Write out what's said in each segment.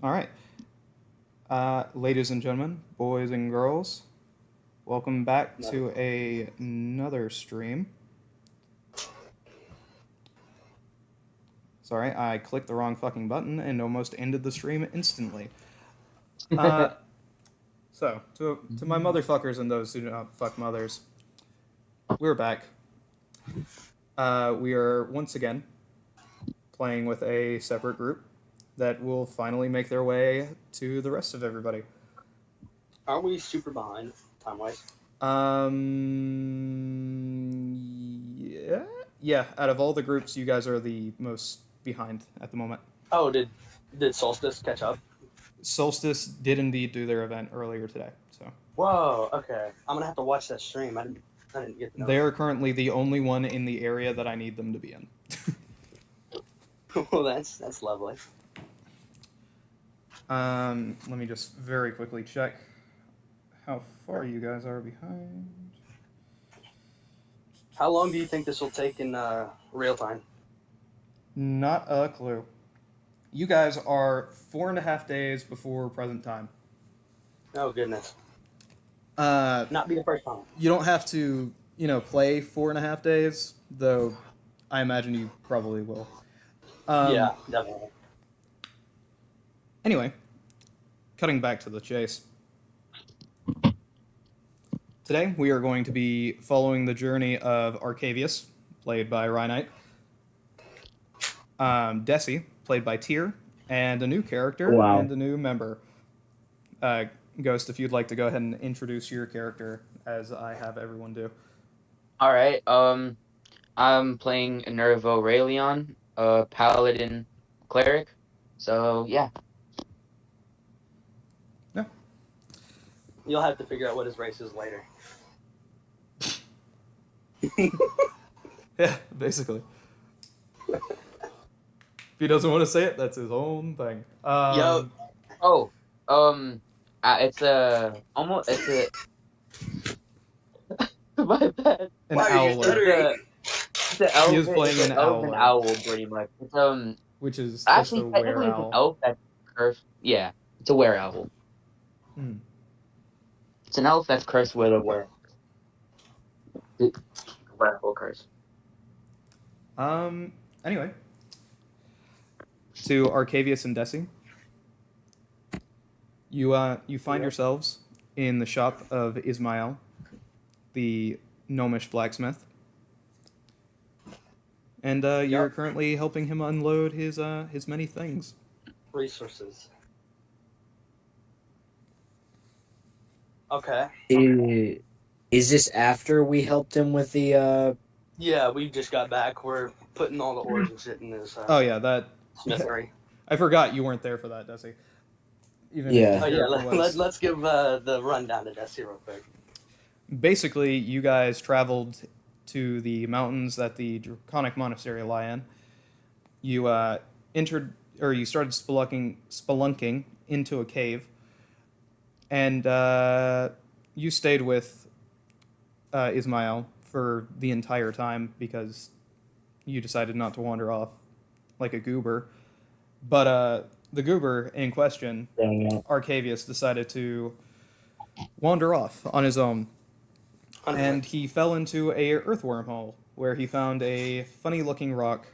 All right. Ladies and gentlemen, boys and girls, welcome back No. to another stream. Sorry, I clicked the wrong fucking button and almost ended the stream instantly. Uh, to my motherfuckers and those who do not fuck mothers, we're back. We are once again playing with a separate group that will finally make their way to the rest of everybody. Aren't we super behind time wise? Yeah, yeah. Out of all the groups, you guys are the most behind at the moment. Oh, did Solstice catch up? Solstice did indeed do their event earlier today, so Whoa. Okay, I'm gonna have to watch that stream. I didn't get to know. they are currently the only one in the area that I need them to be in. Well, that's lovely. Let me just very quickly check how far you guys are behind. How long do you think this will take in real time? Not a clue. You guys are 4.5 days before present time. Oh goodness. Uh, Not be the first time. you don't have to, play 4.5 days, though I imagine you probably will. Yeah, definitely. Anyway, cutting back to the chase. Today, we are going to be following the journey of Arcavius, played by Rhynite, Desi, played by Tyr, and a new character Wow. and a new member. Ghost, if you'd like to go ahead and introduce your character, as I have everyone do. All right. I'm playing Nervo Raelion, a paladin cleric. So yeah. You'll have to figure out what his race is later. Yeah, basically. If he doesn't want to say it, that's his own thing. Yo. Oh. It's almost it's a. My bad. An Why are you owler, stuttering? It's an elf. He is playing it's an elven owl. owl, pretty much. It's which is just actually a technically it's an were-owl. elf that's cursed. Yeah, it's a were owl. Hmm. It's an elf that's cursed with a were. Were curse. Anyway, to Arcavius and Desi, you find yourselves in the shop of Ismail, the gnomish blacksmith, and you're Yep. currently helping him unload his many things. Resources. Okay. Is this after we helped him with the Yeah, we just got back. We're putting all the ores and shit in this Oh yeah, that smithery. I forgot you weren't there for that, Desi. Even Yeah. if Oh your yeah, character was. let's give the rundown to Desi real quick. Basically, you guys traveled to the mountains that the Draconic Monastery lie in. You you started spelunking into a cave, and you stayed with Ismail for the entire time because you decided not to wander off like a goober. But the goober in question, Arcavius, decided to wander off on his own. And he fell into a earthworm hole where he found a funny-looking rock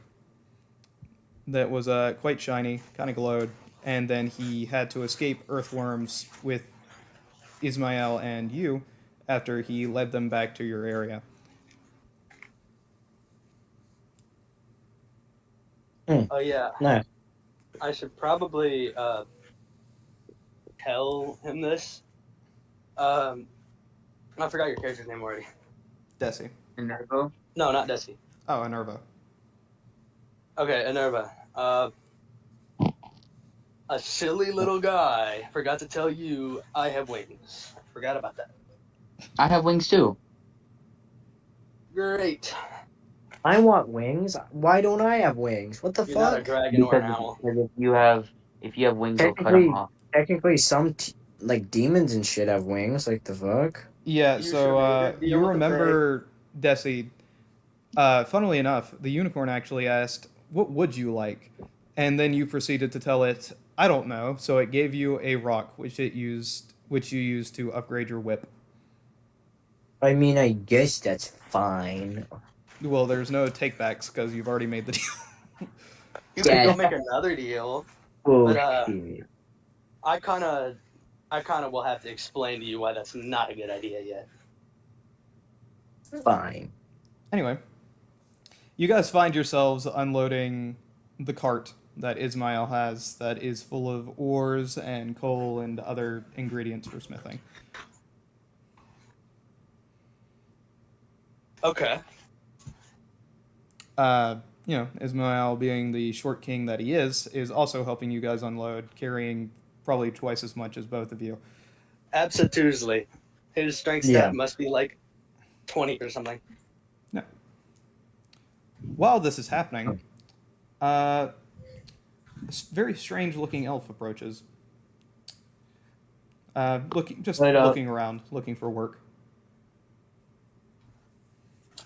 that was quite shiny, kind of glowed, and then he had to escape earthworms with Ismail and you after he led them back to your area. Oh yeah, Nice. I should probably tell him this. I forgot your character's name already. Desi. Nervo. No, not Desi. Oh, Enerva. Okay, Enerva. A silly little guy forgot to tell you I have wings. I forgot about that. I have wings too. Great. I want wings. Why don't I have wings? What the You're not a fuck? dragon or an Because owl. if you have wings, they'll cut them off. Technically, some like demons and shit have wings. Like the fuck? Yeah, You so sure made that deal you with the remember, Desi, funnily enough, the unicorn actually asked, what would you like? And then you proceeded to tell it, I don't know. So it gave you a rock, which you used to upgrade your whip. I mean, I guess that's fine. Well, there's no takebacks because you've already made the deal. You could go Yeah. make another deal, Oh, but shit. I kind of will have to explain to you why that's not a good idea yet. Fine. Anyway, you guys find yourselves unloading the cart that Ismail has that is full of ores and coal and other ingredients for smithing. Okay. Ismail, being the short king that he is also helping you guys unload, carrying probably twice as much as both of you. Absolutely. His strength Yeah. stat must be like 20 or something. No. While this is happening, a very strange-looking elf approaches. Looking around, looking for work.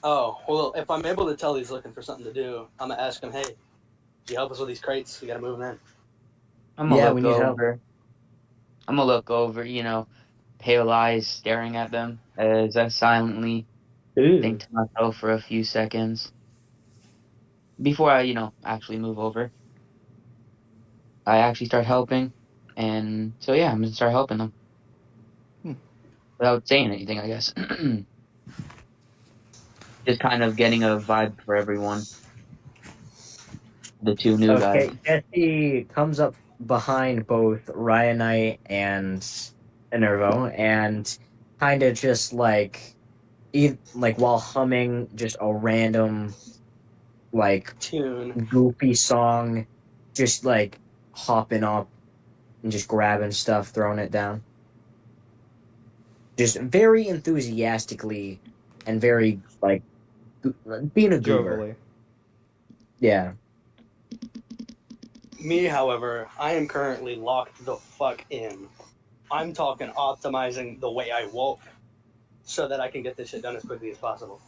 Oh, well, if I'm able to tell he's looking for something to do, I'm going to ask him, hey, can you help us with these crates? We got to move them in. I'm gonna Yeah, we look need help. over. I'm gonna look over. Pale eyes staring at them as I silently Ooh. think to myself for a few seconds before I, actually move over. I actually start helping, and so yeah, I'm gonna start helping them without saying anything, I guess. Just kind of getting a vibe for everyone. The two new guys. Okay, Jesse comes up behind both Ryanite and Enervo and kind of just like while humming just a random like Tune. goofy song, just like hopping up and just grabbing stuff, throwing it down. Just very enthusiastically and very like being a goober. Jovially. Yeah. Me, however, I am currently locked the fuck in. I'm talking optimizing the way I walk so that I can get this shit done as quickly as possible.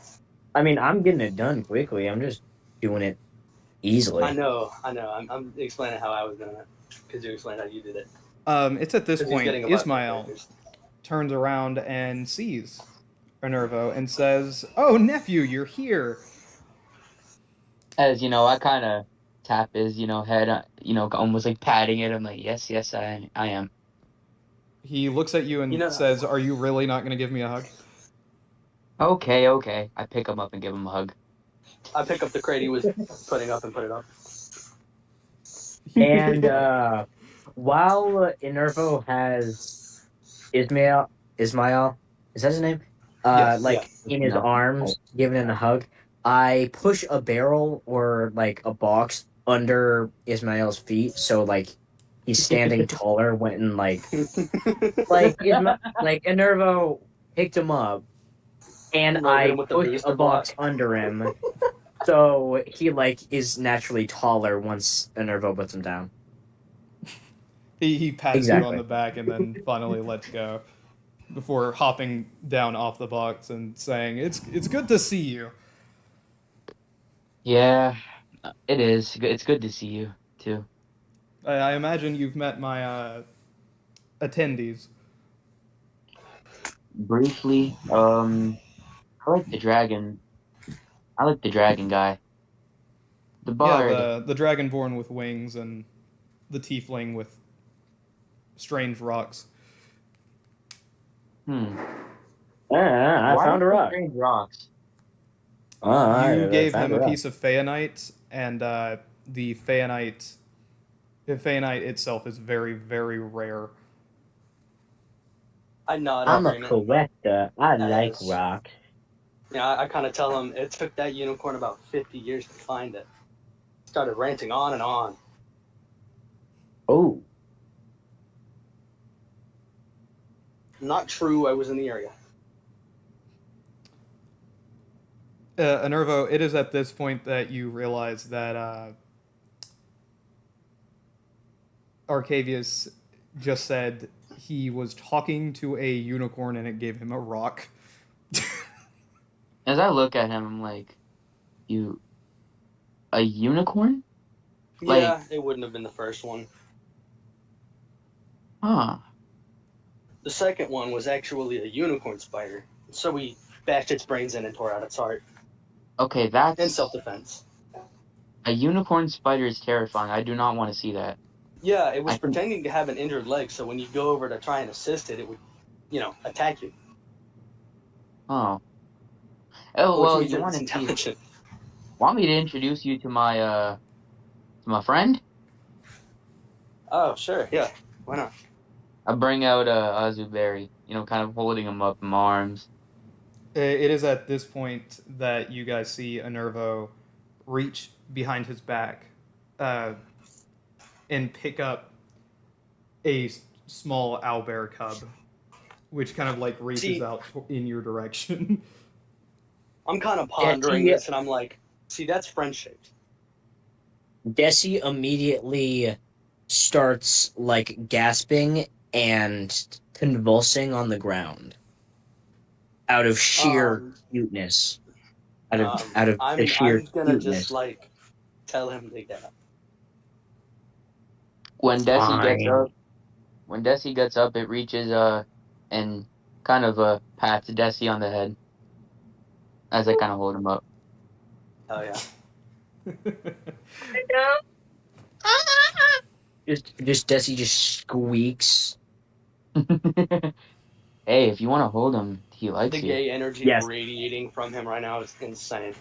I mean, I'm getting it done quickly. I'm just doing it easily. I know. I'm explaining how I was doing it because you explained how you did it. It's at this 'Cause he's point getting a lot of Ismail characters. turns around and sees Enervo and says, "Oh, nephew, you're here." As I kind of tap his, head, almost like patting it. I'm like, yes, I am. He looks at you and You know- says, "Are you really not going to give me a hug?" Okay. I pick him up and give him a hug. I pick up the crate he was putting up and put it up. And while Enervo has Ismail, is that his name? Yes. In his No. arms, giving him a hug. I push a barrel or like a box under Ismail's feet, so like he's standing taller when like Enervo picked him up, and Loaded I him with the push booster a box block. under him, so he like is naturally taller once Enervo puts him down. He pats you on Exactly. the back and then finally lets go before hopping down off the box and saying, "It's good to see you." Yeah, it is. It's good to see you too. I imagine you've met my attendees. Briefly, I like the dragon. I like the dragon guy. The Yeah, bard. the dragonborn with wings and the tiefling with strange rocks. I Why found a are rock. strange rocks? You gave found him a rock. piece of Phaonite, and the Phaonite itself is very, very rare. I nod I'm a agreement. collector. I like Yes. rocks. Yeah, I kind of tell him it took that unicorn about 50 years to find it. Started ranting on and on. Oh, Not true, I was in the area. Enervo, it is at this point that you realize that Arcavius just said he was talking to a unicorn and it gave him a rock. As I look at him, I'm like, a unicorn? Like, Yeah, it wouldn't have been the first one. huh? The second one was actually a unicorn spider. So we bashed its brains in and tore out its heart. Okay, In that's self-defense. a unicorn spider is terrifying. I do not want to see that. Yeah, it was I can. pretending to have an injured leg, so when you go over to try and assist it, it would, attack you. Oh. Oh Which well, means you it's want to see? intelligent. Want me to introduce you to my friend? Oh, sure, yeah. Why not? I bring out Azuberry. Kind of holding him up in my arms. It is at this point that you guys see Enervo reach behind his back uh, and pick up a small owlbear cub, which kind of like reaches See, out in your direction. I'm kind of pondering Desi, this, and I'm like, see, that's friendship. Desi immediately starts like gasping and convulsing on the ground out of sheer Um, cuteness. Out of the sheer I'm gonna just cuteness. like tell him to get up. When Desi gets Fine. up, it reaches and kind of pats Desi on the head as I kind of hold him up. Oh yeah. Just Desi just squeaks. Hey, if you want to hold him, he The likes you. gay energy Yes, radiating from him right now is insane.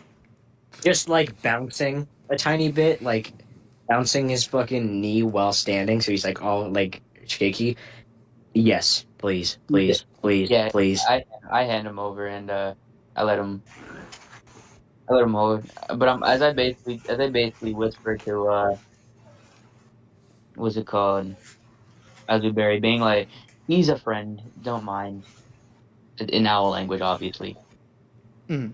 just like bouncing a tiny bit, like bouncing his fucking knee while standing, so he's like all like shaky. Yes, please, Yeah, please, please, yeah. please. I hand him over and I let him hold. But as I basically whisper to what's it called, Azuberry, being like, he's a friend, don't mind. In owl language, obviously. Mhm.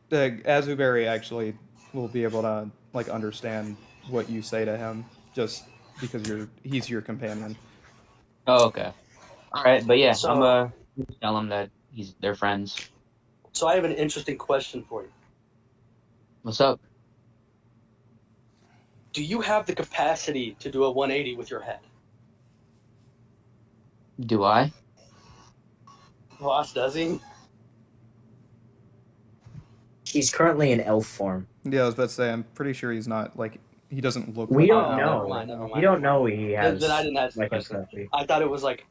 Azuberry actually will be able to like understand what you say to him just because he's your companion. Oh, okay. All right, but yeah, I'm So, just tell him that they're friends. so I have an interesting question for you. What's up? Do you have the capacity to do a 180 with your head? Do I? Ross, does he? He's currently in elf form. Yeah, I was about to say I'm pretty sure he's not like he doesn't look We like an don't Oh, never owl know. right mind, never now. We mind, never don't mind. know he Then I has didn't ask the like a question. capacity. I thought it was like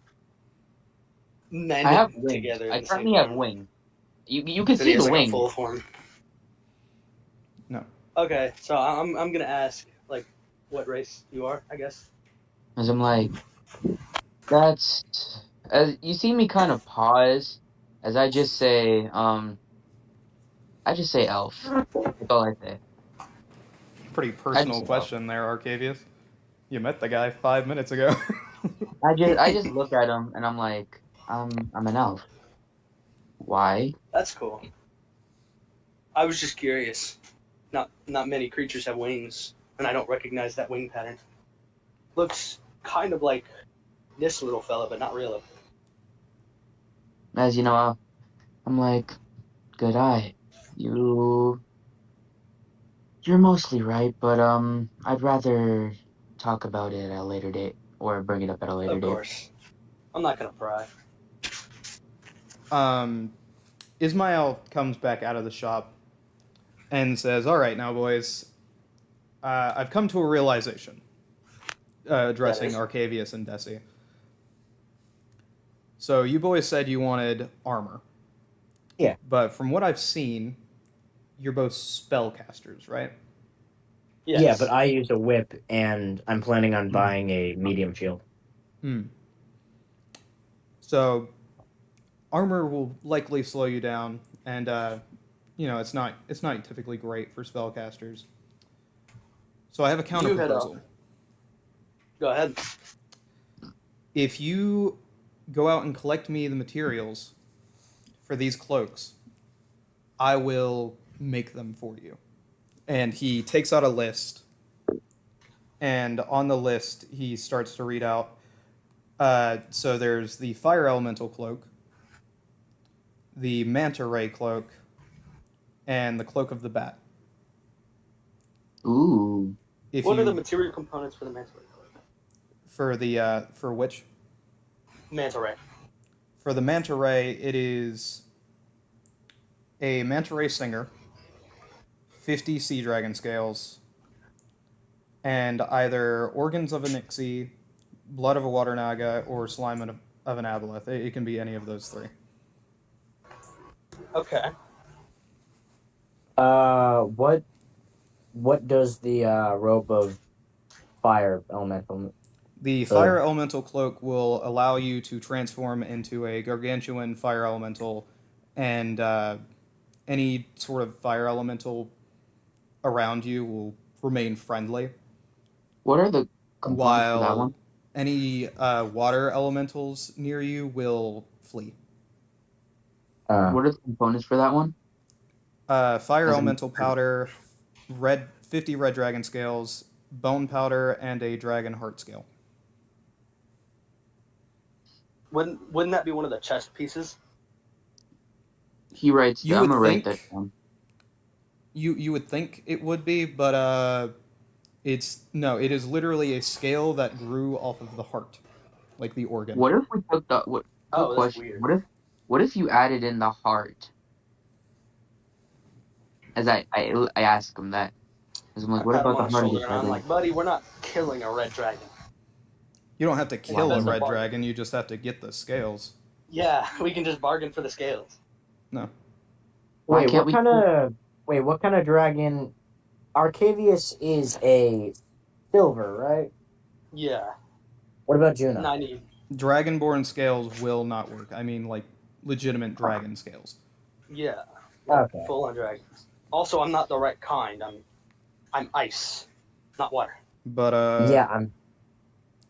I have mended wings. together in I the same currently have form. wings. You can Then he see has the like a wings. full form. No. Okay, so I'm gonna ask like what race you are, I guess. As I'm like, that's as you see me kind of pause as I just say elf. That's all I say. Pretty I just personal say elf. question there, Arcavius. You met the guy 5 minutes ago. I just look at him and I'm like, I'm an elf. Why? That's cool. I was just curious. Not many creatures have wings, and I don't recognize that wing pattern. Looks kind of like this little fella, but not really. As you know, I'm like, good eye. You you're mostly right, but I'd rather talk about it at a later date or bring it up at a later Of date. course. I'm not gonna pry. um, Ismail comes back out of the shop and says, "All right, now, boys, I've come to a realization." That Addressing is. Arcavius and Desi. So you boys said you wanted armor, Yeah. but from what I've seen, you're both spellcasters, right? Yeah, but Yes. I use a whip and I'm planning on Mhm. buying a medium shield. Hmm. So armor will likely slow you down, and it's not typically great for spellcasters. So I have a counter You head up. proposal. Go ahead. If you go out and collect me the materials for these cloaks, I will make them for you. And he takes out a list, and on the list he starts to read out. So there's the fire elemental cloak, the manta ray cloak, and the cloak of the bat. Ooh. If What you are the material components for the manta ray? for which Manta ray. for the manta ray, it is a manta ray stinger, 50 sea dragon scales, and either organs of a nixie, blood of a water naga, or slime of an aboleth. It can be any of those three. Okay. What does the robe of fire elemental? The fire elemental cloak will allow you to transform into a gargantuan fire elemental, and any sort of fire elemental around you will remain friendly, What are the components for that while one? any water elementals near you will flee. What are the components for that one? Fire As in, elemental powder, 50 red dragon scales, bone powder, and a dragon heart scale. Wouldn't that be one of the chest pieces? he writes. You I'm would gonna write that think down. you would think it would be, but it's no. It is literally a scale that grew off of the heart, like the organ. What if we took the what? Quick Oh, that's question. weird. What if you added in the heart? As I ask him that. Because I'm I like, what pat him about on the the heart of the shoulder and I'm dragon? like, buddy, we're not killing a red dragon. You don't have to It's kill a best to red bargain. dragon. You just have to get the scales. Yeah, we can just bargain for the scales. No, Why Wait, can't we? what kind of dragon? Arcavius is a silver, right? Yeah. What about Juno? 90. dragonborn scales will not work. I mean, like legitimate dragon scales. Yeah. Okay. Full on dragons. Also, I'm not the right kind. I'm ice, not water. But Yeah, I'm.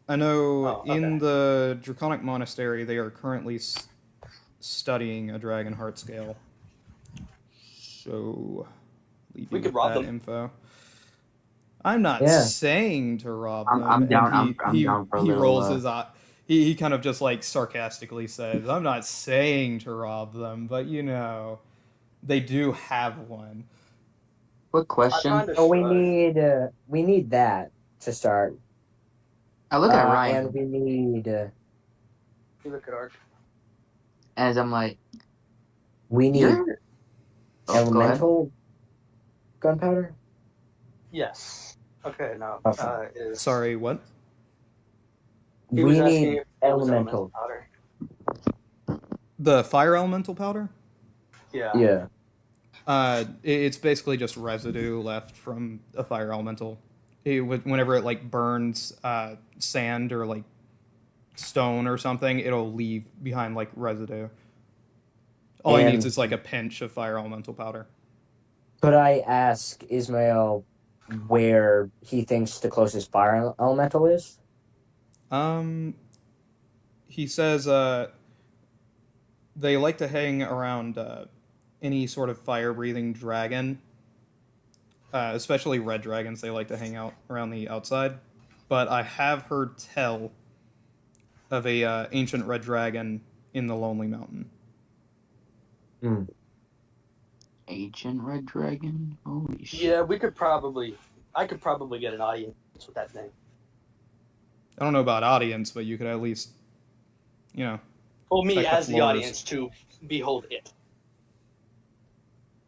I know Oh, in okay. the Draconic Monastery they are currently studying a dragon heart scale. So, leave We you could with rob that them. info. I'm not Yeah. saying to rob I'm them, and down. I'm down for a he little. rolls his eye. He kind of just like sarcastically says, "I'm not saying to rob them, but you know, they do have one." Quick I question. kind of So should. we need that to start. I look at And Ryan we need You look at Ark. as I'm like, we need you're. Oh, go ahead. elemental gunpowder. Yes. Okay, no. Okay. Is Sorry, what? he was We asking need if it was elemental. powder. The fire elemental powder? Yeah. Yeah. It's basically just residue left from a fire elemental. Whenever it like burns sand or like stone or something, it'll leave behind like residue. All he needs And is like a pinch of fire elemental powder. could I ask Ismail where he thinks the closest fire elemental is? Um, he says they like to hang around any sort of fire breathing dragon, especially red dragons. They like to hang out around the outside. But I have heard tell of a ancient red dragon in the Lonely Mountain. Ancient red dragon. Holy shit. Yeah, I could probably get an audience with that thing. I don't know about audience, but you could at least, you know, Well, me check as the floors. audience to behold it.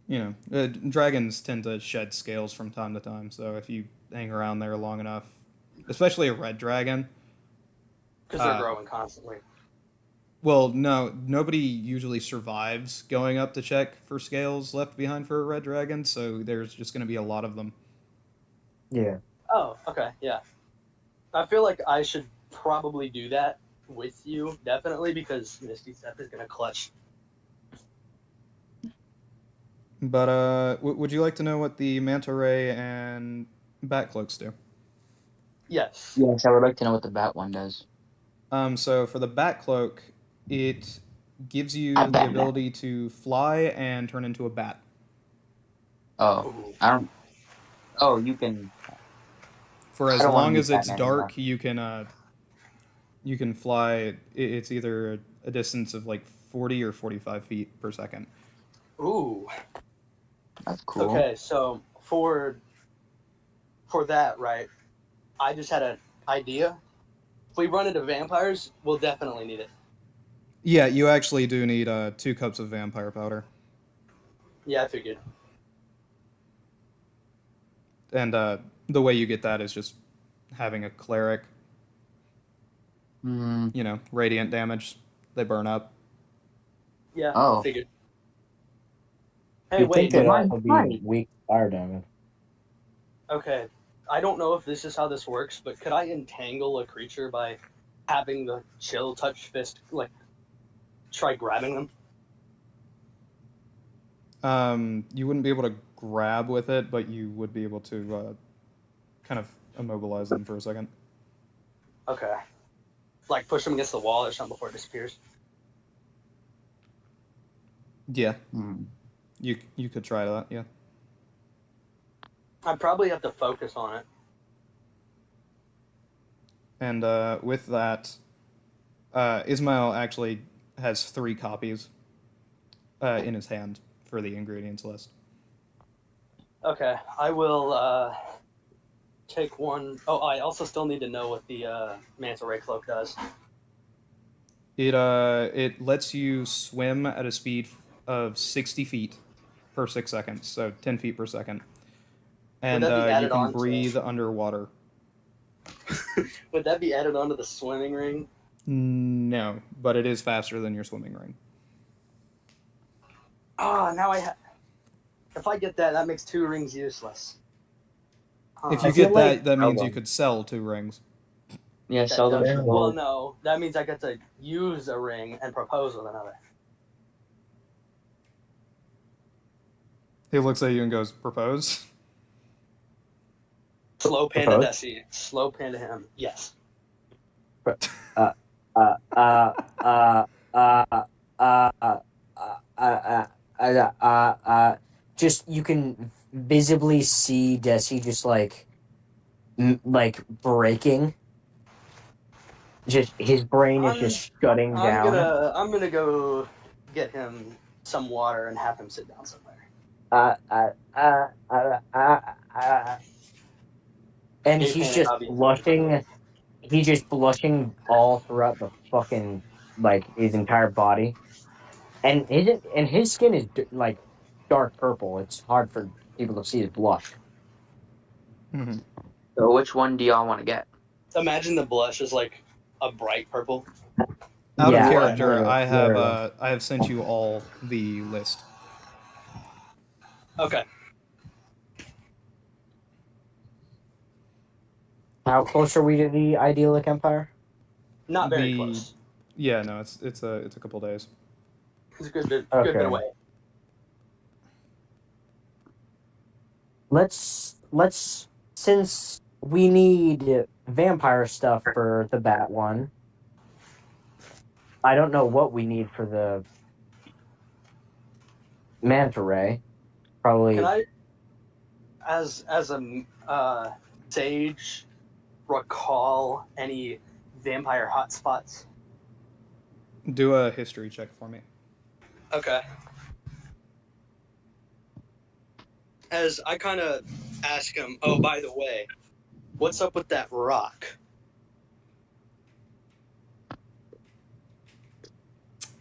You know, dragons tend to shed scales from time to time. So if you hang around there long enough, especially a red dragon, Because they're growing constantly. well, no, nobody usually survives going up to check for scales left behind for a red dragon. So there's just going to be a lot of them. Yeah. Oh, okay, yeah. I feel like I should probably do that with you, definitely, because Misty Step is gonna clutch. But would you like to know what the manta ray and bat cloaks do? Yes. Yes, I would like to know what the bat one does. So for the bat cloak, it gives you I the bat. ability to fly and turn into a bat. Oh, Ooh. I don't. Oh, you can. For I as don't want to long be as it's Batman anymore. dark, you can fly. It's either a distance of like 40 or 45 feet per second. Ooh. That's cool. Okay, so for for that, right? I just had an idea. If we run into vampires, we'll definitely need it. Yeah, you actually do need 2 cups of vampire powder. Yeah, I figured. And the way you get that is just having a cleric, Hmm. radiant damage. They burn up. Yeah, Oh. figured. Hey, You'd think wait. they'd Mine- also be mine. weak fire damage. Okay. I don't know if this is how this works, but could I entangle a creature by having the chill touch fist, like, try grabbing them? You wouldn't be able to grab with it, but you would be able to kind of immobilize them for a second. Okay. Like, push them against the wall or something before it disappears? Yeah, Hmm. you could try that. Yeah. I'd probably have to focus on it. And with that, Ismail actually has 3 copies in his hand for the ingredients list. Okay, I will take one. Oh, I also still need to know what the Manta Ray Cloak does. It lets you swim at a speed of 60 feet per 6 seconds, so 10 feet per second. And that be you added can on to- breathe underwater. Would that be added onto the swimming ring? No, but it is faster than your swimming ring. Ah, now if I get that, that makes 2 rings useless. If Huh. you I feel get like- that means Oh, you could sell 2 rings. Yeah, That sell them does- for well, gold. no, that means I get to use a ring and propose with another. He looks at you and goes, "Propose." Slow Panda Propose? Desi. Slow Panda him. Yes. uh, uh, uh, uh, uh, just you can visibly see Desi just like breaking. Just his brain is I'm- just shutting I'm down. gonna go get him some water and have him sit down somewhere. And Hey, he's Panic, just I'll be- blushing. He's just blushing all throughout the fucking his entire body, and his skin is like dark purple. It's hard for people to see his blush. Mhm. So which one do y'all want to get? Imagine the blush is like a bright purple. Out of Yeah, character, literally, literally. I have sent you all the list. Okay. How close are we to the idyllic empire? Not very The- close. Yeah, no, it's a couple days. It's a good bit Okay. away. Let's since we need vampire stuff for the bat one. I don't know what we need for the manta ray. Probably. Can I, as a sage, recall any vampire hotspots? Do a history check for me. Okay. As I kind of ask him, oh, by the way, what's up with that rock?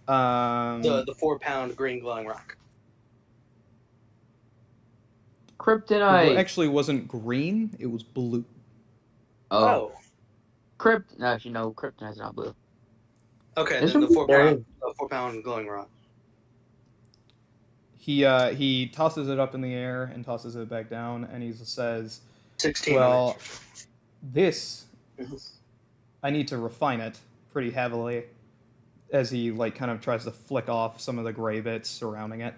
The 4-pound green glowing rock. Kryptonite. It actually wasn't green; it was blue. Oh. Actually, no, Kryptonite's not blue. Okay, Is then the it- 4-pound glowing rock. He tosses it up in the air and tosses it back down, and he says, 16. "Well, this Mhm. I need to refine it pretty heavily." As he kind of tries to flick off some of the gray bits surrounding it.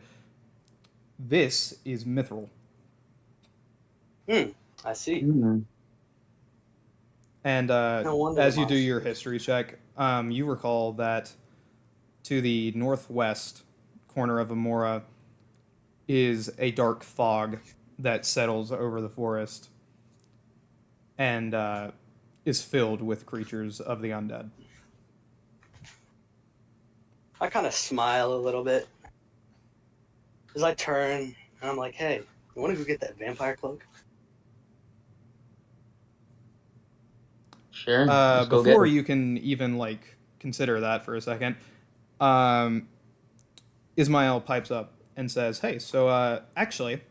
This is mithril. I see. Hmm. And No wonder as the you do monster- your history check, you recall that to the northwest corner of Amora is a dark fog that settles over the forest and is filled with creatures of the undead. I kind of smile a little bit as I turn and I'm like, hey, you want to go get that vampire cloak? Sure. Let's go get Before it. you can even like consider that for a second, Ismail pipes up and says, "Hey, so actually,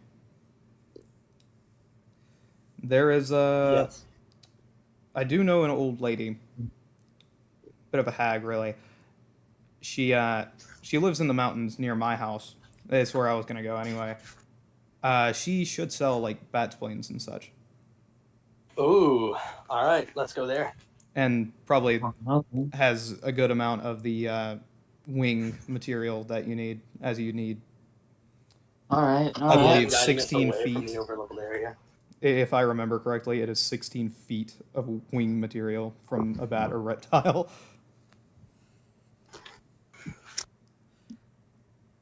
there is a Yes. I do know an old lady, bit of a hag, really. She lives in the mountains near my house. That's where I was gonna go anyway. She should sell like bat splines and such, Ooh. All right. Let's go there. and probably Okay. has a good amount of the wing material that you need, as you need. All right. All I Yeah, right. believe I'm guiding us 16 away from the feet. overleveled area. If I remember correctly, it is 16 feet of wing material from a bat or reptile.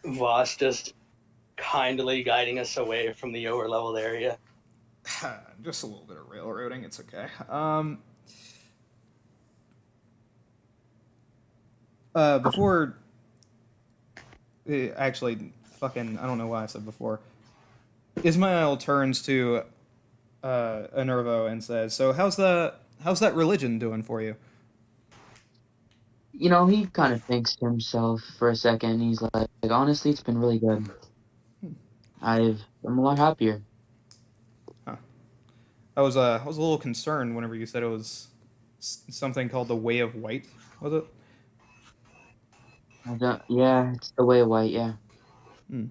Voss just kindly guiding us away from the overleveled area. Just a little bit of railroading. It's okay. Before, actually, fucking, I don't know why I said before. Ismail turns to Enervo and says, "So how's that religion doing for you?" You know, he kind of thinks to himself for a second. He's like, honestly, it's been really good. I'm a lot happier. Huh. I was a little concerned whenever you said it was something called the Way of White. Was it? Yeah, it's the way of white. Yeah. Hmm.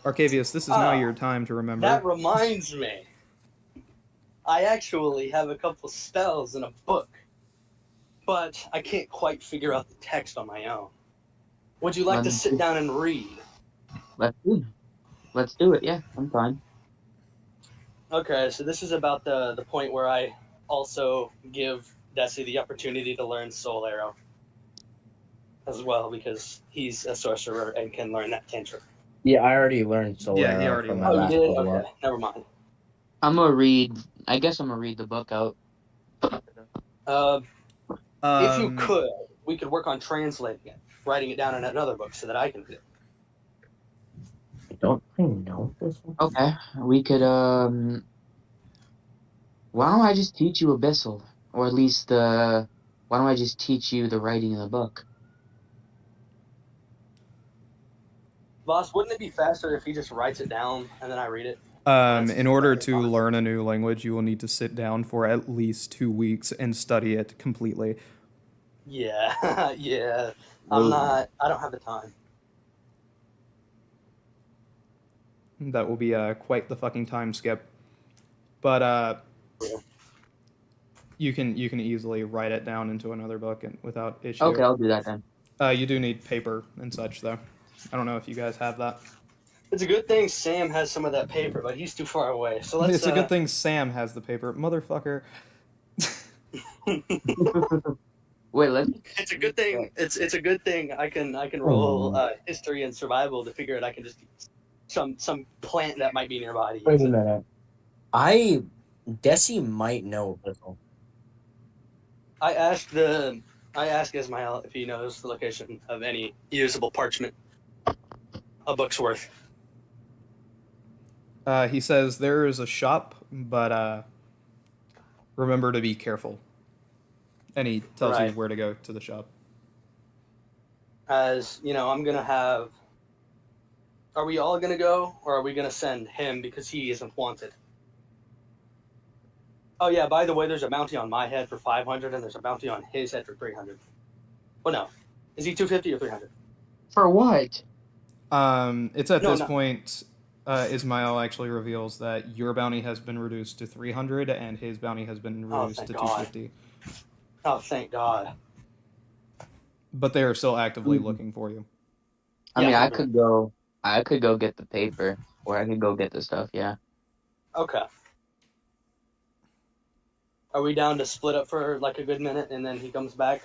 Arcavius, this is now Ah, your time to remember. that reminds me. I actually have a couple spells in a book, but I can't quite figure out the text on my own. Would you like Let to me sit see. down and read? Let's do. Let's do it. Yeah, I'm fine. Okay, so this is about the point where I also give Desi the opportunity to learn Soul Arrow as well because he's a sorcerer and can learn that cantrip. Yeah, I already learned Soul Yeah, he Arrow already from my Oh, learned you it. last did? level Okay, up. never mind. I'm gonna read. I guess I'm gonna read the book out. Uh, if you Um, could, we could work on translating it, writing it down in another book so that I can read it. Don't I know this one? Okay, we could. Why don't I just teach you Abyssal, or at least the? Why don't I just teach you the writing of the book? Boss, wouldn't it be faster if he just writes it down and then I read it? That's in order perfectly to fine. learn a new language, you will need to sit down for at least 2 weeks and study it completely. Yeah, yeah. Ooh. I don't have the time. That will be quite the fucking time skip. But you can easily write it down into another book and without issue. Okay, I'll do that then. You do need paper and such though. I don't know if you guys have that. It's a good thing Sam has some of that paper, but he's too far away. So let's. It's a good thing Sam has the paper, motherfucker. Wait, let's. It's a good thing. It's a good thing I can roll history and survival to figure it. I can just some plant that might be nearby to use Wait a it. minute. Desi might know Abyssal. I asked Ismail if he knows the location of any usable parchment a book's worth. He says there is a shop, but remember to be careful. And he tells you Right. where to go to the shop. As you know, I'm gonna have. Are we all gonna go, or are we gonna send him because he isn't wanted? Oh yeah. By the way, there's a bounty on my head for 500, and there's a bounty on his head for 300. Well, no, is he 250 or 300? For what? It's at No, this no. point, Ismail actually reveals that your bounty has been reduced to 300 and his bounty has been Oh, reduced thank to God. 250. Oh, thank God. But they are still actively Mhm. looking for you. I Yeah, mean, we're good. I could go get the paper, or I could go get the stuff. Yeah. Okay. Are we down to split up for like a good minute and then he comes back?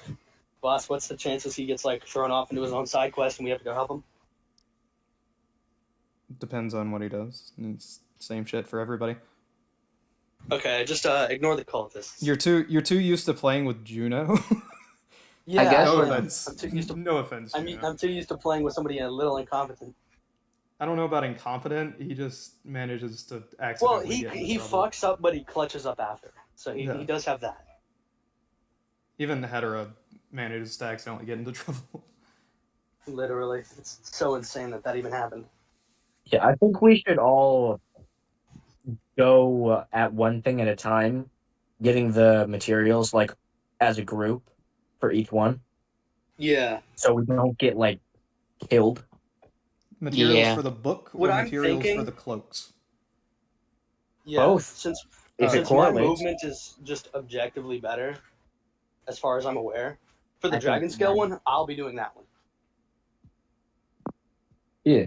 Boss, what's the chances he gets like thrown off into his own side quest and we have to go help him? Depends on what he does. It's same shit for everybody. Okay, just ignore the cultists. You're too used to playing with Juno. Yeah, I guess No like am. offense. I'm too used to. No offense, I mean, Juno. I'm too used to playing with somebody a little incompetent. I don't know about incompetent. He just manages to Well, accidentally he get into he trouble. fucks up, but he clutches up after. So he Yeah. does have that. Even Hedera manages to accidentally get into trouble. Literally, it's so insane that even happened. Yeah, I think we should all go at one thing at a time, getting the materials like as a group for each one, Yeah. so we don't get like killed. Materials Yeah. for the book What or I'm materials for thinking- the cloaks? Yeah. Both, Since if it since my correlates. movement is just objectively better, as far as I'm aware, for the I think dragon scale mine- one, I'll be doing that one. Yeah.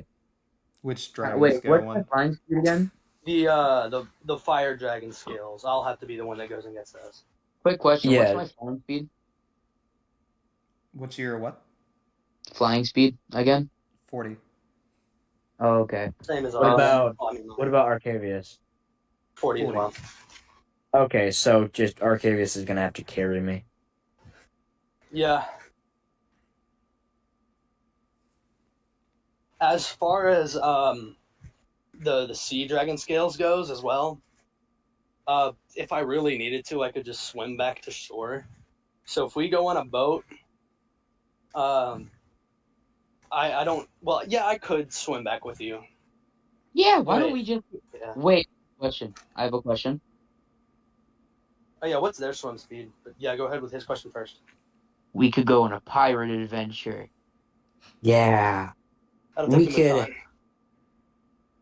Which dragon Wait, scale what's my one? flying speed again? The fire dragon scales. I'll have to be the one that goes and gets those. Quick question. Yeah. What's my flying speed? What's your what? Flying speed again? 40. Oh, okay. Same as What about well, I mean, what about Arcavius? 40 as 40. well. Okay, so just Arcavius is gonna have to carry me. Yeah. As far as the sea dragon scales goes as well, if I really needed to, I could just swim back to shore. So if we go on a boat, I don't. Well, yeah, I could swim back with you. Yeah, why Wait. don't we just Yeah. wait? Question. I have a question. Oh yeah, what's their swim speed? But yeah, go ahead with his question first. We could go on a pirate adventure. Yeah, That'll we take them a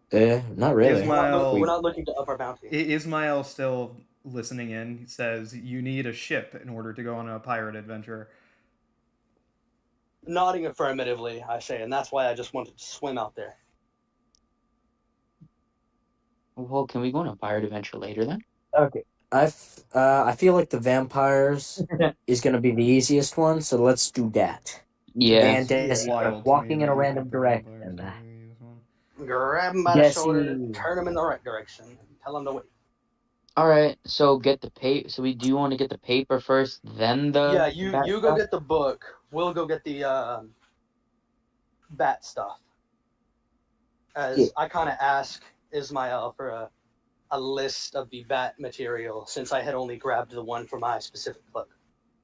could. ton. Not really. Ismail- We're not looking to up our bounty. Ismail still listening in. He says you need a ship in order to go on a pirate adventure. Nodding affirmatively, I say, and that's why I just wanted to swim out there. Well, can we go on a pirate adventure later then? Okay. I feel like the vampires is gonna be the easiest one, so let's do that. Yeah. And Desi Wild to walking me in a that random the direction. vampires are the easiest one. Grab him by the Jesse. shoulder, turn him in the right direction, and tell him to wait. All right. So get the paper. So we do want to get the paper first, then the Yeah, you bat go stuff? get the book. We'll go get the bat stuff. As Yeah. I kind of ask Ismail for a list of the bat material, since I had only grabbed the one for my specific cloak.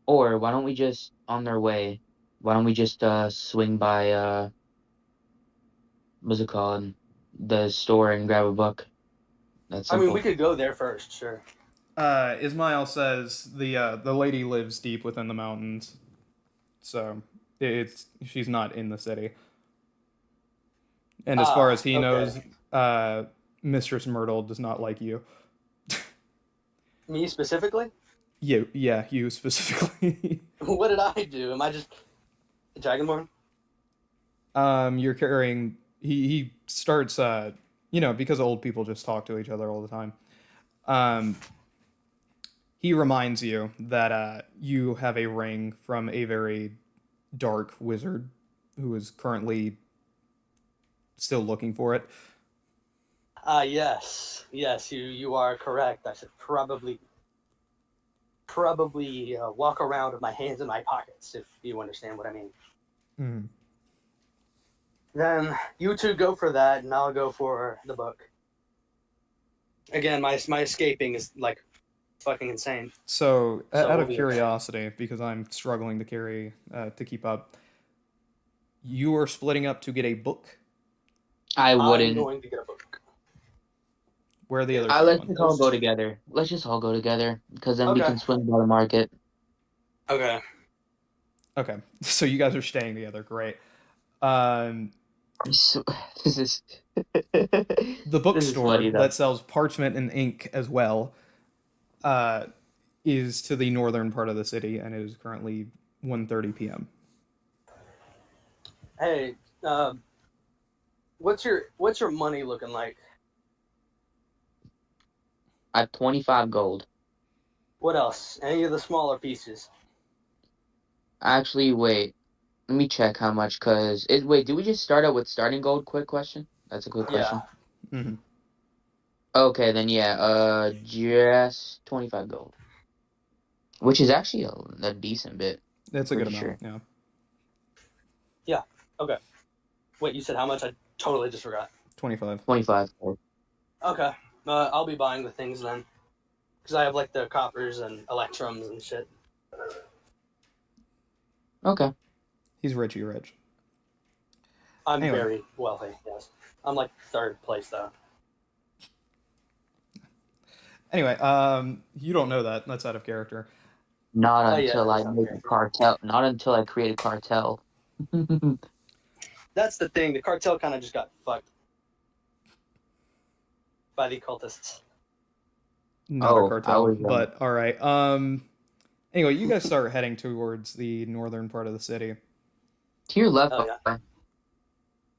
Or why don't we just on their way? Why don't we just swing by what's it called? The store and grab a book. That's I simple. mean, we could go there first, sure. Ismail says the lady lives deep within the mountains, so she's not in the city. And as far as he okay. knows, Mistress Myrtle does not like you. Me specifically? You specifically. What did I do? Am I just a dragonborn? You're carrying. He starts. Because old people just talk to each other all the time. He reminds you that you have a ring from a very dark wizard who is currently still looking for it. Yes, you are correct. I should probably walk around with my hands in my pockets, if you understand what I mean. Mm. Then you two go for that, and I'll go for the book. Again, my escaping is like fucking insane. So, So out we'll of be curiosity, because I'm struggling to keep up, you are splitting up to get a book. I I'm wouldn't. going to get a book. Where are the other Let's two just going? all go together. Let's just all go together, because then we Okay. can swing by the market. Okay. Okay, so you guys are staying together. Great. Um, So, this is the This is bookstore funny, though. that sells parchment and ink as well is to the northern part of the city, and it is currently 1:30 p.m. Hey, what's your money looking like? I have 25 gold. What else? Any of the smaller pieces? Actually, wait. Let me check how much, wait, did we just start out with starting gold? Quick question. That's a quick question. Yeah. Mm-hmm. Okay, then yeah, just 25 gold. Which is actually a decent bit. That's a good Pretty amount. sure. Yeah. Okay. Wait, you said how much? I totally just forgot. 25. 25. Okay. I'll be buying the things then. Because I have, like, the coppers and electrums and shit. Okay. He's Richie Rich. I'm Anyway. very wealthy, yes. I'm, like, third place, though. Anyway, you don't know that. That's out of character. Not Oh, yeah, until I that's make a okay. cartel. Not until I create a cartel. That's the thing. The cartel kind of just got fucked by the occultists. Not a Oh, I cartel, was. but all right. Anyway, you guys start heading towards the northern part of the city. Tier left, Oh, yeah.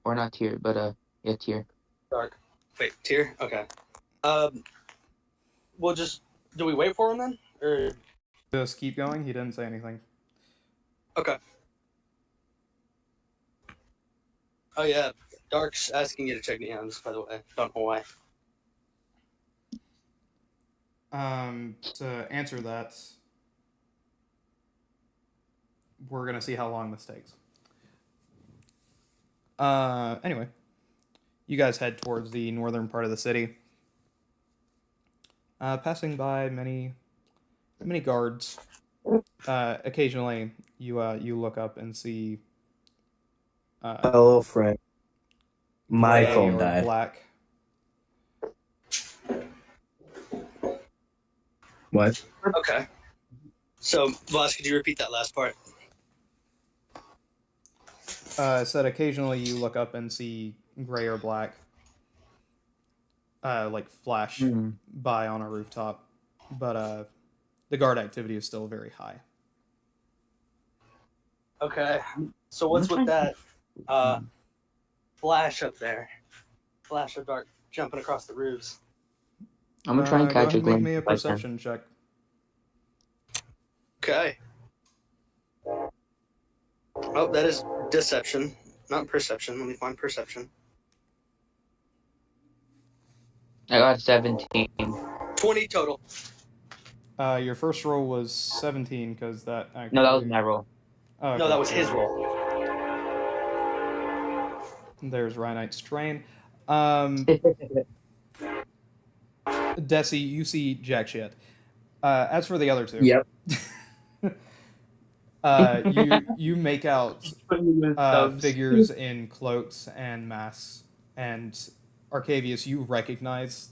or not tier, but yeah, tier. Dark. Wait, tier? Okay. We'll just... Do we wait for him then? Or... Just keep going. He didn't say anything. Okay. Oh, yeah. Dark's asking you to check DMs, by the way. Don't know why. To answer that, we're gonna see how long this takes. Anyway, you guys head towards the northern part of the city, passing by many guards. Occasionally, you look up and see Hello, friend. My gray phone or died. black. What? Okay. So, Voss, could you repeat that last part? Said occasionally you look up and see gray or black, like flash Hmm. by on a rooftop, but the guard activity is still very high. Okay. So what's with that flash up there? Flash of dark jumping across the roofs. I'm gonna try and Go catch ahead a and make glimpse me a if I can. perception check. Okay. Oh, that is deception, not perception. Let me find perception. I got 17. 20 total. Your first roll was 17 because that actually. No, that was my roll. Oh, okay. No, that was his roll. There's Rhinite's train. Desi, you see jack shit. As for the other two, Yep. you make out figures in cloaks and masks, and Arcavius, you recognize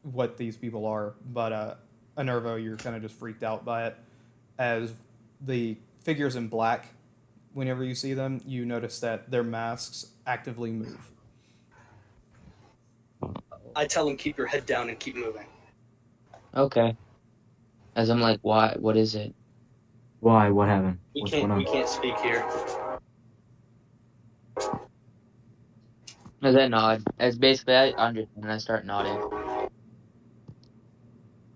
what these people are, but Enervo, you're kind of just freaked out by it. As the figures in black, whenever you see them, you notice that their masks actively move. I tell him keep your head down and keep moving. Okay. As I'm like, why? What is it? Why? What happened? We What's going can't on? we can't speak here. As I nod. As basically I understand and I start nodding.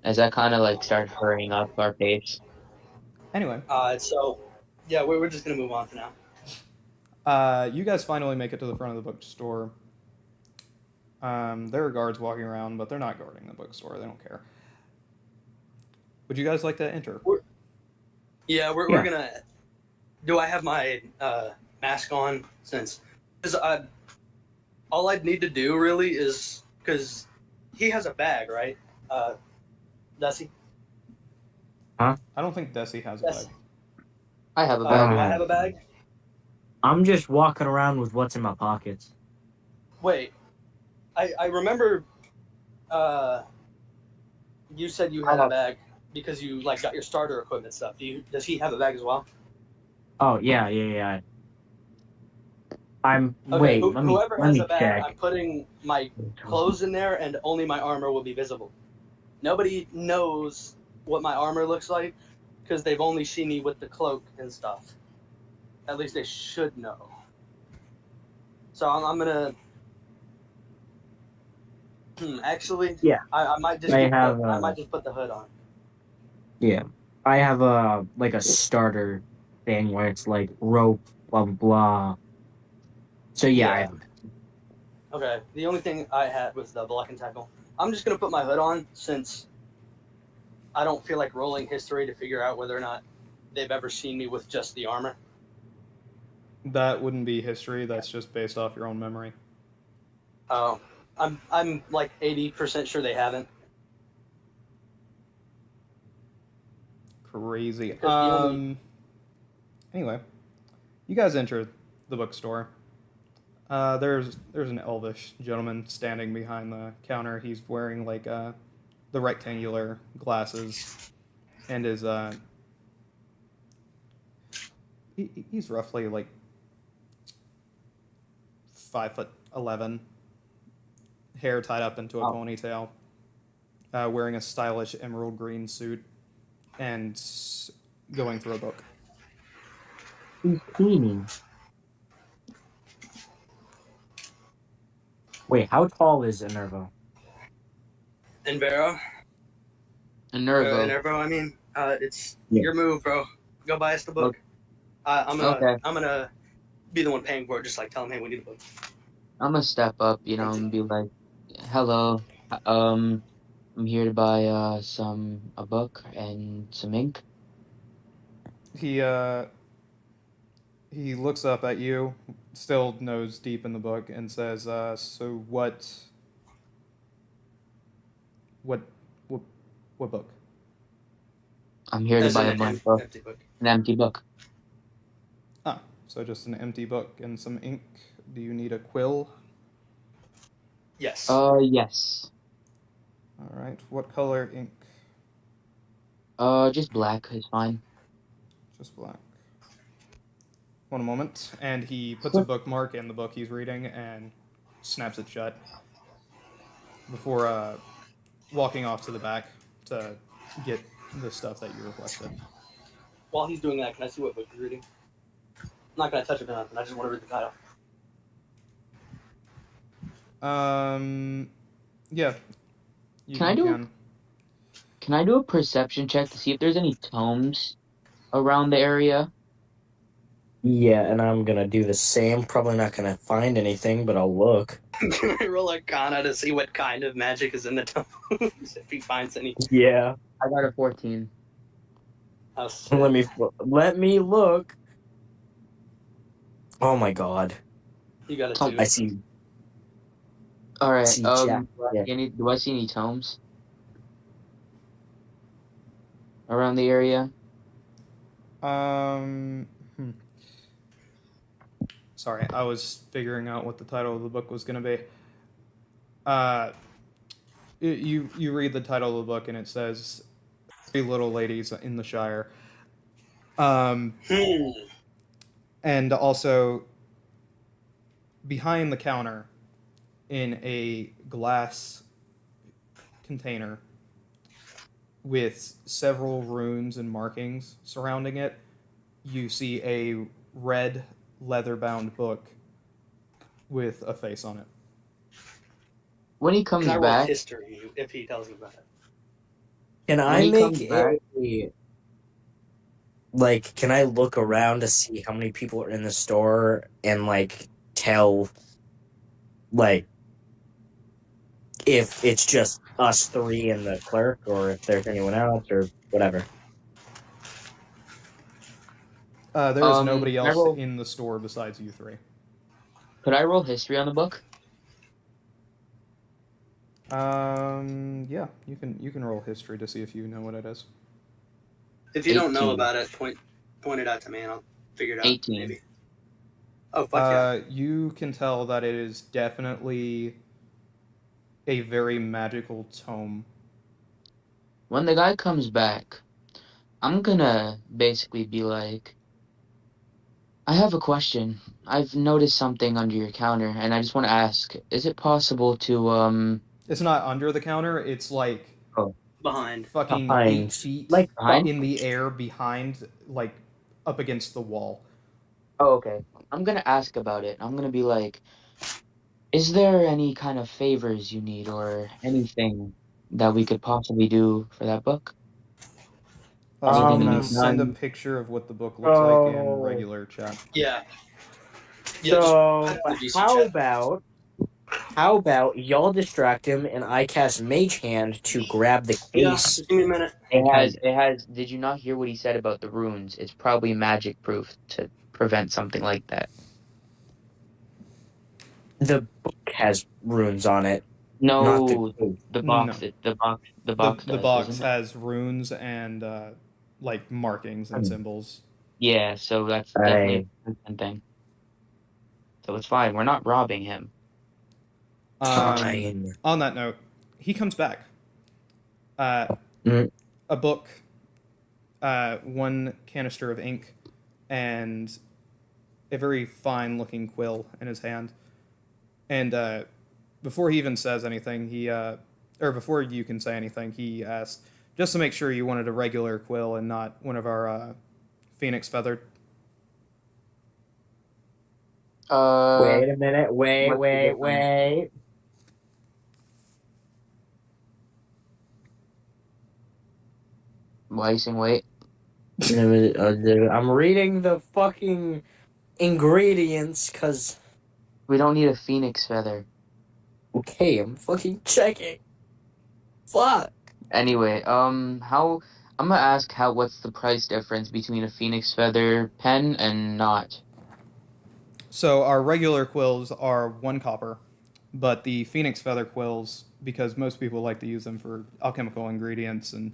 As I kind of like start hurrying up our pace. Anyway, So yeah, we're just gonna move on for now. you guys finally make it to the front of the bookstore. There are guards walking around, but they're not guarding the bookstore. They don't care. Would you guys like to enter? We're gonna. Do I have my mask on? Since all I'd need to do really is because he has a bag, right? Does he? I don't think Desi has a Yes. bag. I have a Do bag. I have a bag? I'm just walking around with what's in my pockets. Wait, I remember. You said you had a bag because you like got your starter equipment stuff. Does he have a bag as well? Oh yeah. I'm Okay, wait. Let me whoever let has me a bag, check. I'm putting my clothes in there, and only my armor will be visible. Nobody knows what my armor looks like because they've only seen me with the cloak and stuff. At least they should know. So I'm gonna. Actually, Yeah. I might just. I might just put the hood on. Yeah, I have a like a starter thing where it's like rope, blah blah blah. So yeah. Okay. The only thing I had was the block and tackle. I'm just gonna put my hood on since I don't feel like rolling history to figure out whether or not they've ever seen me with just the armor. That wouldn't be history. That's just based off your own memory. Oh, I'm like 80% sure they haven't. Crazy. 'Cause the only- Anyway, you guys enter the bookstore. There's an elvish gentleman standing behind the counter. He's wearing like the rectangular glasses, and is he's roughly like 5'11", hair tied up into a Oh. ponytail, wearing a stylish emerald green suit, and going through a book. He's cleaning. Wait, how tall is Enervo? Envero. Nervo. Enervo. I mean, it's Yeah. your move, bro. Go buy us the book. I'm Okay. gonna be the one paying for it. Just like tell him, hey, we need a book. I'm gonna step up, and be like, "Hello, I'm here to buy a book and some ink." He looks up at you, still nose deep in the book, and says, "So what, what, what book?" I'm here to As buy in a an blank book, empty book. an empty book. Ah, so just an empty book and some ink. Do you need a quill? Yes. Yes. All right. What color ink? Just black is fine. Just black. One moment. And he puts a bookmark in the book he's reading and snaps it shut before walking off to the back to get the stuff that you requested. While he's doing that, can I see what book he's reading? I'm not gonna touch it or nothing. I just want to read the title. Yeah. Can I do a perception check to see if there's any tomes around the area? Yeah, and I'm gonna do the same. Probably not gonna find anything, but I'll look. Can I roll Arcana to see what kind of magic is in the tomes if he finds any? Yeah. I got a 14. Let me look. Oh my god. You got a Tom, 2. I see. All right. See Jack. Yeah. Do I see any tomes around the area? Sorry, I was figuring out what the title of the book was going to be. You read the title of the book and it says "Three Little Ladies in the Shire," and also behind the counter in a glass container with several runes and markings surrounding it, you see a red leather-bound book with a face on it. When he comes Can I roll back, history if he tells me about it? Can When I he make comes back- can I look around to see how many people are in the store and tell if it's just us three and the clerk or if there's anyone else or whatever? There is nobody can I else roll- in the store besides you three. could I roll history on the book? Yeah, you can roll history to see if you know what it is. If you don't know 18. about it, point it out to me and I'll figure it out. 18. Maybe. Oh, fuck yeah. You can tell that it is definitely a very magical tome. When the guy comes back, I'm gonna basically be like, I have a question. I've noticed something under your counter, and I just want to ask, is it possible to, It's not under the counter. It's like Behind. fucking Behind. 8 feet Behind? in the air behind, like up against the wall. Oh, okay. I'm gonna ask about it. I'm gonna be like, is there any kind of favors you need or anything that we could possibly do for that book? Also, I'm Anything gonna you've send a done? picture of what the book looks like in Oh. regular chat. Yeah. So just decent how chat. about y'all distract him and I cast Mage Hand to grab the Yeah, case? just give me a minute. It has, did you not hear what he said about the runes? It's probably magic proof to prevent something like that. The book has runes on it. Not No, the the box. No. The The box the does, box doesn't it? has runes and like markings and symbols. Yeah, so that's I definitely a different thing. So it's fine. We're not robbing him. Um, fine. on that note, he comes back. Uh, Mm, a book, one canister of ink, and a very fine-looking quill in his hand. And before he even says anything, or before you can say anything, he asks, just to make sure you wanted a regular quill and not one of our phoenix feathered. Uh, Wait a minute. Wait, what's the wait, difference? wait. Wicing, wait. I'm reading the fucking ingredients because, We don't need a phoenix feather. okay, I'm fucking checking. Fuck. Anyway, how I'm gonna ask what's the price difference between a phoenix feather pen and not? So our regular quills are 1 copper, but the phoenix feather quills, because most people like to use them for alchemical ingredients and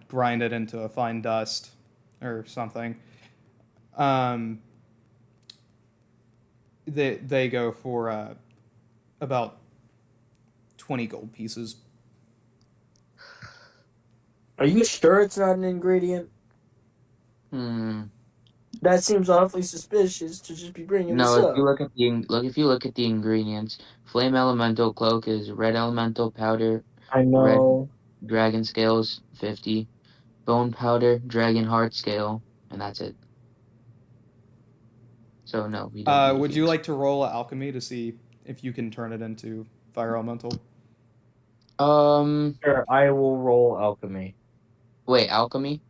grind it into a fine dust or something. Um, they go for about 20 gold pieces. Are you sure it's not an ingredient? Hmm. That seems awfully suspicious to just be bringing this No, if you up. look at if you look at the ingredients, flame elemental cloak is red elemental powder, I red know. dragon scales 50, bone powder, dragon heart scale, and that's it. So no, we don't need a Would you phoenix. like to roll alchemy to see if you can turn it into fire elemental? Um, Sure, I will roll alchemy. wait, alchemy?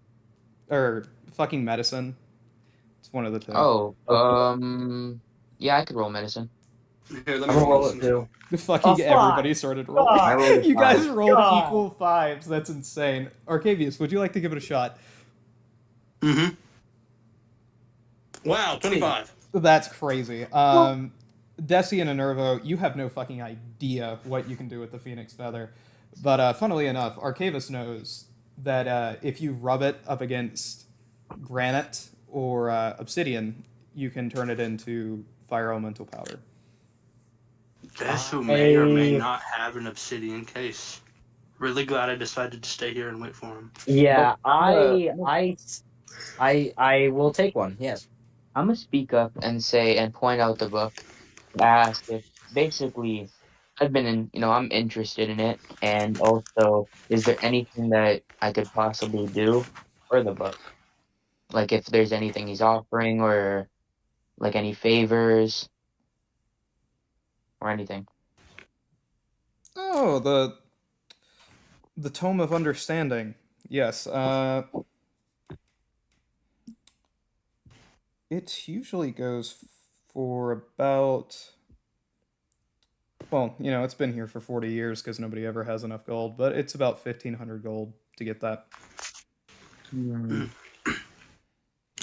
Or fucking medicine? It's one of the two. Oh, Okay, yeah, I could roll medicine. Here, let I'm me gonna roll roll it medicine as too. well. A Fucking five. everybody started rolling. I God. rolled a You guys 5. rolled God. equal fives. That's insane. Arcavius, would you like to give it a shot? Mm-hmm. Wow, 25. That's crazy. Desi and Enervo, you have no fucking idea what you can do with the Phoenix Feather. But funnily enough, Arcavis knows that if you rub it up against granite or may you can turn it into fire elemental powder. Desu may or may I not have an obsidian case. Really glad I decided to stay here and wait for him. yeah, I'm gonna I will take one. Yes. I'm gonna speak up and say and point out the book. Ask if basically I've been I'm interested in it, and also is there anything that I could possibly do for the book? Like if there's anything he's offering or like any favors or anything. Oh, the Tome of Understanding. Yes. It usually goes for about. Well, it's been here for 40 years because nobody ever has enough gold, but it's about 1,500 gold to get that. Hmm.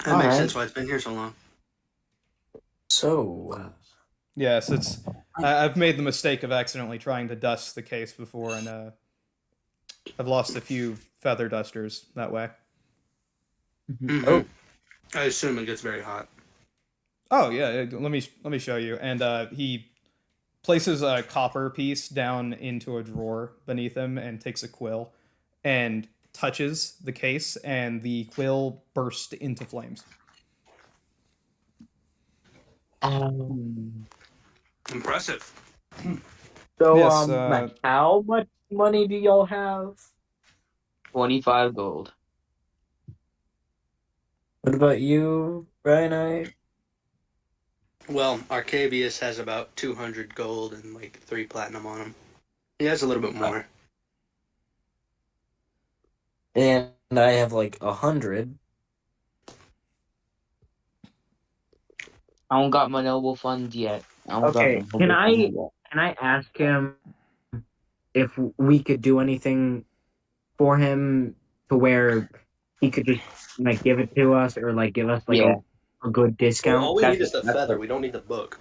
That All makes right. sense why it's been here so long. So, Yes, it's. I've made the mistake of accidentally trying to dust the case before, and I've lost a few feather dusters that way. Mm-hmm. oh, I assume it gets very hot. Oh yeah, let me show you. And he places a copper piece down into a drawer beneath him and takes a quill and touches the case, and the quill bursts into flames. um, Hmm. Impressive. so Yes, how much money do y'all have? 25 gold. What about you, Brian? Well, Arcavius has about 200 gold and like 3 platinum on him. He has a little bit more. And I have like 100. I don't got my noble funds yet. I don't got my Okay, can noble funds I yet. can I ask him if we could do anything for him to where he could just like give it to us or like give us like Yeah. a good Well, discount? all we need is the That's feather. We don't need the book.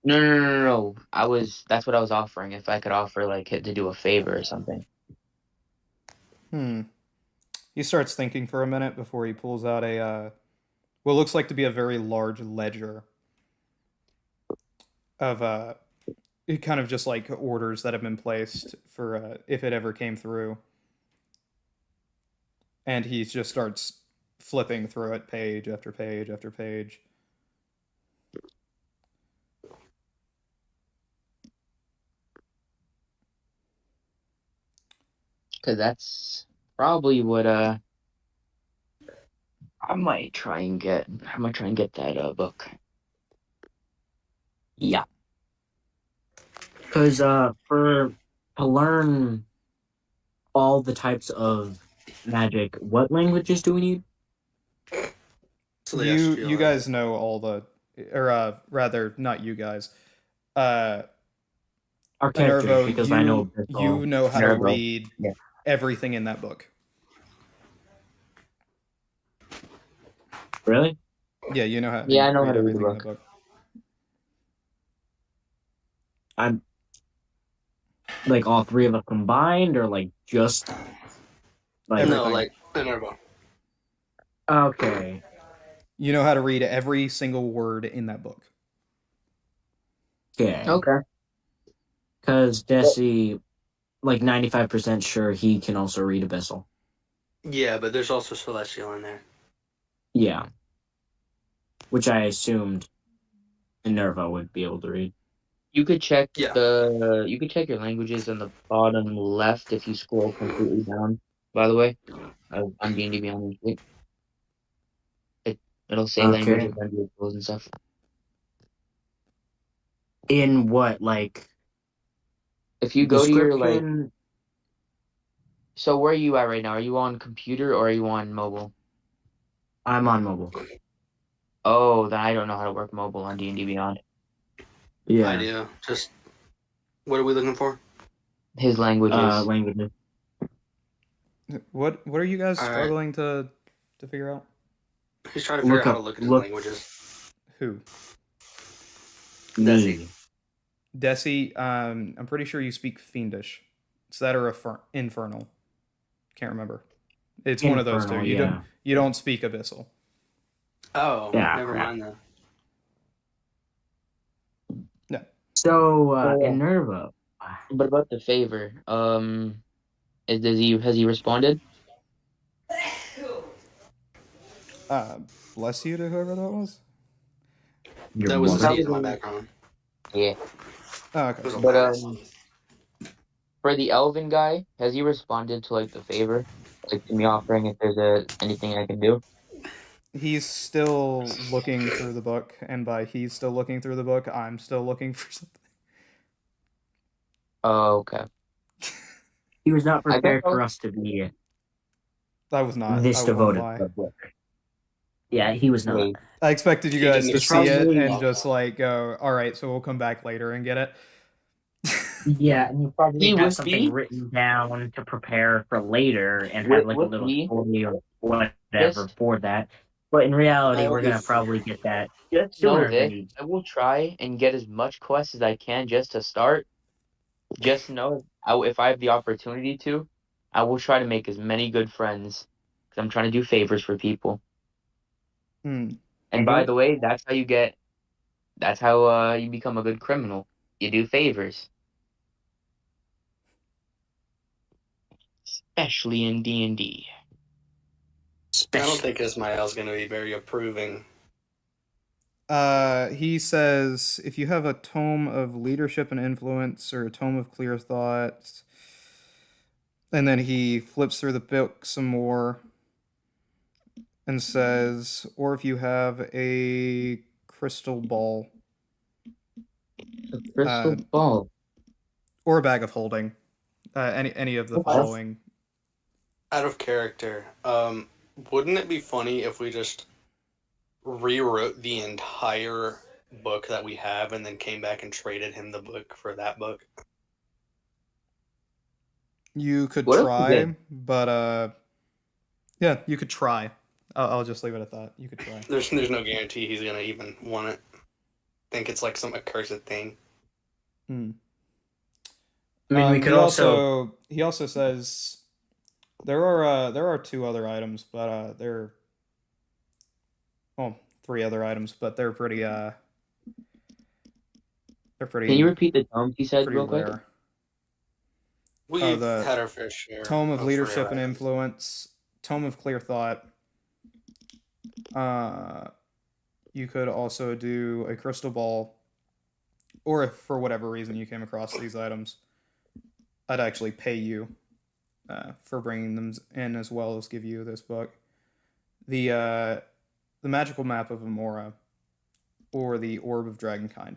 No. That's what I was offering. If I could offer like to do a favor or something. Hmm. He starts thinking for a minute before he pulls out a what looks like to be a very large ledger of it kind of just like orders that have been placed for if it ever came through, and he just starts flipping through it page after page after page. Because that's probably what I might try and get. I might try and get that book. Yeah. Because for to learn all the types of magic, what languages do we need? So they You guys know all the, or rather, not you guys. Uh, Our characters, Enervo, because I know you know how to Nervo. read Yeah. everything in that book. Really? Yeah, you know how Yeah, to I know how read to read the everything in the book. book. I'm like all three of us combined, or like just like Everything. No, like Minerva. okay. You know how to read every single word in that book. Okay. Okay. Because Desi, like 95% sure he can also read Abyssal. Yeah, but there's also Celestial in there. Yeah. Which I assumed Minerva would be able to read. You could check Yeah. you could check your languages on the bottom left if you scroll completely down. By the way, on D&D Beyond, it'll say Okay. languages under your tools and stuff. In what, like If you go to your like, description? so where are you at right now? Are you on computer or are you on mobile? I'm on mobile. Oh, then I don't know how to work mobile on D&D Beyond. Yeah. Idea. Just what are we looking for? His languages. Languages. What are you guys All right. struggling to figure out? He's trying to figure Look out how up. to look at his Look languages. Who? Desi. me. Desi, I'm pretty sure you speak Fiendish. It's that or Infernal. Can't remember. It's one of those two. Infernal, yeah. You don't speak Abyssal. Oh, Yeah, never crap. mind then. No. So Yeah. in Nervo. But about the favor, has he responded? Bless you to whoever that was. Your That was mother. the seed in my Probably. background. Yeah. Oh, It was okay. a But lot. for the Elven guy, has he responded to like the favor, like to me offering if there's anything I can do? He's still looking through the book, and by he's still looking through the book, I'm still looking for something. Oh, okay. He was not I guess prepared for us to be I was not. this I won't devoted to lie. the book. Yeah, he was not. wait. I expected you He guys didn't to see it probably- and just like go, all right, so we'll come back later and get it. Yeah, and you probably See, have with something me, written down to prepare for later and have like a with little me, story or whatever just for that. But in reality, I we're gonna always- probably get that just know sooner than this. you. I will try and get as much quests as I can just to start. Just know, if I have the opportunity to, I will try to make as many good friends because I'm trying to do favors for people. Hmm. And by the way, that's how you become a good criminal. You do favors, especially in D&D. I don't think Ismael's going to be very approving. He says if you have a tome of leadership and influence or a tome of clear thoughts, and then he flips through the book some more and says, or if you have a crystal ball A crystal Uh, ball. or a bag of holding, any of the Okay. following. Out of character, wouldn't it be funny if we just rewrote the entire book that we have and then came back and traded him the book for that book? You could What if we try, did? but yeah, you could try. I'll just leave it at that. You could try. There's no guarantee he's going to even want it. think it's like some accursed thing. Hmm. I mean, we could also. He also says there are two other items, but they're well, three other items, but they're Can you pretty repeat the tomes you said pretty real quick? rare. We've The had our fair share Tome of of rare Leadership and items. Influence, Tome of Clear Thought. You could also do a crystal ball, or if for whatever reason you came across these items, I'd actually pay you for bringing them in as well as give you this book. The magical map of Amora, or the Orb of Dragonkind.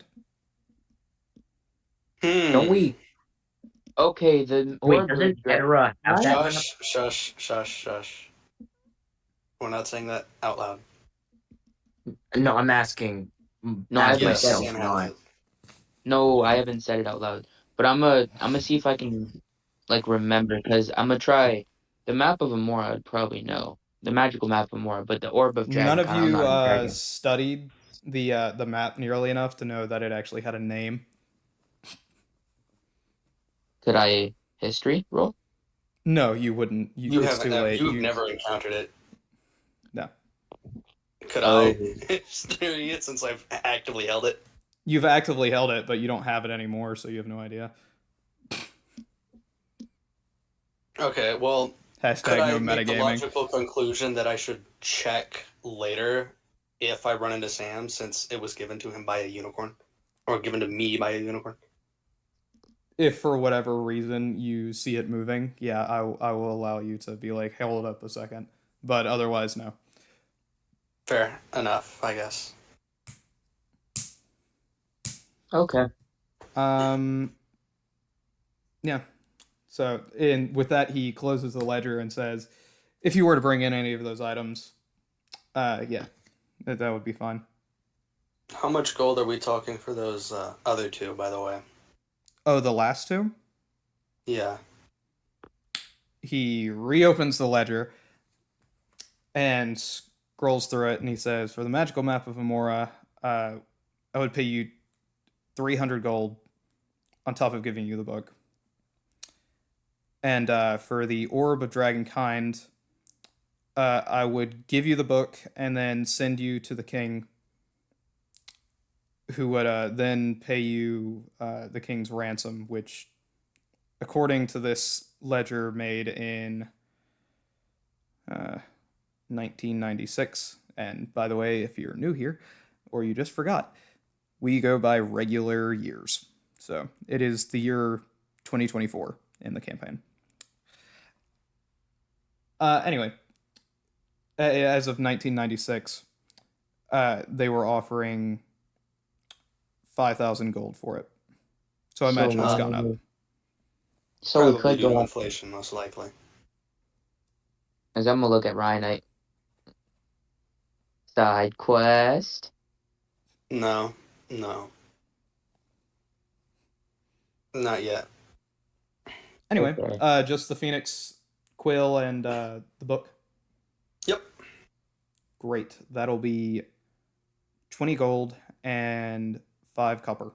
Don't we? Okay, the Wait, orb doesn't of Hedera have that map? Shush. We're not saying that out loud. No, I'm asking No, I as haven't Yes, said myself, Sam has not. it. No, I haven't said it out loud. But I'm gonna see if I can like remember, because I'm gonna try the map of Amora. I'd probably know the magical map of Amora, but the orb of None dragon. of I'm you not a dragon. studied the map nearly enough to know that it actually had a name. Could I history roll? No, you wouldn't. It's too late. You've never encountered it. No. Could Oh. I study it since I've actively held it? You've actively held it, but you don't have it anymore, so you have no idea. Okay, well, could Hashtag I no make the metagaming. logical conclusion that I should check later if I run into Sam, since it was given to him by a unicorn? Or given to me by a unicorn? If for whatever reason you see it moving, yeah, I will allow you to be like, hold up a second. But otherwise, no. Fair enough, I guess. Okay. Yeah. So with that, he closes the ledger and says, if you were to bring in any of those items, yeah, that would be fine. How much gold are we talking for those other two, by the way? Oh, the last two? Yeah. He reopens the ledger and scrolls through it, and he says, for the magical map of Amora, I would pay you 300 gold on top of giving you the book. And for the Orb of Dragonkind, I would give you the book and then send you to the king, who would then pay you the king's ransom, which, according to this ledger made in 1996, and by the way, if you're new here or you just forgot, we go by regular years. So it is the year 2024 in the campaign. Anyway, as of 1996, they were offering 5,000 gold for it. So I imagine it's gone up. So we Probably could due to go inflation, most likely. as I'm gonna look at Ryanite. Side quest. No. Not yet. Anyway, Okay. just the Phoenix Quill and the book. Yep. Great. That'll be 20 gold and 5 copper.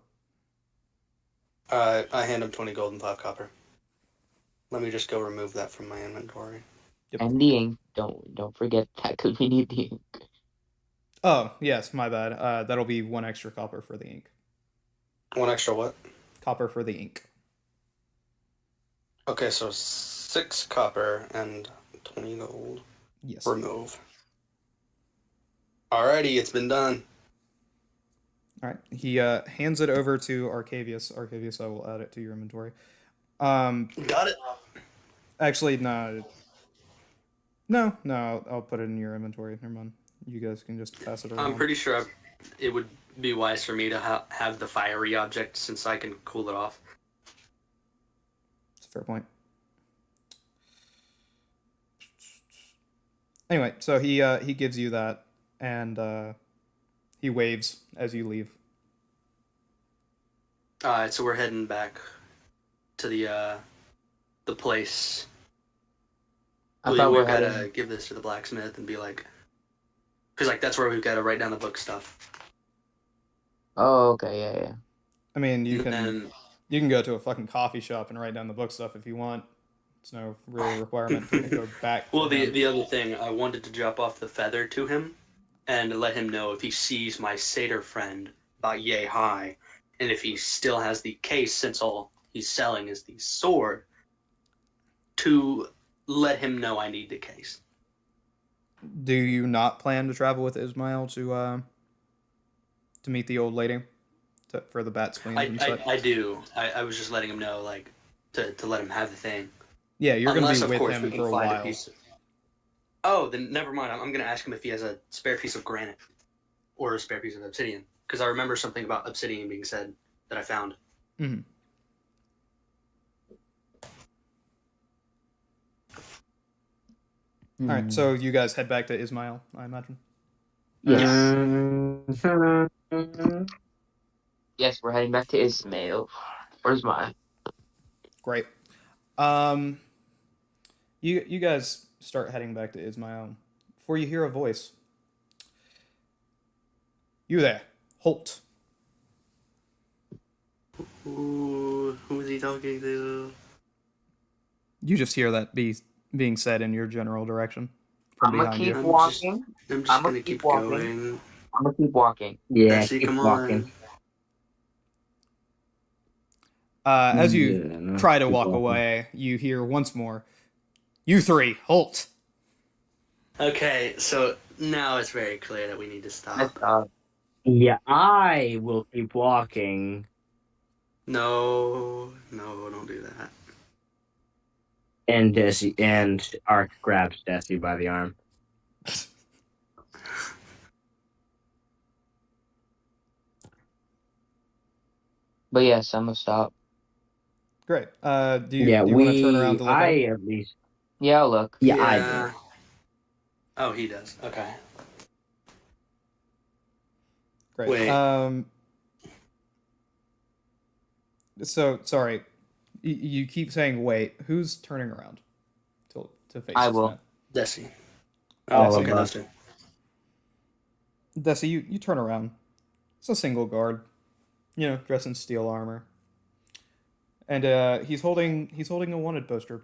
I hand him 20 gold and 5 copper. Let me just go remove that from my inventory. Yep. And the ink. Don't forget that, because we need the ink. Oh, yes, my bad. That'll be 1 extra copper for the ink. 1 extra what? Copper for the ink. Okay, so 6 copper and 20 gold. Yes. Remove. Alrighty, it's been done. All right. He hands it over to Arcavius. Arcavius, I will add it to your inventory. Got it. Actually, no. No, I'll put it in your inventory. Never mind. You guys can just pass it around. I'm pretty sure it would be wise for me to have the fiery object, since I can cool it off. It's a fair point. Anyway, so he gives you that, and he waves as you leave. Alright, so we're heading back to the place. I thought We've we're got to heading. give this to the blacksmith and be like... Because, like, that's where we've got to write down the book stuff. Oh, okay, yeah, yeah. I mean, And then you can go to a fucking coffee shop and write down the book stuff if you want. It's no real requirement to go back well, for him. the other thing, I wanted to drop off the feather to him and let him know if he sees my satyr friend about yay high, and if he still has the case, since all he's selling is the sword, to let him know I need the case. Do you not plan to travel with Ismail to meet the old lady for the bat spleens and such? I do. I was just letting him know, like, to let him have the thing. Yeah, you're going to Unless, be of with course, him we can for a find while. a piece of... Oh, then never mind. I'm going to ask him if he has a spare piece of granite or a spare piece of obsidian, because I remember something about obsidian being said that I found. Mm-hmm. All right, so you guys head back to Ismail, I imagine. Yes. Yes, we're heading back to Ismail. Or Ismail. Great. You guys start heading back to Ismail before you hear a voice. You there, Holt. Who is he talking to? You just hear that being said in your general direction from I'm gonna behind keep you. walking. I'm just gonna keep going. I'm gonna keep walking. Yeah, Bessie, keep come walking. on. As you Yeah, try to keep walk walking. away, you hear once more, "You three, Holt." Okay, so now it's very clear that we need to stop. Yeah, I will keep walking. No, don't do that. And Desi and Ark grabs Desi by the arm. But yes, I'm gonna stop. Great. Do you Yeah, want to turn around to look at him? at least. Yeah, I'll look. Yeah, I do. Oh, he does. Okay. Great. Wait. So sorry, you keep saying wait. Who's turning around to face I this will. man? Desi. All Oh, of okay, us. those two. Desi, you turn around. It's a single guard, dressed in steel armor, and he's holding a wanted poster.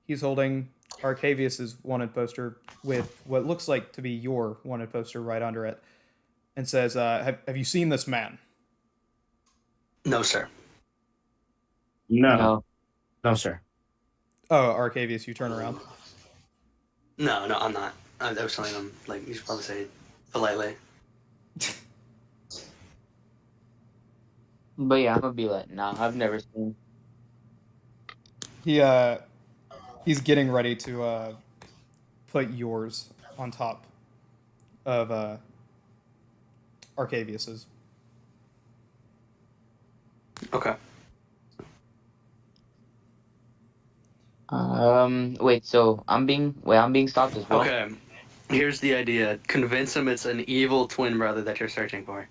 He's holding Arcavius's wanted poster with what looks like to be your wanted poster right under it, and says, "Have you seen this man?" No, sir. No, sir. Oh, Arcavius, you turn around. No, I'm not. I was telling him, like, you should probably say it politely. But yeah, I'm gonna be like, nah, I've never seen. He's getting ready to put yours on top of Arcavius's. Okay. Wait, so I'm being stopped as well. Okay. Here's the idea. Convince him it's an evil twin brother that you're searching for.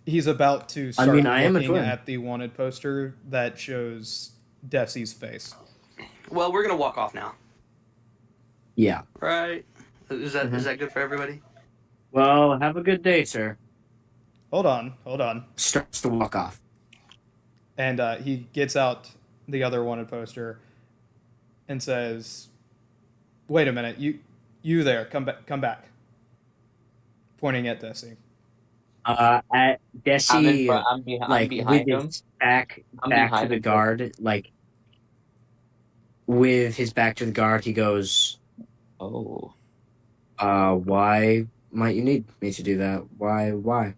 He's about to start I am a looking twin. at the wanted poster that shows Desi's face. Well, we're gonna walk off now. Yeah. Right? Is that good for everybody? Well, have a good day, sir. Hold on. Starts to walk off. And he gets out the other wanted poster and says, "Wait a minute, you there? Come back." Pointing at Desi. At Desi, I'm like behind with him. his back I'm to behind the him. guard, like with his back to the guard, he goes, Oh. Why might you need me to do that? Why?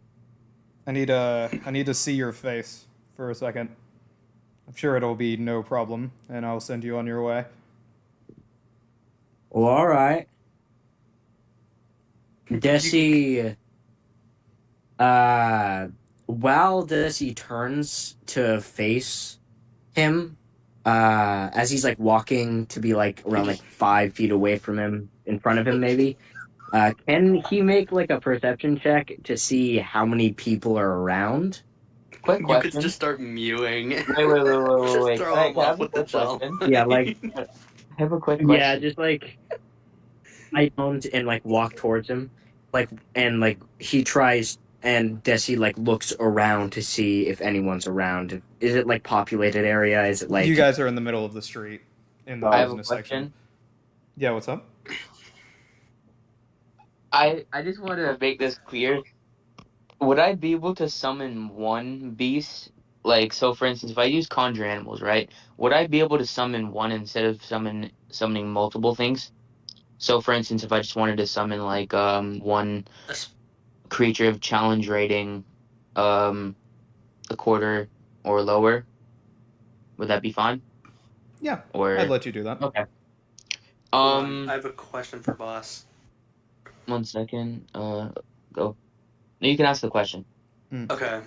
I need to see your face for a second. I'm sure it'll be no problem, and I'll send you on your way." Well, all right. Desi, while Desi turns to face him, as he's like walking to be like around like 5 feet away from him, in front of him maybe, can he make like a perception check to see how many people are around? Quick You question. could just start mewing. Wait. Just throw Can him I off have a with the quick jump. question? Yeah, like I have a quick question. yeah, just like I don't and like walk towards him. like he tries and Desi like looks around to see if anyone's around. Is it like populated area? Is it like You guys are in the middle of the street in the I have a business section. question. Yeah, what's up? I just want to make this clear. Would I be able to summon one beast? Like, so for instance, if I use conjure animals, right? Would I be able to summon one instead of summoning multiple things? So for instance, if I just wanted to summon like one That's- creature of challenge rating a quarter or lower, would that be fine? Yeah, Or I'd let you do that. okay. Hold on, I have a question for boss. 1 second. Go. No, you can ask the question. Okay,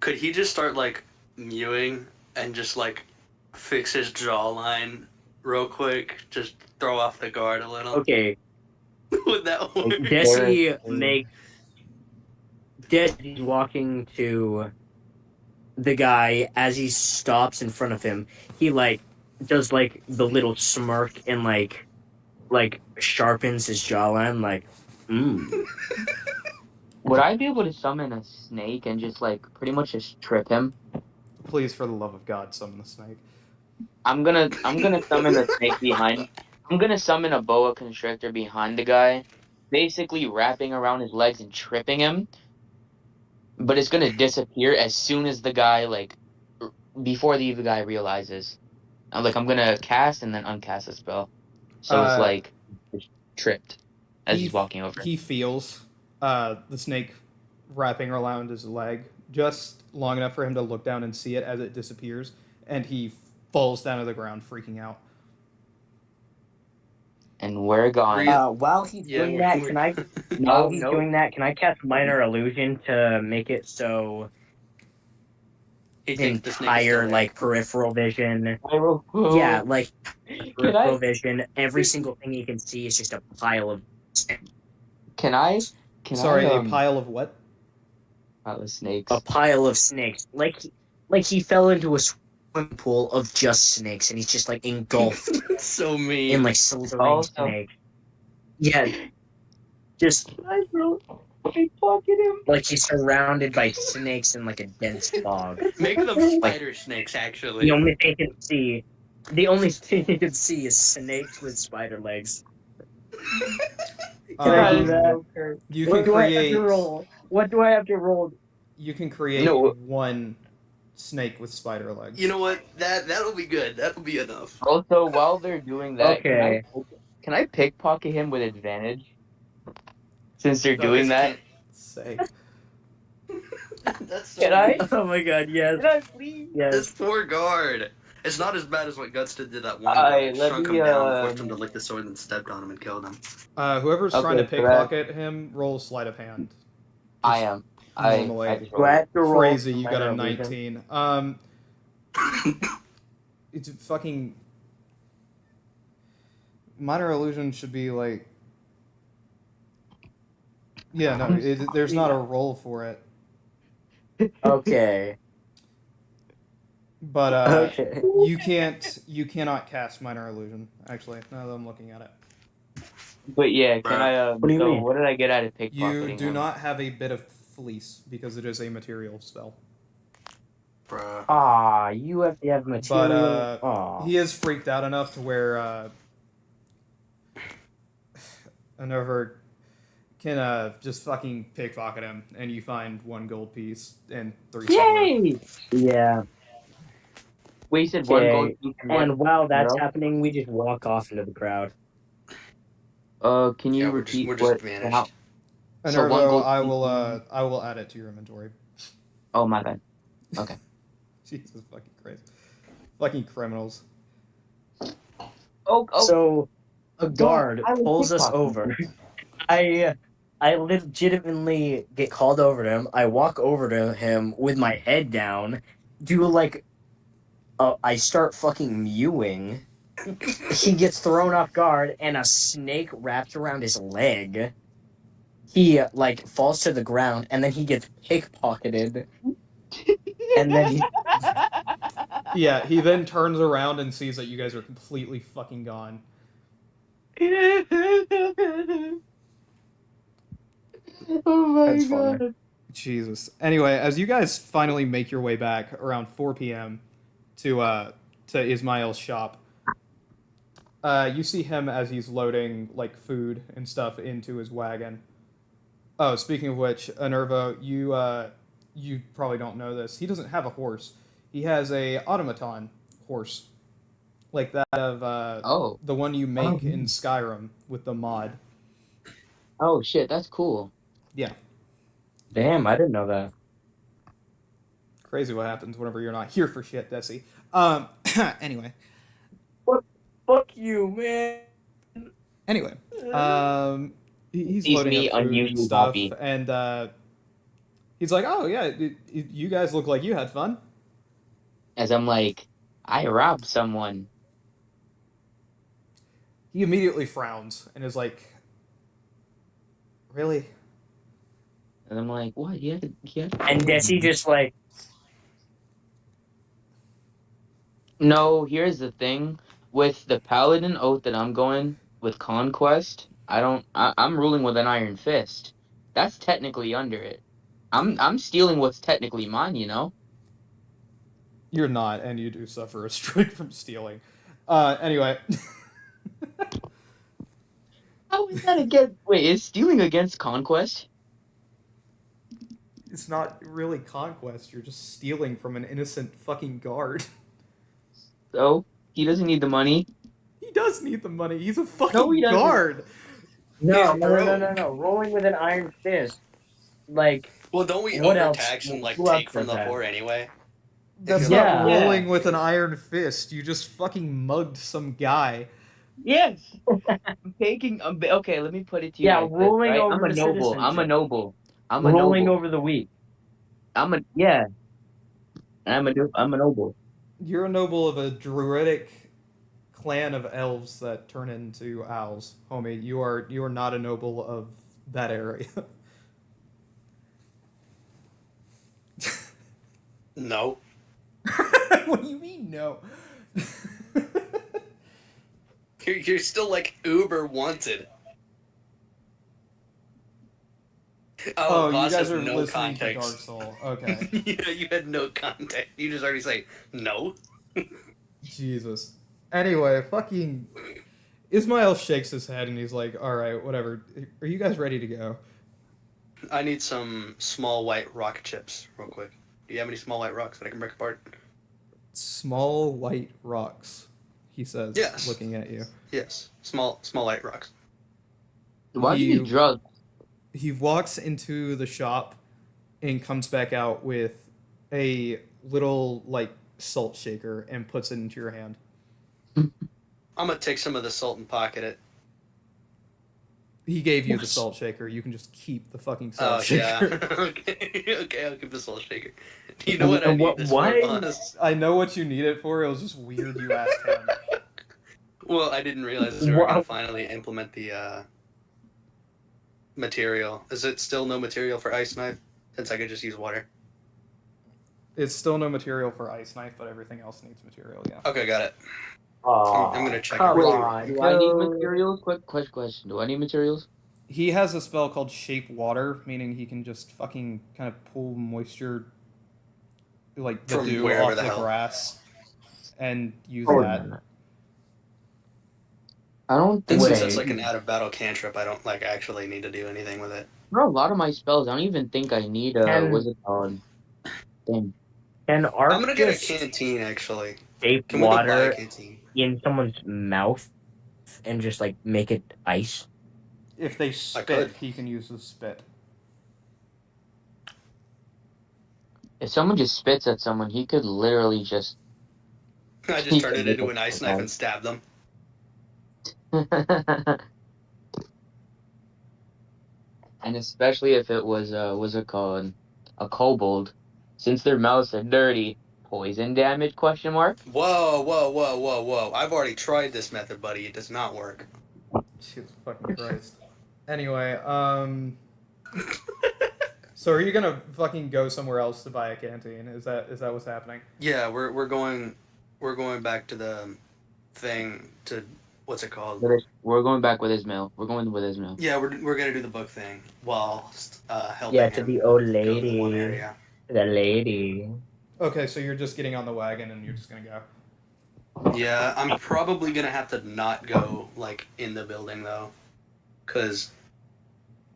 could he just start like mewing and just like fix his jawline real quick? Just throw off the guard a little. okay? Would that work? Desi makes Desi's walking to the guy as he stops in front of him. He like does like the little smirk and like sharpens his jawline like Would I be able to summon a snake and just like pretty much just trip him? Please, for the love of God, summon the snake. I'm gonna summon the snake behind. I'm gonna summon a boa constrictor behind the guy, basically wrapping around his legs and tripping him. But it's gonna disappear as soon as the guy before the guy realizes. I'm gonna cast and then uncast the spell, so it's like tripped as he's walking over. He feels the snake wrapping around his leg just long enough for him to look down and see it as it disappears, and he falls down to the ground, freaking out. And we're gone. while he's doing that, can I? While he's doing that, can I cast minor illusion to make it so He thinks the snake is still entire there. like peripheral vision? Oh. Yeah, like Can peripheral I? vision. Every single thing you can see is just a pile of Can I? Sorry, a pile of what? Snakes. a pile of snakes. Like he fell into a swimming pool of just snakes, and he's just like engulfed So mean. in like slithering Also- snakes. Yeah, just I pocket him. like he's surrounded by snakes in like a dense fog. Make them spider snakes, actually. The only thing you can see is snakes with spider legs. Can I do that? You What can do I have create. to roll? What do I have to roll? You can create No. one snake with spider legs. You know what? That'll be good. That'll be enough. Also, while they're doing that, Okay. can I pickpocket him with advantage? Since they're No, doing you that, can't. Say. That's so Can I? mean. Oh my god, yes. can I please? Yes. This poor guard. It's not as bad as what Guts did to that one Aye, guy. let Shrunk me, him down, forced him to lick the sword, and stepped on him and killed him. Whoever's Okay, trying to so that- pickpocket him, roll sleight of hand. I am. Normally. I just Do I rolled. have to roll Crazy, you got a minor illusion? 19. It's fucking. Minor illusion should be like. Yeah, no, there's not a roll for it. Okay. But Okay. you cannot cast minor illusion. Actually, now that I'm looking at it, But yeah, can I? What do you so mean? what did I get out of pickpocketing you do him? not have a bit of fleece because it is a material spell. Bruh. Ah, you have to have material. But Aw. he is freaked out enough to where Another can just fucking pickpocket him, and you find 1 gold piece and 3 silver. Yay! Yeah. Wasted 1 Okay. gold piece and And while that's No? happening, we just walk off into the crowd. Can you Yeah, repeat we're just what? vanished. How, And So 1 gold I piece will and- I will add it to your inventory. oh my bad. Okay. Jesus fucking Christ. Fucking criminals. Oh. So a guard I was pulls us pickpocketing. over. I legitimately get called over to him. I walk over to him with my head down, do like I start fucking mewing. He gets thrown off guard and a snake wraps around his leg. He like falls to the ground and then he gets pickpocketed. And then he, Yeah, he then turns around and sees that you guys are completely fucking gone. Oh my That's funny. god. Jesus. Anyway, as you guys finally make your way back around 4 p.m. to Ismail's shop, you see him as he's loading like food and stuff into his wagon. Oh, speaking of which, Enervo, you probably don't know this. He doesn't have a horse. He has a automaton horse, like that of Oh. the one you make in Skyrim with the mod. Oh shit, that's cool. Yeah, Damn, I didn't know that. crazy what happens whenever you're not here for shit, Desi. Anyway, Fuck you, man. anyway, he's Sees loading me up food and unusually stuff, happy. and he's like, "Oh yeah, you guys look like you had fun." As I'm like, I robbed someone. He immediately frowns and is like, "Really?" And I'm like, what? He had to And kill Desi me. just like, No, here's the thing. With the paladin oath that I'm going with conquest, I'm ruling with an iron fist. That's technically under it. I'm stealing what's technically mine, you know? You're not, and you do suffer a strike from stealing. Anyway, How is that against wait, is stealing against conquest? it's not really conquest. You're just stealing from an innocent fucking guard. So he doesn't need the money. He does need the money. He's a No, fucking he doesn't. guard. no, He's no. Rolling with an iron fist. Like, Well, don't we what else? overtax and like Who else take from does the that? poor anyway? That's you're not like- Yeah. rolling with an iron fist. You just fucking mugged some guy. Yes. Okay, let me put it to you. Yeah, like this, rolling right? over I'm a to noble. I'm a citizenship. noble. I'm a Rolling noble. over the weak. Yeah. I'm a noble. You're a noble of a druidic clan of elves that turn into owls, homie. You are not a noble of that area. No. What do you mean no? You're still like uber wanted. Oh, you Voss guys has are no listening to Dark context. Soul. Okay. Yeah, you had no context. You just already say no. Jesus. Anyway, fucking Ismail shakes his head and he's like, "All right, whatever. Are you guys ready to go?" I need some small white rock chips, real quick. Do you have any small white rocks that I can break apart? Small white rocks, he says, Yes. looking at you. Yes, small white rocks. Why do you You- need drugs? He walks into the shop and comes back out with a little like salt shaker and puts it into your hand. I'm gonna take some of the salt and pocket it. He gave you the Yes. salt shaker. You can just keep the fucking Oh salt yeah. shaker. Okay, I'll keep the salt shaker. You know what I need this Why? for, Voss? I know what you need it for. It was just weird you asked him. Well, I didn't realize we were gonna finally implement the material. Is it still no material for ice knife? Since I could just use water. It's still no material for ice knife, but everything else needs material. Yeah. Okay, got it. Oh, I'm gonna check come it really on. Do I need dude. materials? Quick question. Do I need materials? He has a spell called Shape Water, meaning he can just fucking kind of pull moisture, like the From dew wherever off the the hell. grass, and use Oh, that. no. I don't And think. since Wait. it's like an out of battle cantrip, I don't like actually need to do anything with it. For a lot of my spells, I don't even think I need Can- what's it called? Thing. Can Ark I'm gonna get a just canteen actually. shape Can we go buy a water canteen? in someone's mouth and just like make it ice? If they could. spit, he can use the spit. If someone just spits at someone, he could literally just. I just turned it into an ice knife and stabbed them. And especially if it was what's it called? A kobold, since their mouths are dirty. Poison damage? Question mark. Whoa. I've already tried this method, buddy. It does not work. Jesus fucking Christ. Anyway, so are you gonna fucking go somewhere else to buy a canteen? Is that what's happening? Yeah, we're going back to the thing to what's it called? We're going back with Ismail. We're going with Ismail. Yeah, we're gonna do the book thing whilst helping Yeah, to him the old go to the one lady. area. The lady. Okay, so you're just getting on the wagon and you're just gonna go. Yeah, I'm probably gonna have to not go like in the building though, because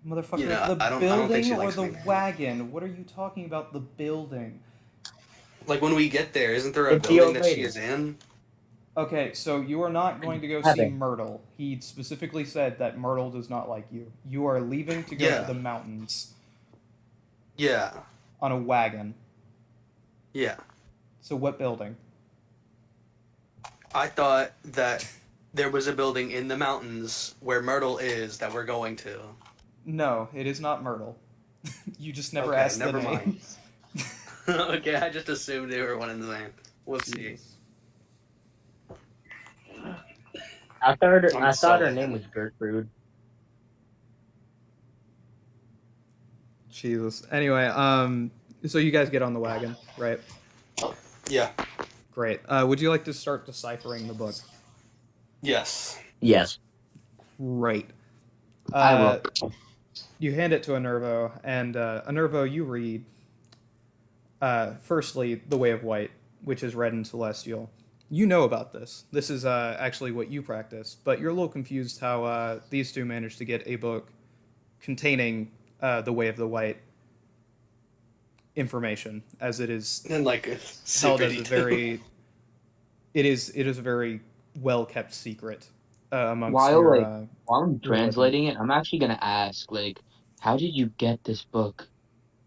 Motherfucker, you know, the I don't think building she or likes the me. wagon? What are you talking about? The building. Like when we get there, isn't there a It's the building old that she lady. is in? Okay, so you are not going to go see Heaven. Myrtle. He specifically said that Myrtle does not like you. You are leaving to go Yeah. to the mountains Yeah, on a wagon. yeah. So what building? I thought that there was a building in the mountains where Myrtle is that we're going to. No, it is not Myrtle. You just never Okay, asked never the name. mind. Okay, I just assumed they were one and the same. Whoopsie. Jesus. I thought I'm so her ahead. name was Gertrude. Jesus. Anyway, so you guys get on the wagon, right? Yeah. Great. Would you like to start deciphering the book? Yes. Yes. Great. I will. You hand it to Enervo, and Enervo, you read, firstly, The Way of White, which is read in Celestial. You know about this. This is actually what you practice, but you're a little confused how these two managed to get a book containing The Way of the White information, as it is And like held super as a detailed. very... It is a very well-kept secret amongst While your... while I'm religion. translating it, I'm actually gonna ask, like, how did you get this book?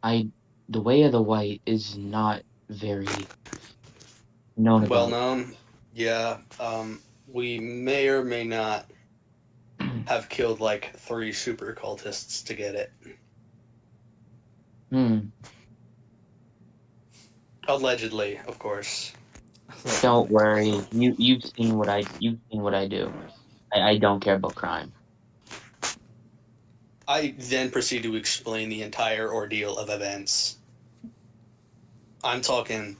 The Way of the White is not very known Well about. known. Yeah. We may or may not have killed like 3 super cultists to get it. Allegedly, of course. Don't worry. You've seen what I do. I don't care about crime. I then proceed to explain the entire ordeal of events. I'm talking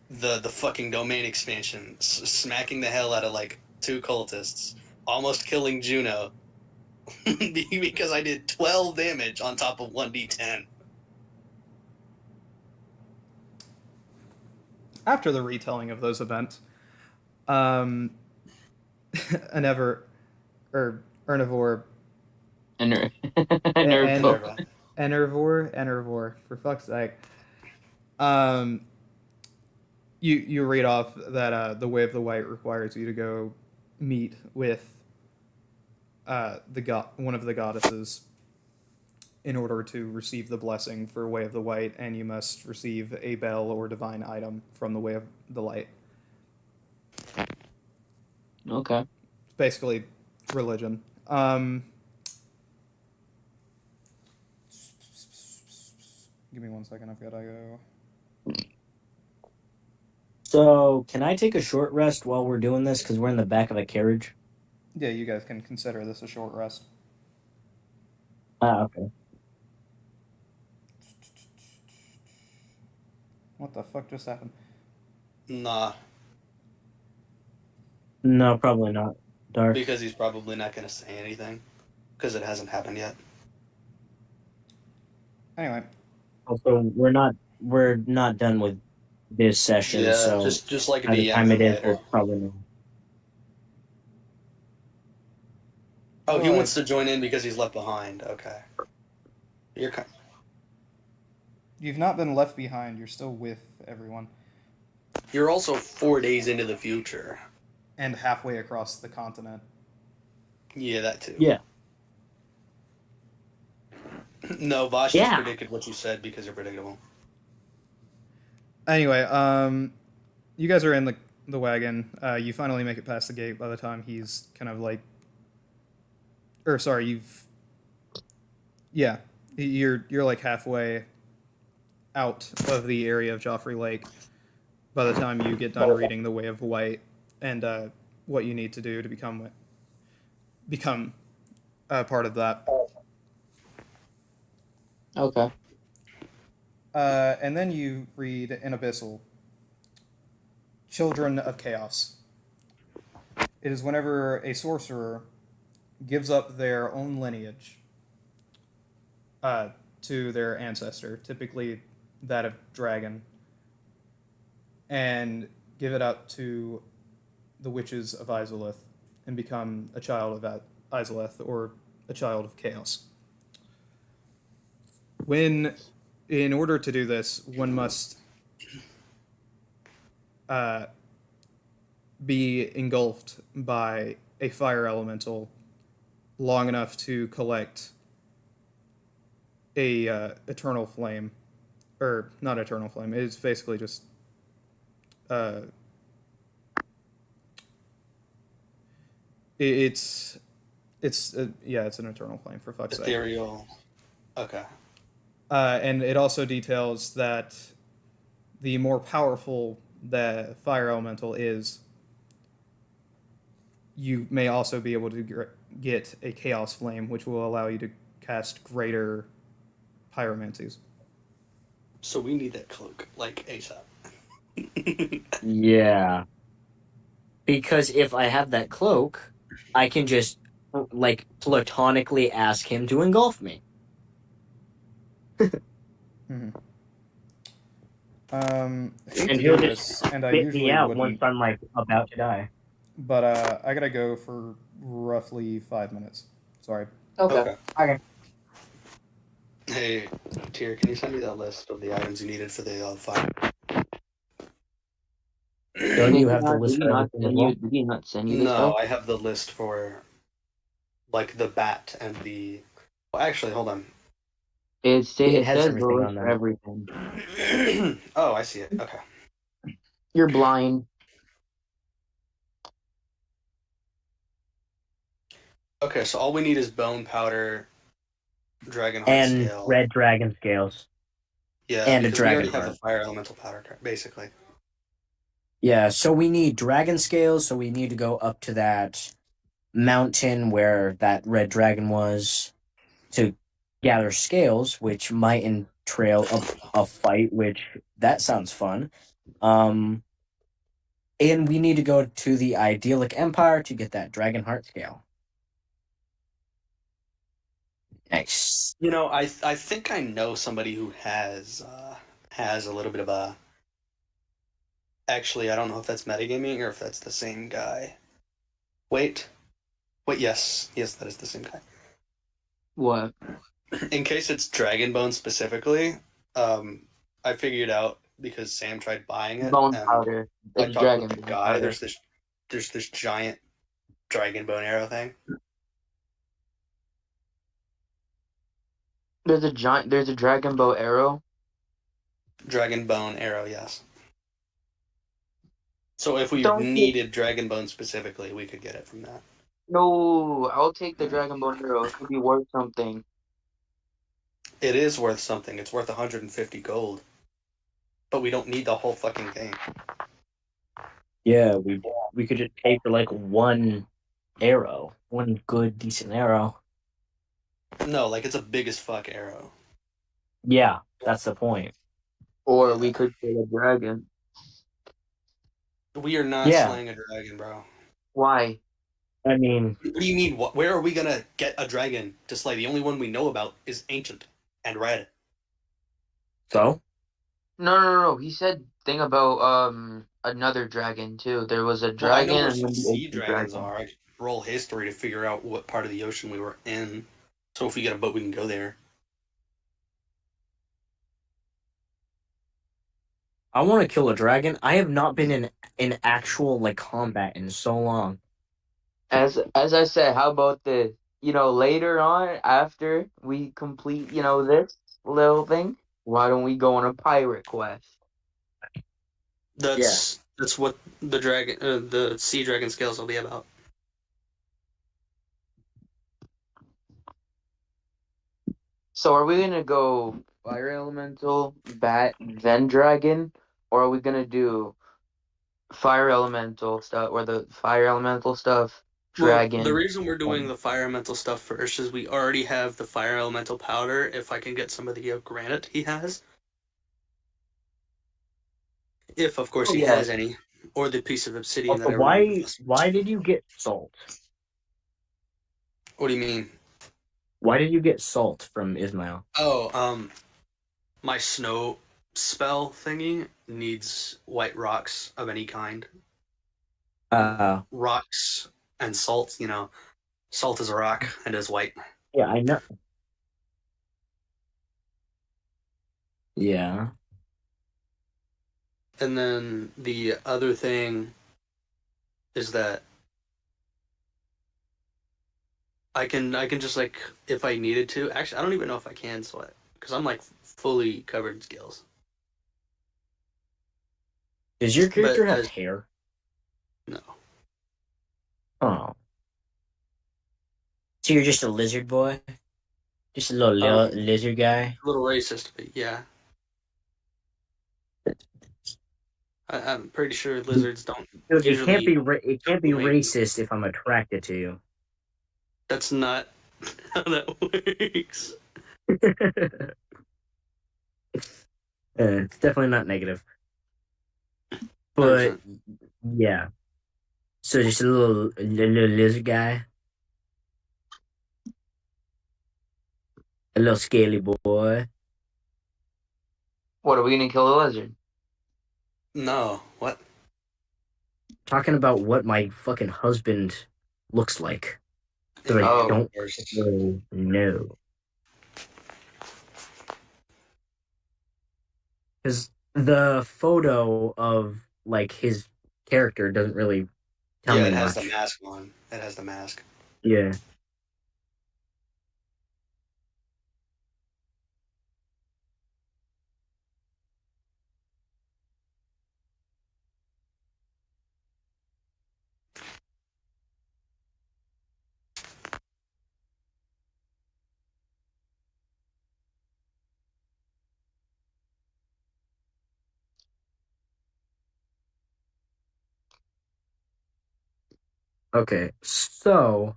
the fucking domain expansion, smacking the hell out of like 2 cultists, almost killing Juno because I did 12 damage on top of 1d10. After the retelling of those events, an Ernivore, Enervo. Enervore, for fuck's sake. You read off that the Way of the White requires you to go meet with one of the goddesses in order to receive the blessing for Way of the White, and you must receive a bell or divine item from the Way of the Light. Okay. It's basically religion. Give me 1 second. I've got to go. So, can I take a short rest while we're doing this? Because we're in the back of a carriage. Yeah, you guys can consider this a short rest. Okay. What the fuck just happened? Nah, No, probably not. Dark. because he's probably not going to say anything because it hasn't happened yet. Anyway, Also, we're not done with this session, Yeah, so just like by the DM time for it is, later. we'll probably know. Oh, he Alright. wants to join in because he's left behind. Okay. You've not been left behind. You're still with everyone. You're also 4 days into the future. And halfway across the continent. Yeah, that too. Yeah. No, Vosh Yeah. just predicted what you said because you're predictable. Anyway, you guys are in the wagon. You finally make it past the gate by the time he's kind of like... Or, sorry, Yeah. You're like halfway out of the area of Joffrey Lake by the time you get done reading The Way of White and what you need to do to become part of that. Okay. And then you read in Abyssal, Children of Chaos. It is whenever a sorcerer gives up their own lineage uh, to their ancestor, typically that of dragon, and give it up to the witches of Izalith and become a child of Izalith or a child of chaos. When, in order to do this, one must uh, be engulfed by a fire elemental long enough to collect a eternal flame, or not eternal flame. It's basically just uh, it's yeah, it's an eternal flame for fuck's sake. Ethereal. Okay. And it also details that the more powerful the fire elemental is, you may also be able to get a chaos flame, which will allow you to cast greater pyromancies. So we need that cloak, like, ASAP. Yeah. Because if I have that cloak, I can just, like, platonically ask him to engulf me. Mm-hmm. I hate And to he'll do just this, and I spit me usually out once wouldn't, I'm, like, about to die. but I gotta go for roughly 5 minutes. Sorry. Okay. Okay. Hey, Tyr, can you send me that list of the items you needed for the fire? Don't you have the list Did he for not everything as send well? you? Did he not send you the No, stuff? I have the list for, like, the bat and the... Well, actually, hold on. It It has says the everything list on for there. everything. Oh, I see it. Okay. You're blind. Okay, so all we need is bone powder, dragon heart And scale. red dragon scales. Yeah, and a because we dragon already have the heart. fire elemental powder, basically. Yeah, so we need dragon scales, so we need to go up to that mountain where that red dragon was to gather scales, which might entail a fight, which that sounds fun. Um, and we need to go to the idyllic empire to get that dragon heart scale. Nice. You know, I think I know somebody who has a little bit of a. Actually, I don't know if that's metagaming or if that's the same guy. Wait, yes, that is the same guy. What? In case it's Dragonbone specifically, I figured out because Sam tried buying it, Bone and powder. I It's talked with dragon the bone guy. powder. There's this giant Dragonbone arrow thing. There's a dragon bow arrow. Dragonbone arrow, yes. So if we Don't take, needed Dragonbone specifically, we could get it from that. no, I'll take the dragon bow arrow. It could be worth something. It is worth something. It's worth 150 gold. But we don't need the whole fucking thing. Yeah, we could just pay for like one arrow, one good decent arrow. No, like it's a big as fuck arrow. Yeah, that's the point. Or Yeah. we could kill a dragon. We are not Yeah. slaying a dragon, bro. Why? I mean, What do you mean? Where are we gonna get a dragon to slay? The only one we know about is ancient and red. so No. He said thing about another dragon too. There was a Well, I know dragon where and then the sea ancient dragons dragon. are. I roll history to figure out what part of the ocean we were in. So if we get a boat, we can go there. I want to kill a dragon. I have not been in actual like combat in so long. As I said, how about the later on after we complete this little thing, why don't we go on a pirate quest? That's what the sea dragon scales will be about. So are we gonna go fire elemental, bat, then dragon, or are we gonna do fire elemental stuff or the fire elemental stuff, Well, the dragon? reason we're doing the fire elemental stuff first is we already have the fire elemental powder. If I can get some of the granite he has, if of course Oh he yeah, has any. or the piece of obsidian that Also, everyone. why did you get salt? What do you mean? Why did you get salt from Ismail? Oh, my snow spell thingy needs white rocks of any kind. Rocks and salt, salt is a rock and is white. Yeah, I know. Yeah. And then the other thing is that I can just like if I needed to. Actually, I don't even know if I can sweat because I'm like fully covered in scales. Does your But character have hair? no, Oh. So you're just a lizard boy? Just a little lizard guy? a little racist, but yeah, I'm pretty sure lizards don't Look, usually. it can't be racist if I'm attracted to you. That's not how that works. It's definitely not negative. But 100%. yeah. So just a little lizard guy. A little scaly boy. What, are we gonna kill the lizard? No, what? Talking about what my fucking husband looks like. In But I Oh. don't universe. really know. Because the photo of like his character doesn't really tell Yeah, me it has the much. mask on. It has the mask. Yeah. Okay. So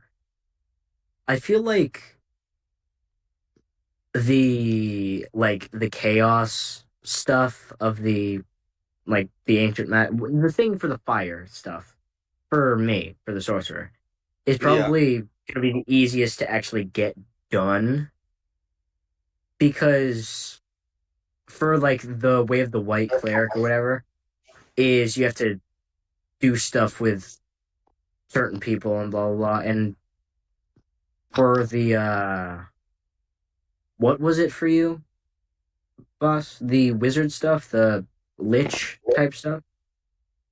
I feel like the chaos stuff of the ancient the thing for the fire stuff for me for the sorcerer is Yeah, probably gonna be the easiest to actually get done because for like the way of the white cleric or whatever is you have to do stuff with certain people and blah blah blah and for the what was it for you boss the wizard stuff the lich type stuff.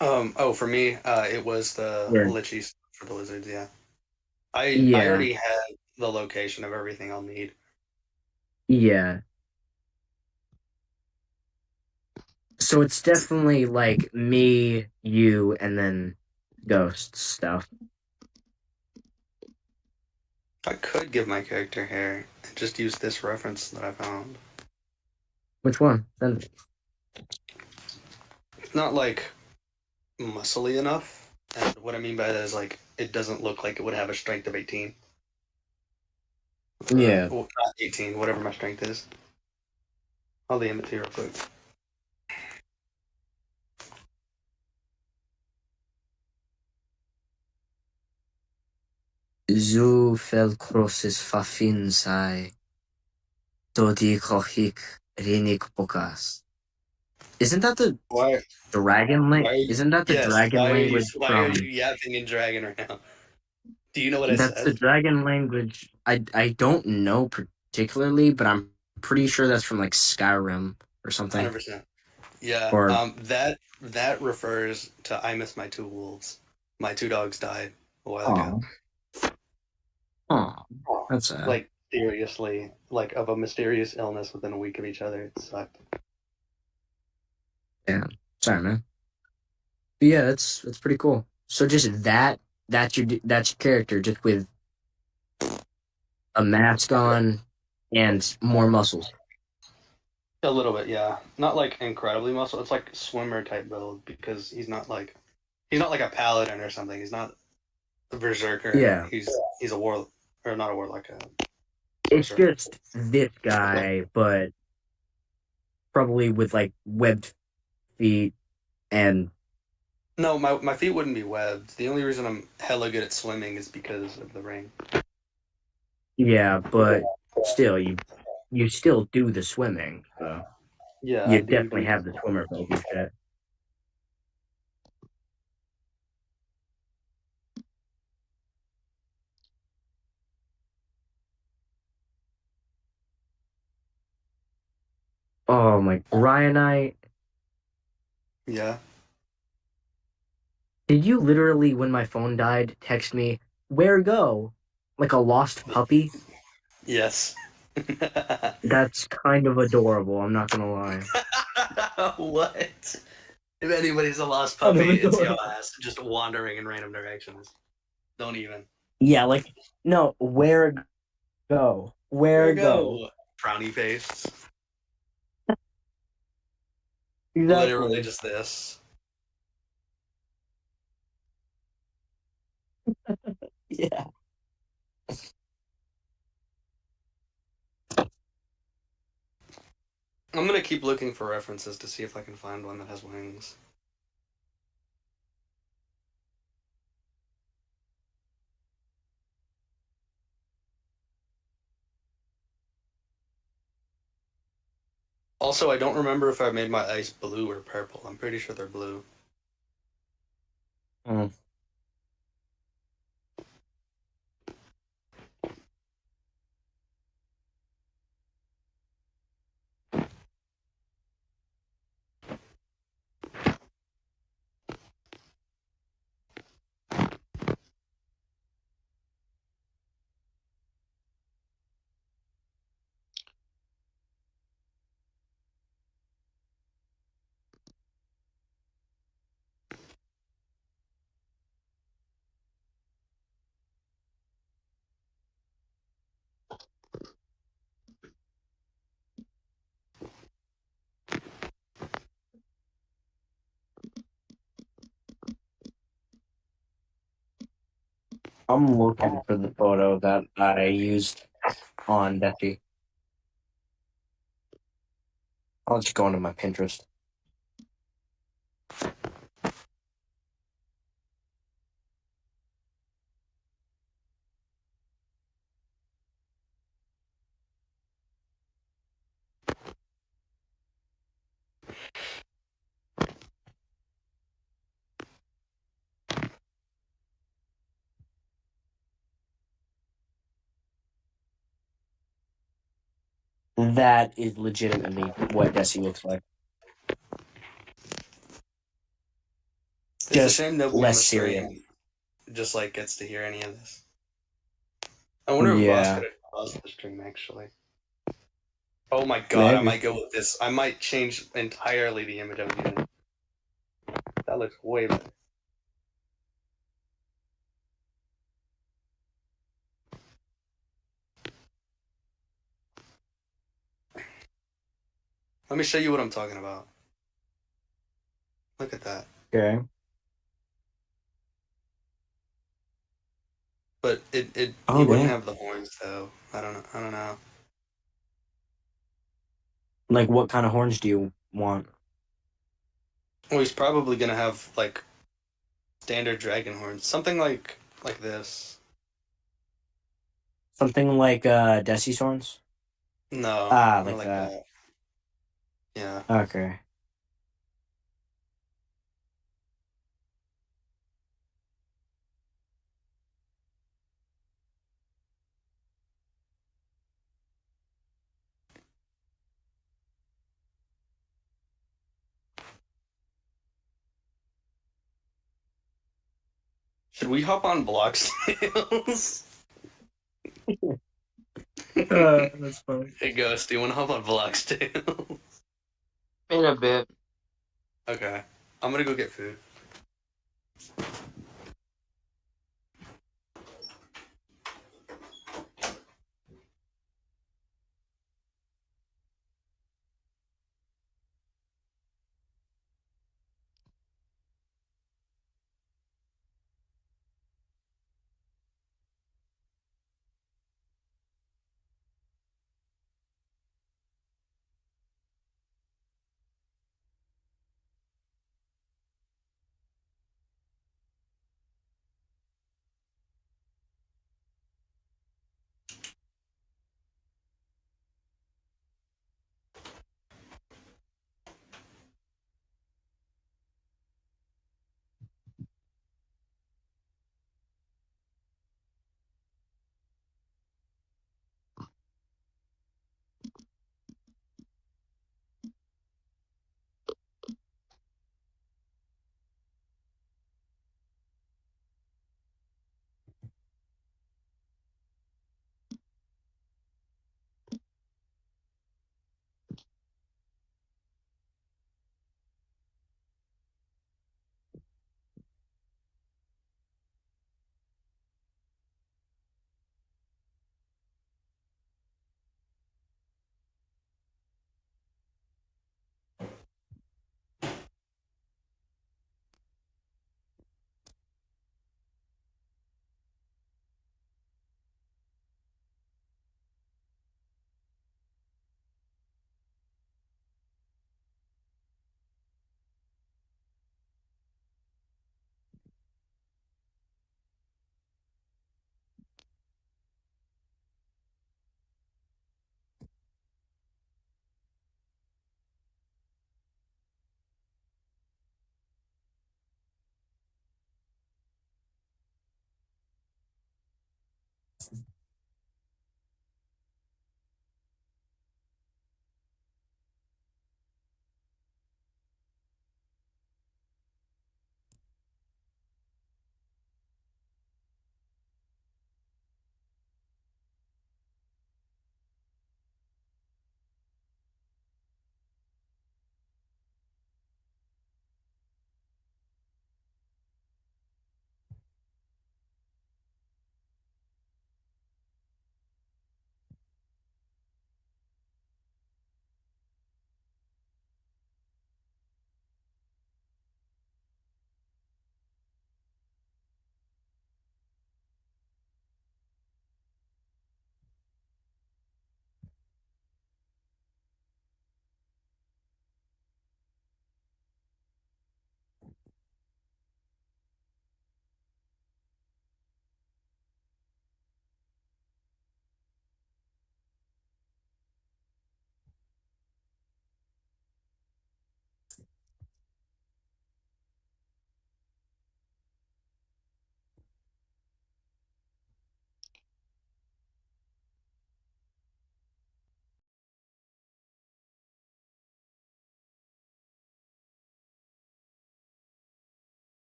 Oh, for me, it was the Yeah. lichies for the lizards. Yeah, I Yeah. already had the location of everything I'll need. Yeah. So it's definitely like me, you, and then ghost stuff. I could give my character hair and just use this reference that I found. Which one? Then It's not like muscly enough, and what I mean by that is like it doesn't look like it would have a strength of 18. yeah. Well, not 18, whatever my strength is. I'll DM it to you real quick. Zu fel crosses fafin sai dodi kochik rinik pokas. Isn't that the Why? dragon Why are you? Isn't that the Yes. dragon language Why are from? you yapping in dragon right now? Do you know what I That's the said? dragon language. I don't know particularly, but I'm pretty sure that's from like Skyrim or something. 100%. Yeah. Or That refers to I miss my two wolves. My two dogs died a while ago. oh oh that's sad. Like seriously, like of a mysterious illness within a week of each other. It sucked. Yeah, sorry, man. But yeah, that's pretty cool. So just that's your character, just with a mask on and more muscles. A little bit, yeah. Not like incredibly muscle. It's like swimmer type build because he's not like a paladin or something. He's not a berserker. Yeah, He's a war or not a warlock. it's Sorcerer. just this guy, but probably with like webbed feet and No, my feet wouldn't be webbed. The only reason I'm hella good at swimming is because of the ring. Yeah, but still, you still do the swimming, so Yeah, I you do definitely do. have the swimmer phobia shit. Oh my, Ryan, Yeah. did you literally, when my phone died, text me, "Where go?" Like a lost puppy? Yes. That's kind of adorable, I'm not gonna lie. What? If anybody's a lost Kind of puppy, it's your adorable. ass just wandering in random directions. Don't even. Yeah, like, no, where go? Where Where go? go? Frowny face. Literally Exactly. just this. Yeah. I'm gonna keep looking for references to see if I can find one that has wings. Also, I don't remember if I made my ice blue or purple. I'm pretty sure they're blue. Mm. I'm looking for the photo that I used on Desi. I'll just go into my Pinterest. That is legitimately what Desi looks like. It's a Just shame nobody on less the serious. stream just like gets to hear any of this. I wonder if Voss Yeah, could have paused the stream actually. Oh my god, I maybe. might go with this. I might change entirely the image I'm using. That looks way better. Let me show you what I'm talking about. Look at that. Okay. But it he Oh, wouldn't damn. have the horns though. I don't know. I don't know. Like, what kind of horns do you want? Well, he's probably gonna have like standard dragon horns, something like this. Something like Desi's horns? No, Ah, more like like that. that. Yeah. Okay. Should we hop on blocks tails? That's funny. Hey Ghost, do you wanna hop on blocks tails? In a bit. Okay. I'm gonna go get food.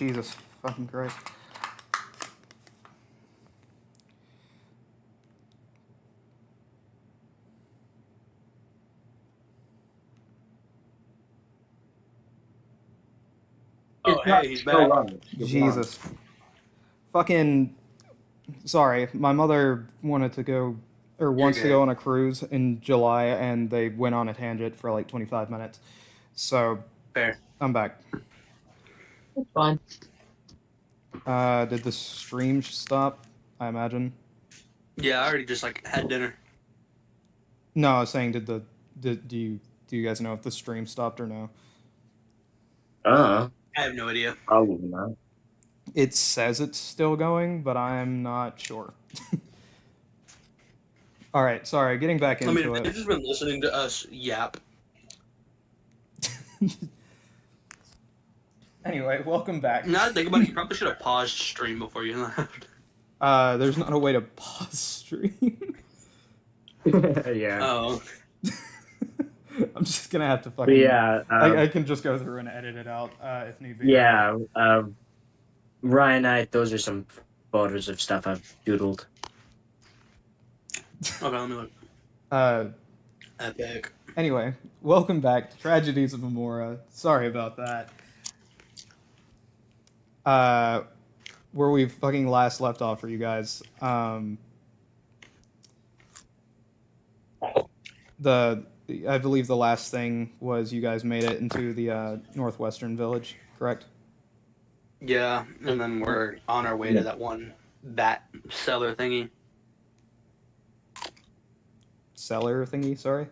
Jesus fucking Christ. Oh, hey, he's back. Jesus. Fucking. Sorry, my mother wanted to go, or wants to good. go on a cruise in July, and they went on a tangent for like 25 minutes. So, Fair. I'm back. It's fine. Did the stream stop? I imagine. Yeah, I already just like had dinner. No, I was saying, do you guys know if the stream stopped or no? I have no idea. Probably not. It says it's still going, but I'm not sure. All right, sorry, getting back I mean, into if they've it. just been listening to us yap. Anyway, welcome back. Now that I think about it, you probably should have paused stream before you left. There's not a way to pause stream. Yeah. Oh, I'm just gonna have to But fucking. yeah. I can just go through and edit it out if need be. Yeah. Ryan, those are some photos of stuff I've doodled. okay, let me look. Epic. Anyway, welcome back to Tragedies of Amora. Sorry about that. Where we fucking last left off for you guys. I believe the last thing was you guys made it into the northwestern village, correct? Yeah, and then we're on our way to that one bat cellar thingy. Cellar thingy, sorry.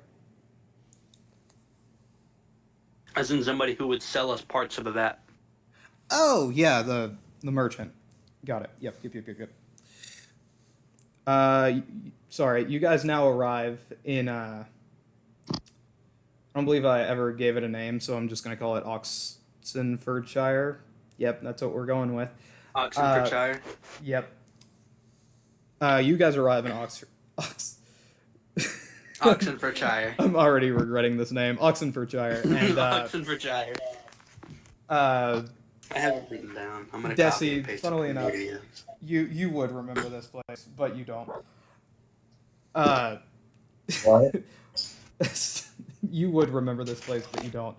As in somebody who would sell us parts of a bat. Oh yeah, the merchant. Got it. Yep. Sorry, you guys now arrive in. I don't believe I ever gave it a name, so I'm just gonna call it Oxenfordshire. Yep, that's what we're going with. Oxenfordshire. Yep. You guys arrive in Oxenfordshire. I'm already regretting this name, Oxenfordshire, and Oxenfordshire. I have it written down. I'm gonna copy and Desi, paste funnily it from enough, the you would remember this place, but you don't. What? You would remember this place, but you don't.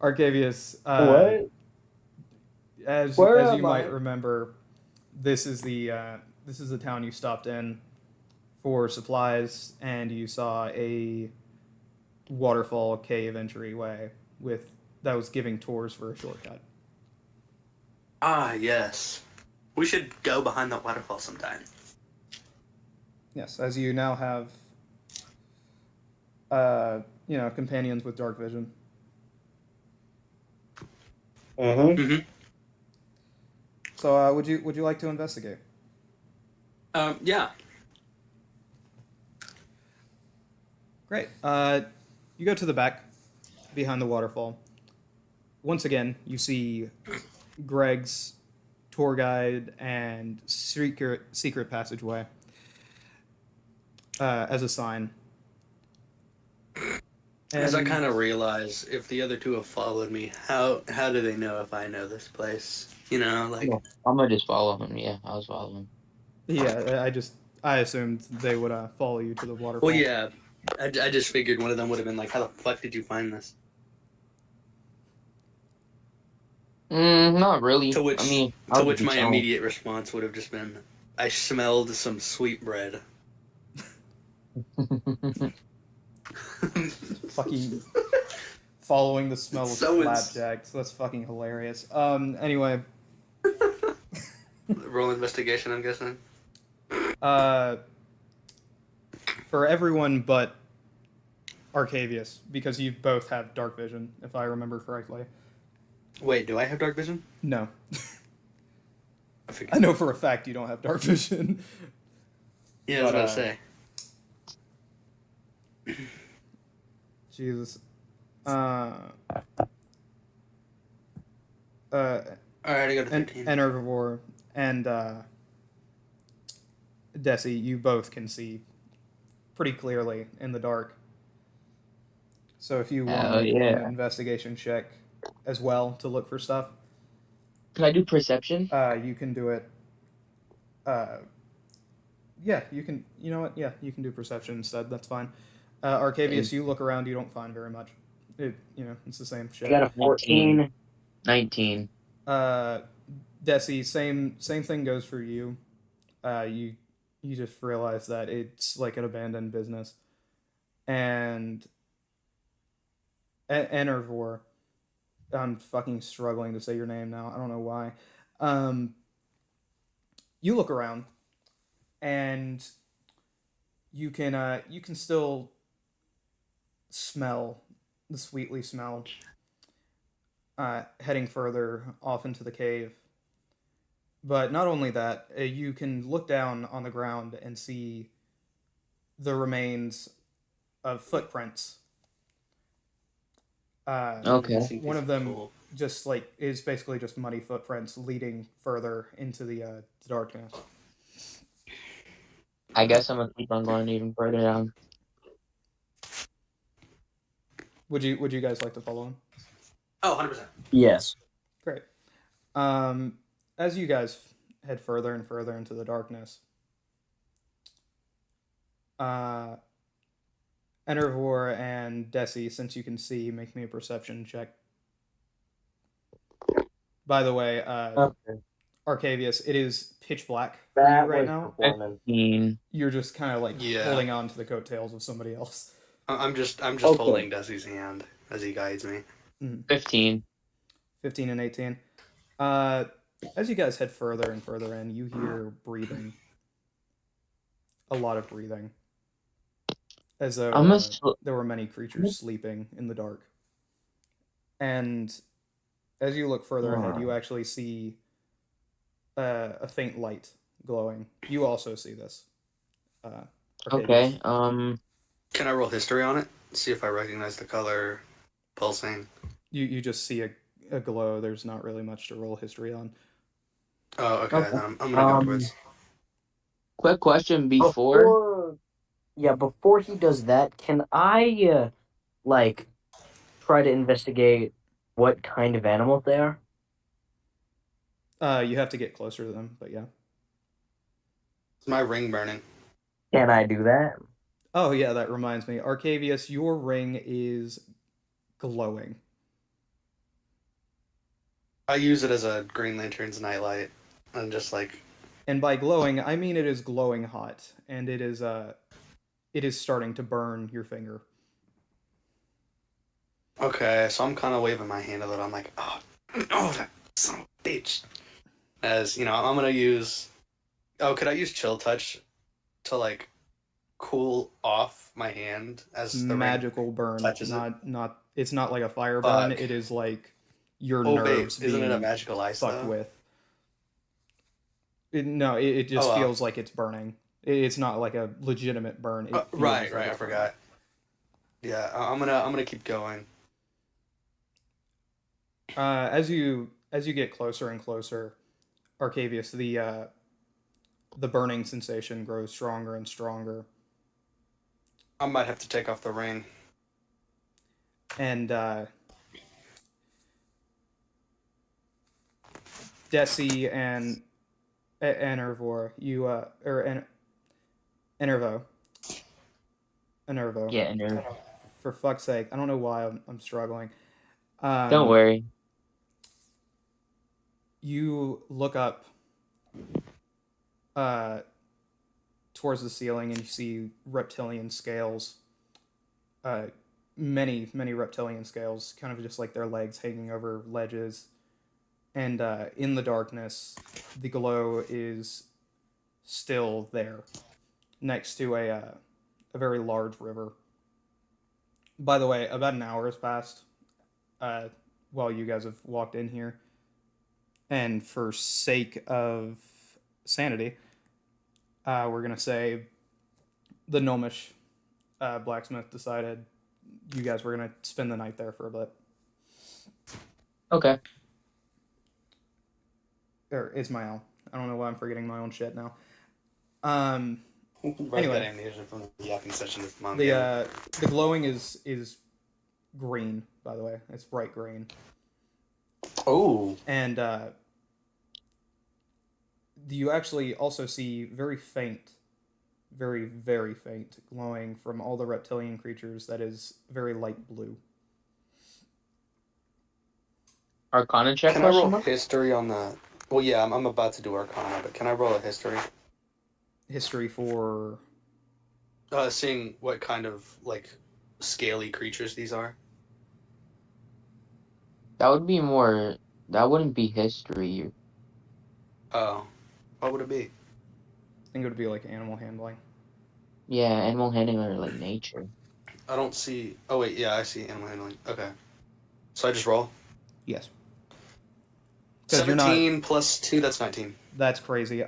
Arcavius, What? as Where you am might I? remember, this is the town you stopped in for supplies, and you saw a waterfall cave entryway that was giving tours for a shortcut. Ah, yes. We should go behind that waterfall sometime. Yes, as you now have, companions with dark vision. Mm-hmm. Mm-hmm. So, would you like to investigate? Yeah. Great. You go to the back, behind the waterfall. Once again, you see Greg's tour guide and secret passageway as a sign. As I And- kind of realize, if the other two have followed me, how do they know if I know this place? You know, like... I'm gonna just follow him. Yeah, I was following. Yeah, I assumed they would follow you to the waterfall. Well, yeah. I just figured one of them would have been like, how the fuck did you find this? Not really. To which, I mean, how did you my tell? immediate response would have just been, I smelled some sweet bread. Fucking following the smell of So it's- flapjacks. That's fucking hilarious. Anyway, Roll investigation, I'm guessing. for everyone but Arcavius, because you both have dark vision, if I remember correctly. Wait, do I have dark vision? No. I figured. I know for a fact you don't have dark vision. Yeah, I was but, about to say. Jesus. Alright, I go to 13. And Herbivore and Desi, you both can see pretty clearly in the dark. So if you want to make an investigation check as well to look for stuff. Can I do perception? You can do it. Yeah, you can. You know what? Yeah, you can do perception instead. That's fine. Arcavius, you look around. You don't find very much. It's the same I shit. got a 14. 19. Desi, same thing goes for you. You just realize that it's like an abandoned business, and Enervor. I'm fucking struggling to say your name now. I don't know why. You look around, and you can still smell the sweetly smell heading further off into the cave. But not only that, you can look down on the ground and see the remains of footprints. Okay. I think One these of are them cool. just like is basically just muddy footprints leading further into the darkness. I guess I'm gonna keep on going even further down. Would you guys like to follow him? Oh, 100%. Yes. Great. As you guys head further and further into the darkness, Enervor and Desi, since you can see, make me a perception check. By the way, Okay. Arcavius, it is pitch black for That you right was now. performance. 15. You're just kind of like Yeah. holding on to the coattails of somebody else. I'm just Okay. holding Desi's hand as he guides me. 15. 15 and 18. As you guys head further and further in, you hear breathing. A lot of breathing. As though I'm gonna sl- there were many creatures sleeping in the dark. And as you look further ahead, you actually see a faint light glowing. You also see this. Okay. Can I roll history on it? See if I recognize the color pulsing. You just see a glow. There's not really much to roll history on. Oh, okay. Okay. Then I'm gonna go towards. Quick question before. Before he does that, can I like try to investigate what kind of animals they are? You have to get closer to them, but yeah. Is my ring burning? Can I do that? Oh yeah, that reminds me. Arcavius, your ring is glowing. I use it as a Green Lantern's nightlight, and just like. And by glowing, I mean it is glowing hot, and it is starting to burn your finger. Okay, so I'm kind of waving my hand a little. I'm like, oh, that son of a bitch. As you know, I'm gonna use. Oh, could I use Chill Touch to like cool off my hand as the ring Magical burn, touches it? not. It's not like a fire burn. Fuck. It is like your Oh, nerves wait, isn't it a being magical ice fucked though? with. It just Oh, well. feels like it's burning. It's not like a legitimate burn. It feels Right, like I it's forgot. Yeah, I'm gonna keep going. burning. As you get closer and closer, Arcavius, the burning sensation grows stronger and stronger, I might have to take off the ring. and Desi and Enervor, Enervo, Enervo. Yeah, and For fuck's sake, I don't know why I'm struggling. don't worry. You look up towards the ceiling and you see reptilian scales. Many reptilian scales, kind of just like their legs hanging over ledges. And in the darkness, the glow is still there, next to a very large river. By the way, about an hour has passed while you guys have walked in here. And for sake of sanity, we're going to say the gnomish blacksmith decided you guys were going to spend the night there for a bit. Okay. Or Ismael. I don't know why I'm forgetting my own shit now. Anyway, amnesia from the yapping session with mom. Yeah. The glowing is green, by the way. It's bright green. Oh. And You actually also see very faint, very, very faint glowing from all the reptilian creatures that is very light blue. Arcana check Can I roll question mark? history on that? Well, yeah, I'm about to do Arcana, but can I roll a history? History for. Seeing what kind of like scaly creatures these are. That would be more. That wouldn't be history. Oh, what would it be? I think it would be like animal handling. Yeah, animal handling or like nature. I don't see. Oh wait, yeah, I see animal handling. Okay, so I just roll. Yes. Because you're not. 17 plus 2, that's 19. That's crazy.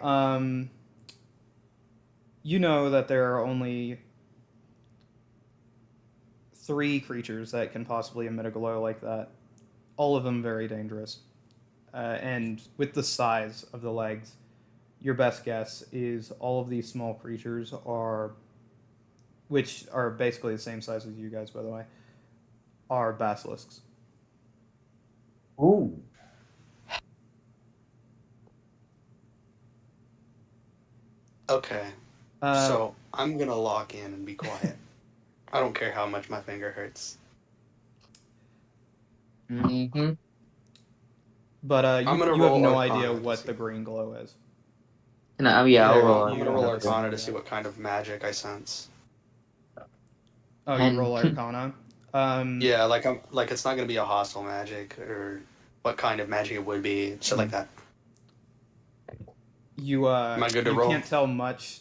You know that there are only 3 creatures that can possibly emit a glow like that. All of them very dangerous. And with the size of the legs, your best guess is all of these small creatures are, which are basically the same size as you guys, by the way, are basilisks. Ooh. Okay, Uh, so I'm gonna lock in and be quiet. I don't care how much my finger hurts. Mm-hmm. but I'm gonna you have roll no idea Arcana to what see. the green glow is. Yeah, I'll Yeah, roll I'm You gonna don't roll have a Arcana. Arcana to single see what guess. kind of magic I sense. Oh, you And roll Arcana. Yeah, like it's not gonna be a hostile magic or what kind of magic it would be, shit like that. You Am I good to you roll? can't tell much.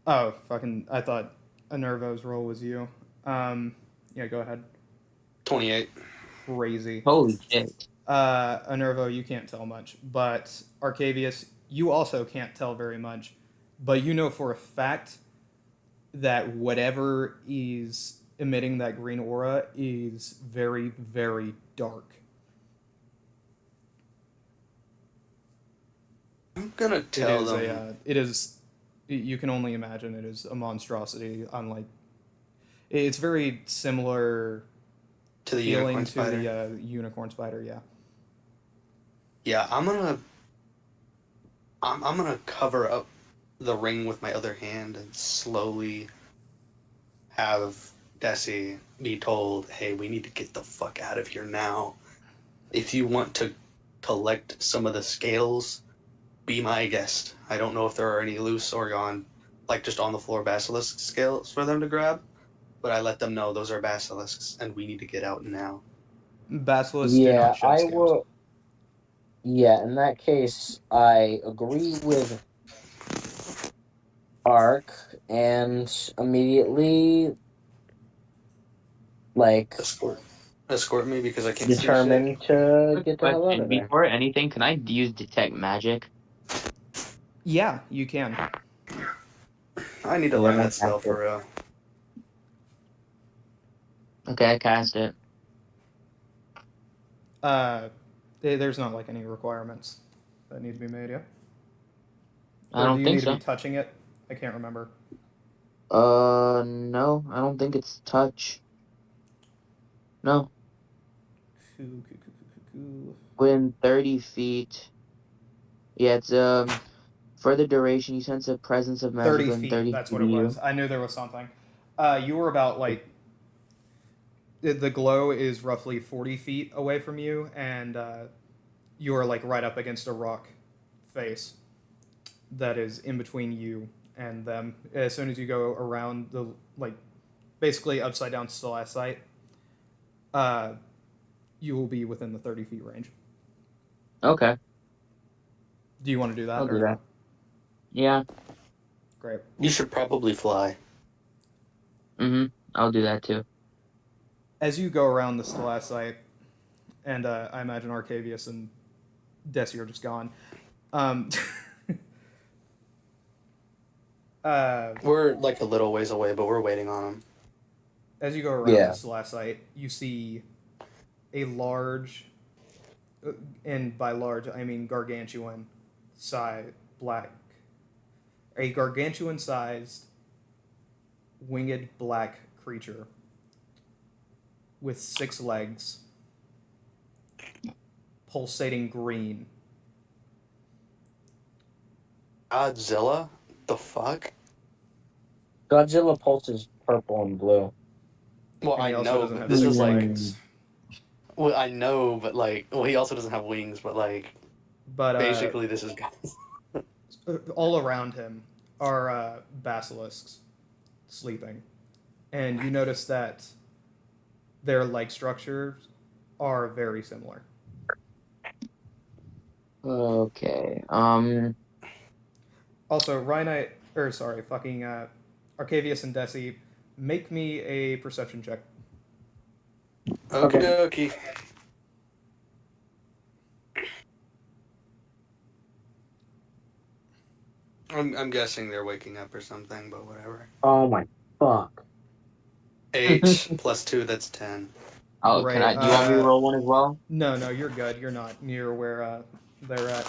Oh, fucking! I thought Enervo's roll was you. Yeah, go ahead. 28. Crazy. holy shit. Enervo, you can't tell much, but Arcavius, you also can't tell very much. But you know for a fact that whatever is emitting that green aura is very, very dark. I'm gonna It tell is a. them It is. You can only imagine it is a monstrosity. Unlike, it's very similar to the feeling unicorn to spider. the unicorn spider. Yeah. Yeah, I'm gonna cover up the ring with my other hand and slowly have Desi be told, "Hey, we need to get the fuck out of here now. If you want to collect some of the scales, be my guest. I don't know if there are any loose or gone, like just on the floor basilisk scales for them to grab, but I let them know those are basilisks and we need to get out now." Basilisks do Yeah, not shed I scales. will. Yeah, in that case, I agree with Ark and immediately, like, Escort, escort me because I can't see shit. determined to Quick get the hell out question. of there. Before anything, can I use detect magic? Yeah, you can. I need to Yeah, learn I'm that gonna spell have to. for real. Okay, I cast it. Uh, there's not like any requirements that need to be made. Yeah. I Or do don't you think need to be so. touching it? I can't remember. No, I don't think it's touch. No, within 30 feet. Yeah, it's for the duration, you sense a presence of magic 30 within feet. 30 That's feet what of it was. you. I knew there was something. You were about like the glow is roughly 40 feet away from you, and you are like right up against a rock face that is in between you and them. As soon as you go around the like basically upside down stalactite, uh, you will be within the 30 feet range. Okay, Do you want to do I'll that do or that. no? Yeah. Great. You should probably fly. I'll do that too. As you go around the stalactite, and I imagine Arcavius and Desi are just gone. Um, We're like a little ways away, but we're waiting on them. as you go around the Yeah. stalactite, you see a large, and by large I mean gargantuan, size black, a gargantuan sized winged black creature with 6 legs, pulsating green, Godzilla? The fuck? Godzilla pulses purple and blue. Well, And I he also know, doesn't but have this is six like, legs. well, I know, but like, well, he also doesn't have wings, but like, But basically, this is Godzilla. all around him are basilisks sleeping. And you notice that their leg structures are very similar. Okay. Also, Rhynite, or sorry, fucking Arcavius and Desi, make me a perception check. Okie dokie. I'm guessing they're waking up or something, but whatever. Oh my fuck. 8 plus 2, that's 10. Oh, can Great. I? Do you want me to roll one as well? No, you're good. You're not near where they're at.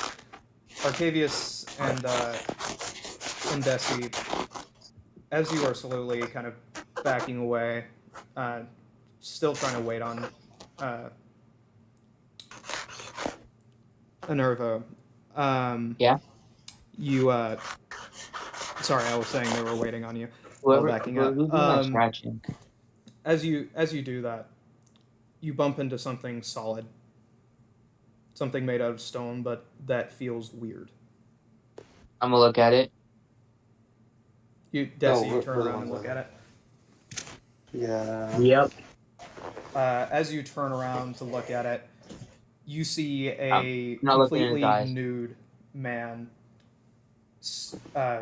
Arcavius and Desi, as you are slowly kind of backing away, still trying to wait on uh, Enervo. Yeah. You, sorry, I was saying they were waiting on you while Whoever, backing who's up. doing that scratching? As you do that, you bump into something solid, something made out of stone, but that feels weird. I'm gonna look at it. Desi, you we're turn the around ones and look that- at it. Yeah. Yep. As you turn around to look at it, you see a not looking in his completely eyes. nude man,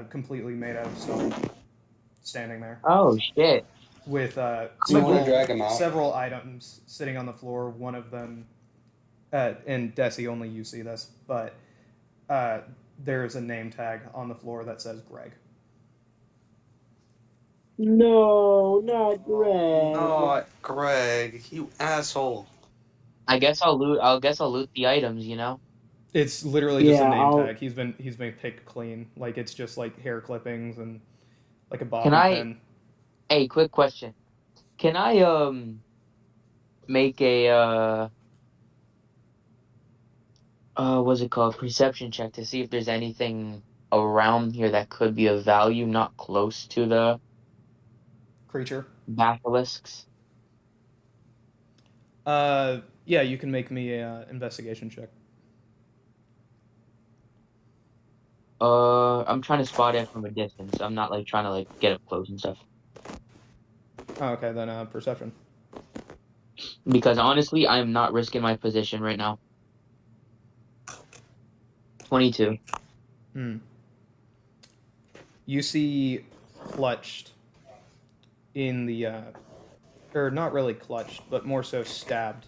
completely made out of stone, standing there Oh shit! with You wanna drag him out? several items sitting on the floor. One of them, and Desi, only you see this, but there's a name tag on the floor that says Greg. No, not Greg. Oh, Greg, you asshole. I guess I'll loot. I guess I'll loot the items. It's literally just a Yeah, name tag. He's been picked clean. Like it's just like hair clippings and like a Can bobby I? pin. Hey, quick question. Can I make a what's it called? Perception check to see if there's anything around here that could be of value, not close to the Creature. basilisks. Yeah, you can make me a investigation check. I'm trying to spot it from a distance. I'm not like trying to like get up close and stuff. Oh, okay, then perception. Because honestly, I am not risking my position right now. 22. Hmm. You see clutched in the, or not really clutched, but more so stabbed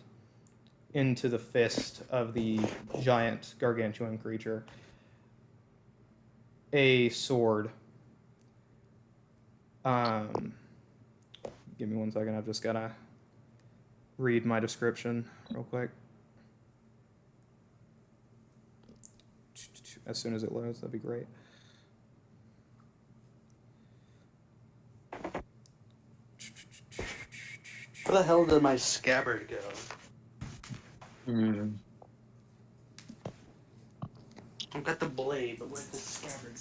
into the fist of the giant gargantuan creature. A sword. Give me 1 second. I've just gotta read my description real quick. As soon as it loads, that'd be great. Where the hell did my scabbard go? I've got the blade, but where'd the scabbard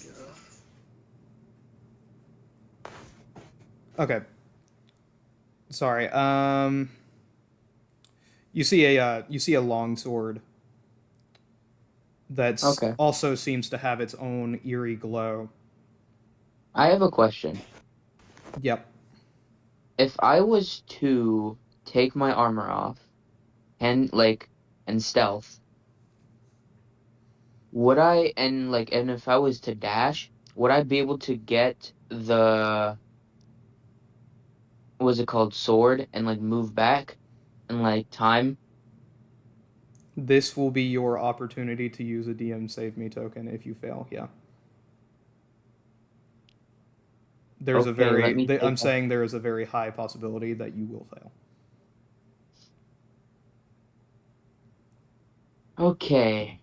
go? Okay. Sorry. You see a long sword that Okay. also seems to have its own eerie glow. I have a question. Yep. If I was to take my armor off and stealth, would I and if I was to dash, would I be able to get the what was it called sword and move back in time? This will be your opportunity to use a DM save me token if you fail. Yeah. There's a Okay, let very me take I'm off. saying there is a very high possibility that you will fail. Okay.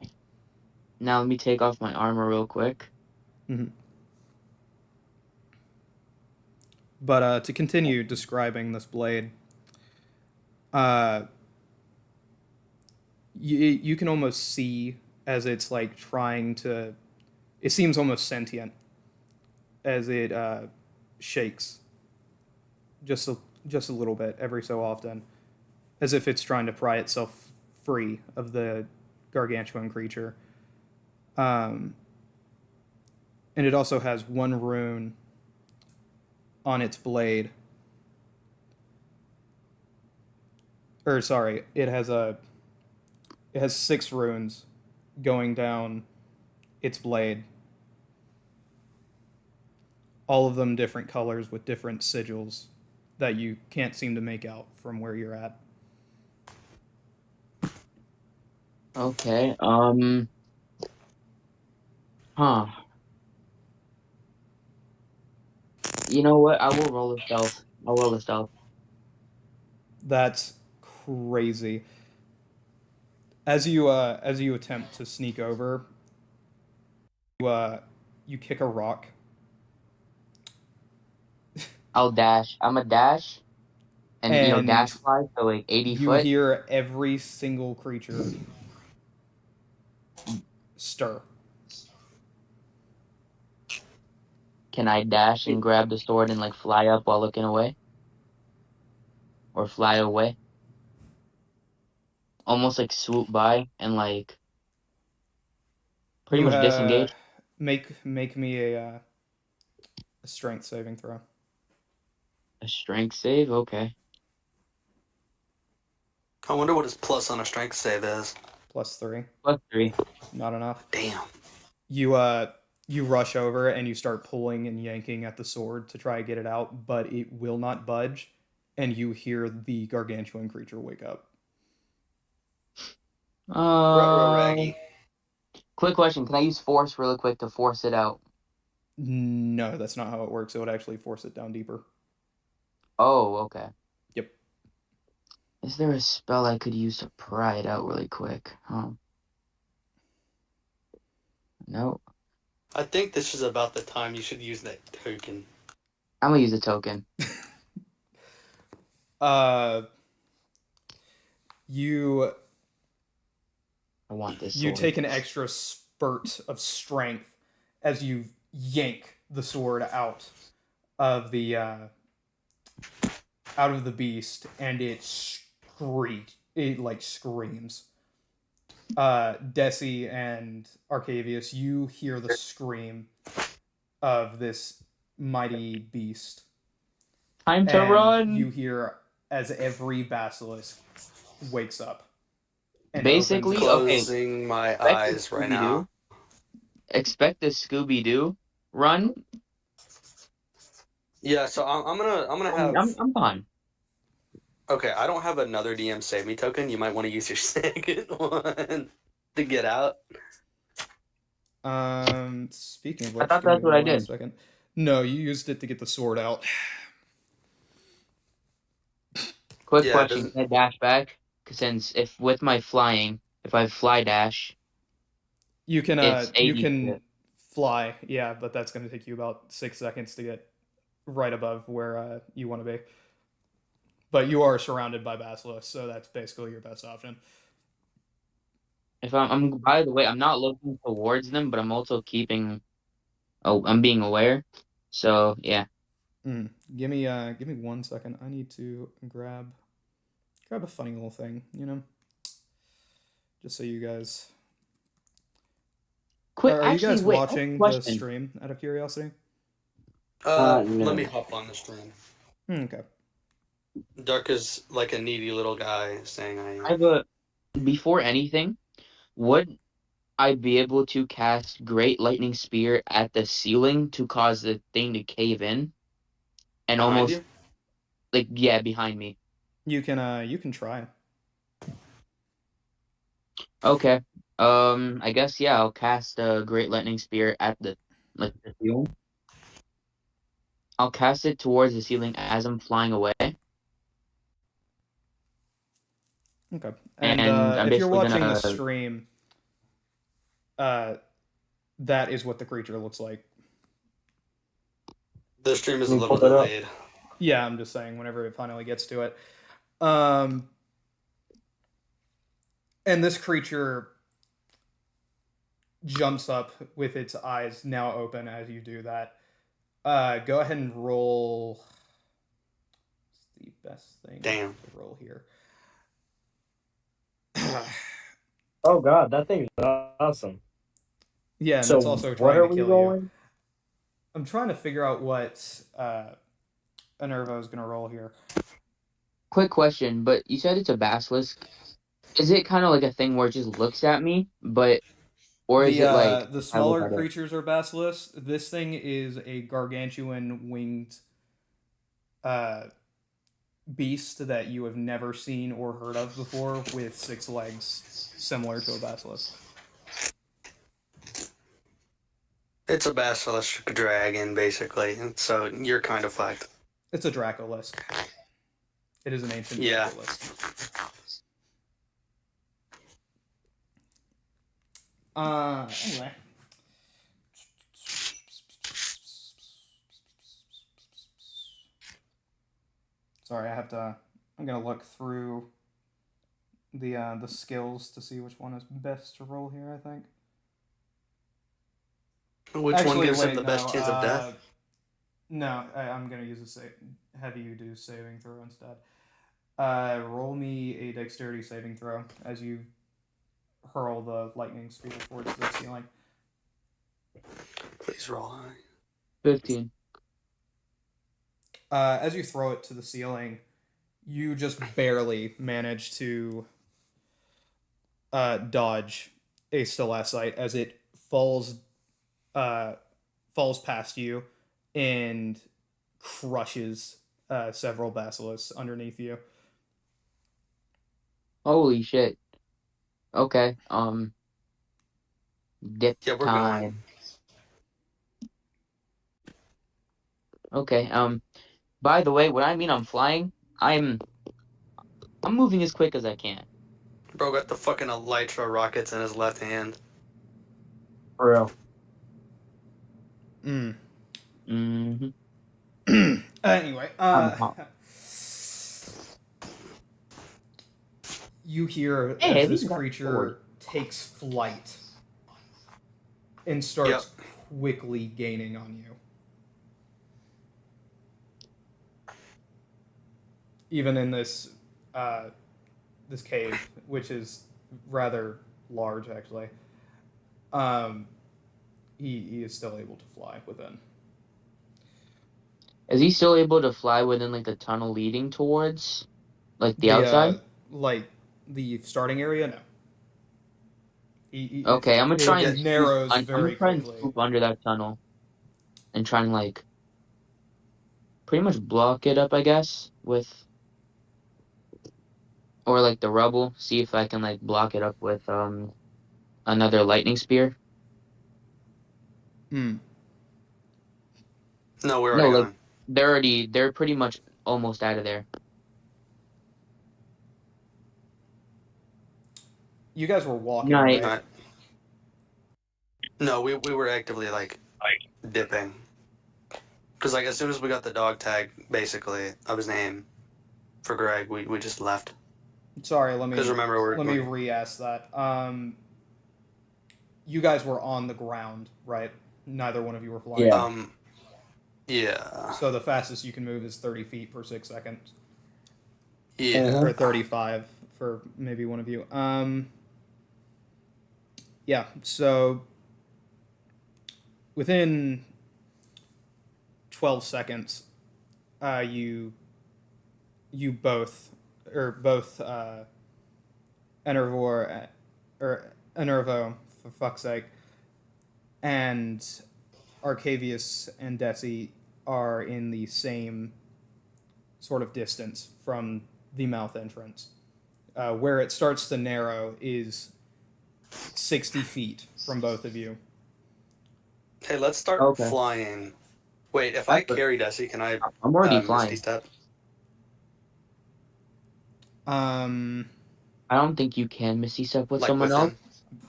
Now let me take off my armor real quick. But to continue describing this blade, you can almost see as it's like trying to It seems almost sentient as it shakes just a, just a little bit every so often, as if it's trying to pry itself free of the gargantuan creature. Um, and it also has one rune on its blade. Or sorry, it has 6 runes going down its blade. All of them different colors with different sigils that you can't seem to make out from where you're at. Okay. Huh. You know what? I will roll a stealth. I'll roll a stealth. That's crazy. As you attempt to sneak over, you kick a rock. I'll dash. I'm a dash, and dash And fly, so like 80 you foot. hear every single creature stir. Can I dash and grab the sword and like fly up while looking away, or fly away? Almost like swoop by and like pretty You much disengage. make me a strength saving throw. A strength save. Okay. I wonder what his plus on a strength save is. +3. +3. Not enough. Damn. You rush over and you start pulling and yanking at the sword to try to get it out, but it will not budge, and you hear the gargantuan creature wake up. Raggy. Quick question. Can I use force really quick to force it out? No, that's not how it works. It would actually force it down deeper. Oh, okay. Yep. Is there a spell I could use to pry it out really quick? No. I think this is about the time you should use that token. I'm gonna use a token. You I want this you sword. take an extra spurt of strength as you yank the sword of the out of the beast, and it screams. Desi and Arcavius, you hear the scream of this mighty beast. Time to And run. you hear as every basilisk wakes up. And Basically, opens its eyes. Closing my eyes right now. Expect the Scooby-Doo run. Yeah, so I'm gonna have. I'm fine. Okay, I don't have another DM save me token. You might want to use your second one to get out. Speaking of I which, thought give me that's what I 1 did. second. No, you used it to get the sword out. Quick Yeah, question. Can I dash back? Since if with my flying, if I fly dash, You it's 80 can foot. fly, yeah, but that's going to take you about 6 seconds to get right above where you want to be. But you are surrounded by basilisks, so that's basically your best option. If I'm by the way, I'm not looking towards them, but I'm also keeping. Oh, I'm being aware. So yeah. Give me 1 second. I need to grab a funny little thing, just so you guys. Quick, Are you actually, guys wait. watching the Question. stream out of curiosity? No. Let me hop on the stream. Okay. Dark is like a needy little guy saying I am. I have a. Before anything, would I be able to cast Great Lightning Spear at the ceiling to cause the thing to cave in? And Behind almost you? behind me. You can try. Okay. I guess I'll cast a Great Lightning Spear at the ceiling. I'll cast it towards the ceiling as I'm flying away. Okay. And I'm if you're basically watching the gonna stream, that is what the creature looks like. The stream is a Let me little pull it up. delayed. Yeah, I'm just saying whenever it finally gets to it. And this creature jumps up with its eyes now open as you do that. Go ahead and roll. What's the best thing Damn. to roll here? Oh god, that thing's awesome. Yeah, and So it's also what trying are to we kill you. rolling? I'm trying to figure out what Enervo is going to roll here. Quick question, but you said it's a basilisk. Is it kind of like a thing where it just looks at me, or is it like The I look smaller at it? creatures are basilisks. This thing is a gargantuan winged uh, beast that you have never seen or heard of before, with 6 legs, similar to a basilisk. It's a basilisk dragon, basically. So you're kind of fucked. It's a Dracolisk. It is an ancient Yeah. Dracolisk. Anyway. Sorry, I'm gonna look through the skills to see which one is best to roll here, I think. Which one gives him wait, the best chance of death? No, I'm gonna use have you do saving throw instead. Roll me a dexterity saving throw as you hurl the lightning spear towards the ceiling. Please roll high. 15. As you throw it to the ceiling, you just barely manage to dodge a stalactite as it falls past you and crushes several basilisks underneath you. Holy shit. Okay. Dip Yeah, we're time. going. Okay. By the way, when I mean I'm flying, I'm moving as quick as I can. Bro got the fucking elytra rockets in his left hand. For real. Mm-hmm. Anyway, I'm hot. you hear Hey, as have this you got sword? creature takes flight and starts quickly gaining on you. Even in this this cave, which is rather large, actually, he is still able to fly within. Is he still able to fly within like the tunnel leading towards like the The outside? like the starting area, no. Okay, I'm gonna try It and swoop. narrows I'm gonna very try and quickly. swoop under that tunnel and try and like pretty much block it up, I guess, with or like the rubble. See if I can like block it up with another lightning spear. Hmm. No, we're No, already like going. they're pretty much almost out of there. You guys were walking, Night. right? Not. No, we were actively like dipping. Because like as soon as we got the dog tag, basically of his name for Greg, we just left. Sorry, let Because remember me re-ask that. You guys were on the ground, right? Neither one of you were flying. Yeah. Yeah. So the fastest you can move is 30 feet per 6 seconds, Yeah. or 35 for maybe one of you. Yeah. So within 12 seconds, you both Enervor or Enervo, for fuck's sake, and Arcavius and Desi are in the same sort of distance from the mouth entrance. Where it starts to narrow is 60 feet from both of you. Hey, let's start Okay. flying. Wait, if I That's carry Desi, can I I'm already Misty flying. Step? I'm I don't think you can Misty Step with Like someone with else. him?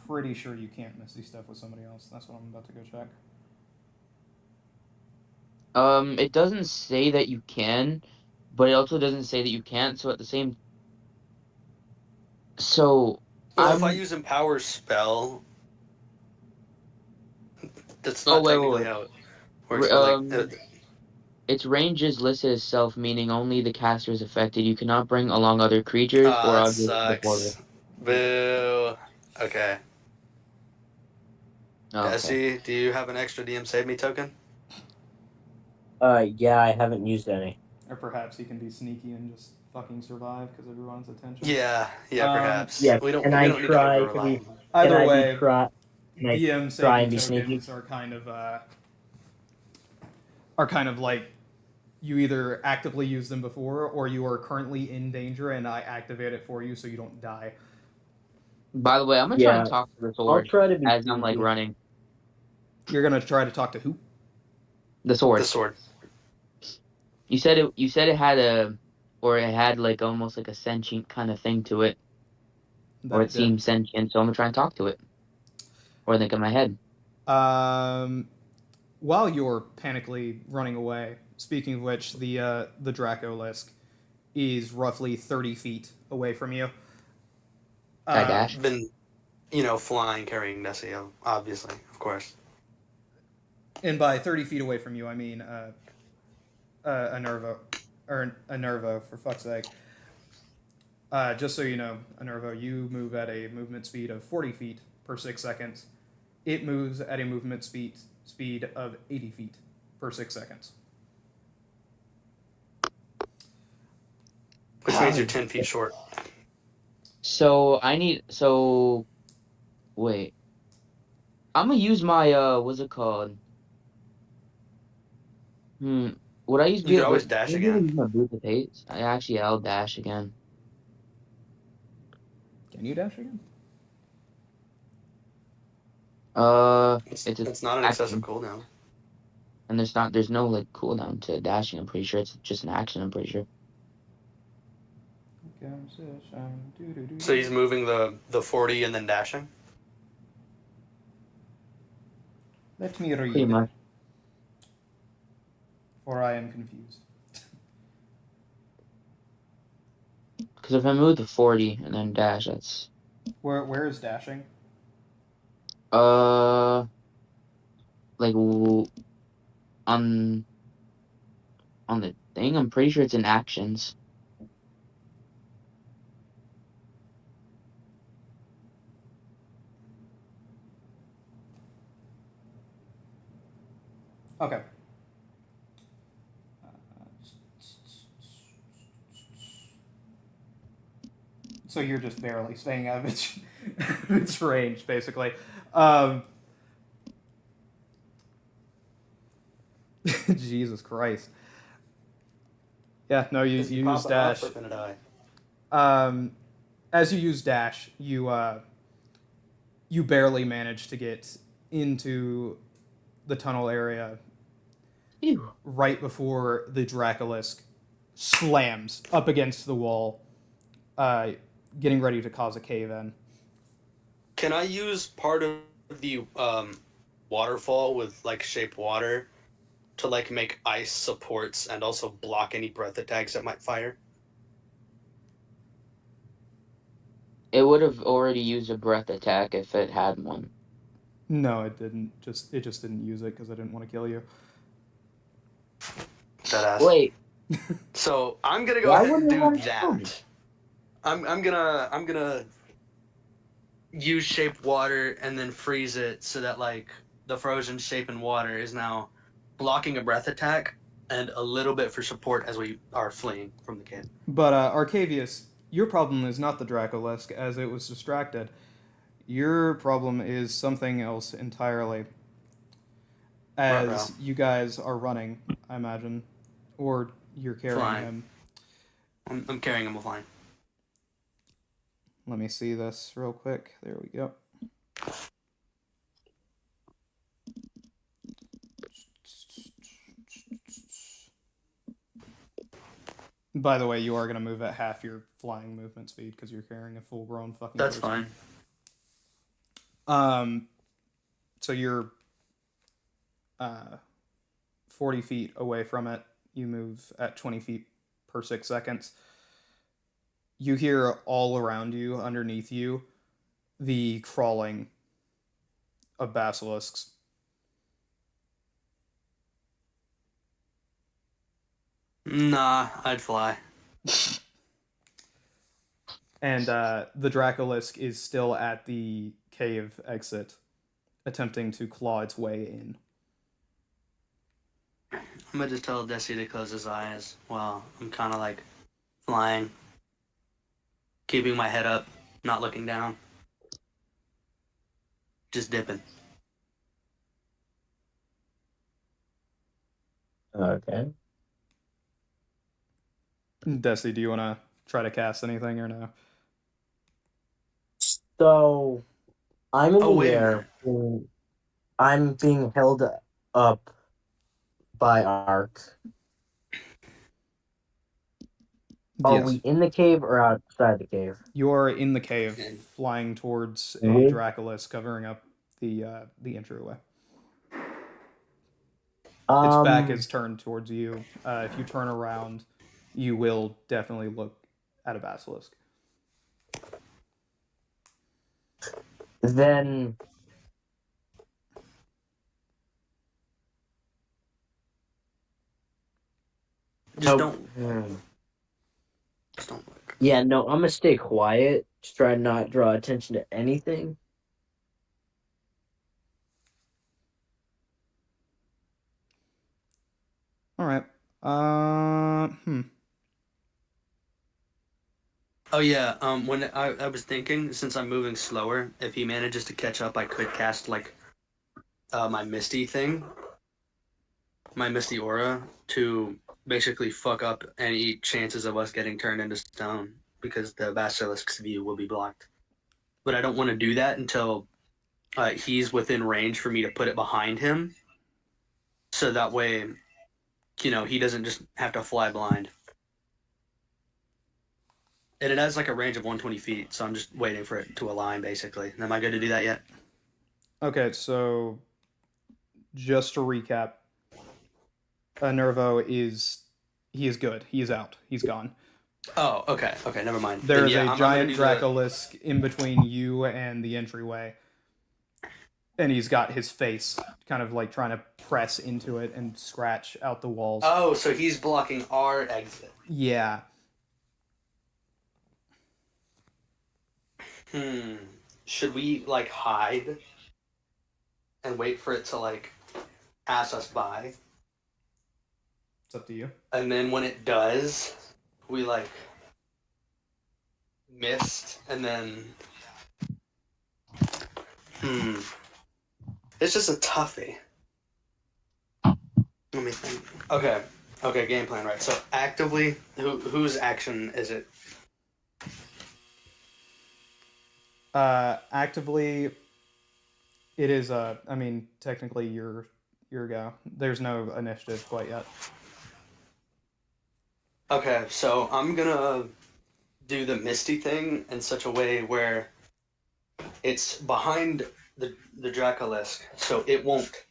pretty sure you can't Misty Step with somebody else. That's what I'm about to go check. It doesn't say that you can, but it also doesn't say that you can't. So at the same, so Well, if I I'm use Empower spell, That's Oh not wait, technically wait, how it wait. works, but like, Its range is listed as self, meaning only the caster is affected. You cannot bring along other creatures or that objects to the portal. sucks. Boo. Okay. Oh, okay. Desi, do you have an extra DM Save Me token? Yeah, I haven't used any. Or perhaps he can be sneaky and just fucking survive because everyone's attention. Yeah, perhaps. Yeah, We don't can we I don't need to over try to rely on be? him. Can Either I be way, try? Can I DM try saving and be sneaky? tokens are kind of like you either actively use them before or you are currently in danger and I activate it for you so you don't die. By the way, I'm gonna try and Yeah, talk to the I'll sword try to be as I'm like sneaky. running. You're gonna try to talk to who? The sword. The sword. You said it. You said it had a, or it had like almost like a sentient kind of thing to it, or That it it did. seemed sentient. So I'm gonna try and talk to it, or think in my head. While you're panically running away, speaking of which, the Dracolisk is roughly 30 feet away from you. I dash. Been, flying, carrying Desi, obviously, of course. And by 30 feet away from you, I mean a Nervo, or a Nervo, for fuck's sake. Just so you know, a Nervo, you move at a movement speed of 40 feet per 6 seconds. It moves at a movement speed of 80 feet per 6 seconds. Which means you're 10 feet short. So I need. So wait. I'm gonna use my what's it called? Would I use You could always would dash I be able to again. use my boots of haste? I'll dash again. Can you dash again? It's an It's not an excessive action, cooldown. and there's no like cooldown to dashing. I'm pretty sure it's just an action. I'm pretty sure. So he's moving the 40 and then dashing? Let me Pretty read, much. for I am confused. Because if I move to 40 and then dash, that's Where is dashing? uh like on the thing. I'm pretty sure it's in actions. Okay. So you're just barely staying out of its range, basically. Jesus Christ. Yeah, no, you use dash. As you use dash, you barely manage to get into the tunnel area Phew. right before the Dracolisk slams up against the wall, getting ready to cause a cave-in. Can I use part of the waterfall with like shape water to like make ice supports and also block any breath attacks that might fire? It would have already used a breath attack if it had one. No, it didn't. It just didn't use it because I didn't want to kill you. That ass. Wait, So I'm gonna go why ahead and wouldn't it do want to kill me? that. I'm gonna use shape water and then freeze it so that like the frozen shape in water is now blocking a breath attack and a little bit for support as we are fleeing from the cave. But Arcavius, your problem is not the Dracolisk, as it was distracted. Your problem is something else entirely. As Ruh-roh. you guys are running, I imagine, or you're carrying Flying. him. I'm carrying him flying. Let me see this real quick. There we go. By the way, you are going to move at half your flying movement speed because you're carrying a full-grown fucking That's person. fine. So you're 40 feet away from it. You move at 20 feet per 6 seconds. You hear all around you, underneath you, the crawling of basilisks. Nah, I'd fly. And the Dracolisk is still at the cave exit, attempting to claw its way in. I'm gonna just tell Desi to close his eyes while I'm kind of like flying, keeping my head up, not looking down, just dipping. Okay. Desi, do you want to try to cast anything or no? So I'm in Oh, the wait a air. I'm being held up by Ark. Are Yes. we in the cave or outside the cave? You're in the cave, Okay. flying towards a Mhm. Dracolisk, covering up the entryway. Its back Um, is turned towards you. If you turn around, you will definitely look at a basilisk. then Just so don't. Just don't look. yeah, no, I'm gonna stay quiet to try and not draw attention to anything. All right. Hmm. Oh yeah. When I was thinking, since I'm moving slower, if he manages to catch up, I could cast like my Misty thing, my Misty aura, to basically fuck up any chances of us getting turned into stone because the basilisk's view will be blocked. But I don't want to do that until he's within range for me to put it behind him, so that way, he doesn't just have to fly blind. And it has like a range of 120 feet, so I'm just waiting for it to align, basically. Am I good to do that yet? Okay, so just to recap, Nervo is good. He is out. He's gone. Oh, okay, never mind. There Then is yeah, a I'm gonna giant do the. Dracolisk in between you and the entryway, and he's got his face kind of like trying to press into it and scratch out the walls. Oh, so he's blocking our exit. Yeah. Should we like hide and wait for it to like pass us by, It's up to you. and then when it does, we like missed, and then it's just a toughie. Let me think. Okay, game plan, right? So actively, whose action is it? Actively, it is. I mean, technically, your go. There's no initiative quite yet. Okay, so I'm gonna do the Misty thing in such a way where it's behind the Dracolisk, so it won't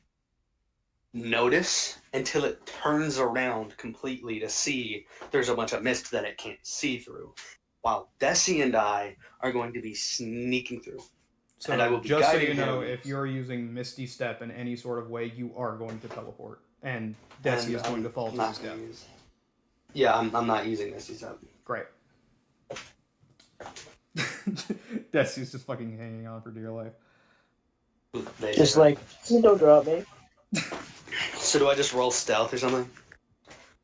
notice until it turns around completely to see there's a bunch of mist that it can't see through. While Desi and I are going to be sneaking through. So And I will be just so guiding you know, him. if you're using Misty Step in any sort of way, you are going to teleport, and Desi is going to fall to his death. Yeah, I'm not using Misty's up. Great. Desi's just fucking hanging on for dear life. Just like, don't drop me. So do I just roll stealth or something?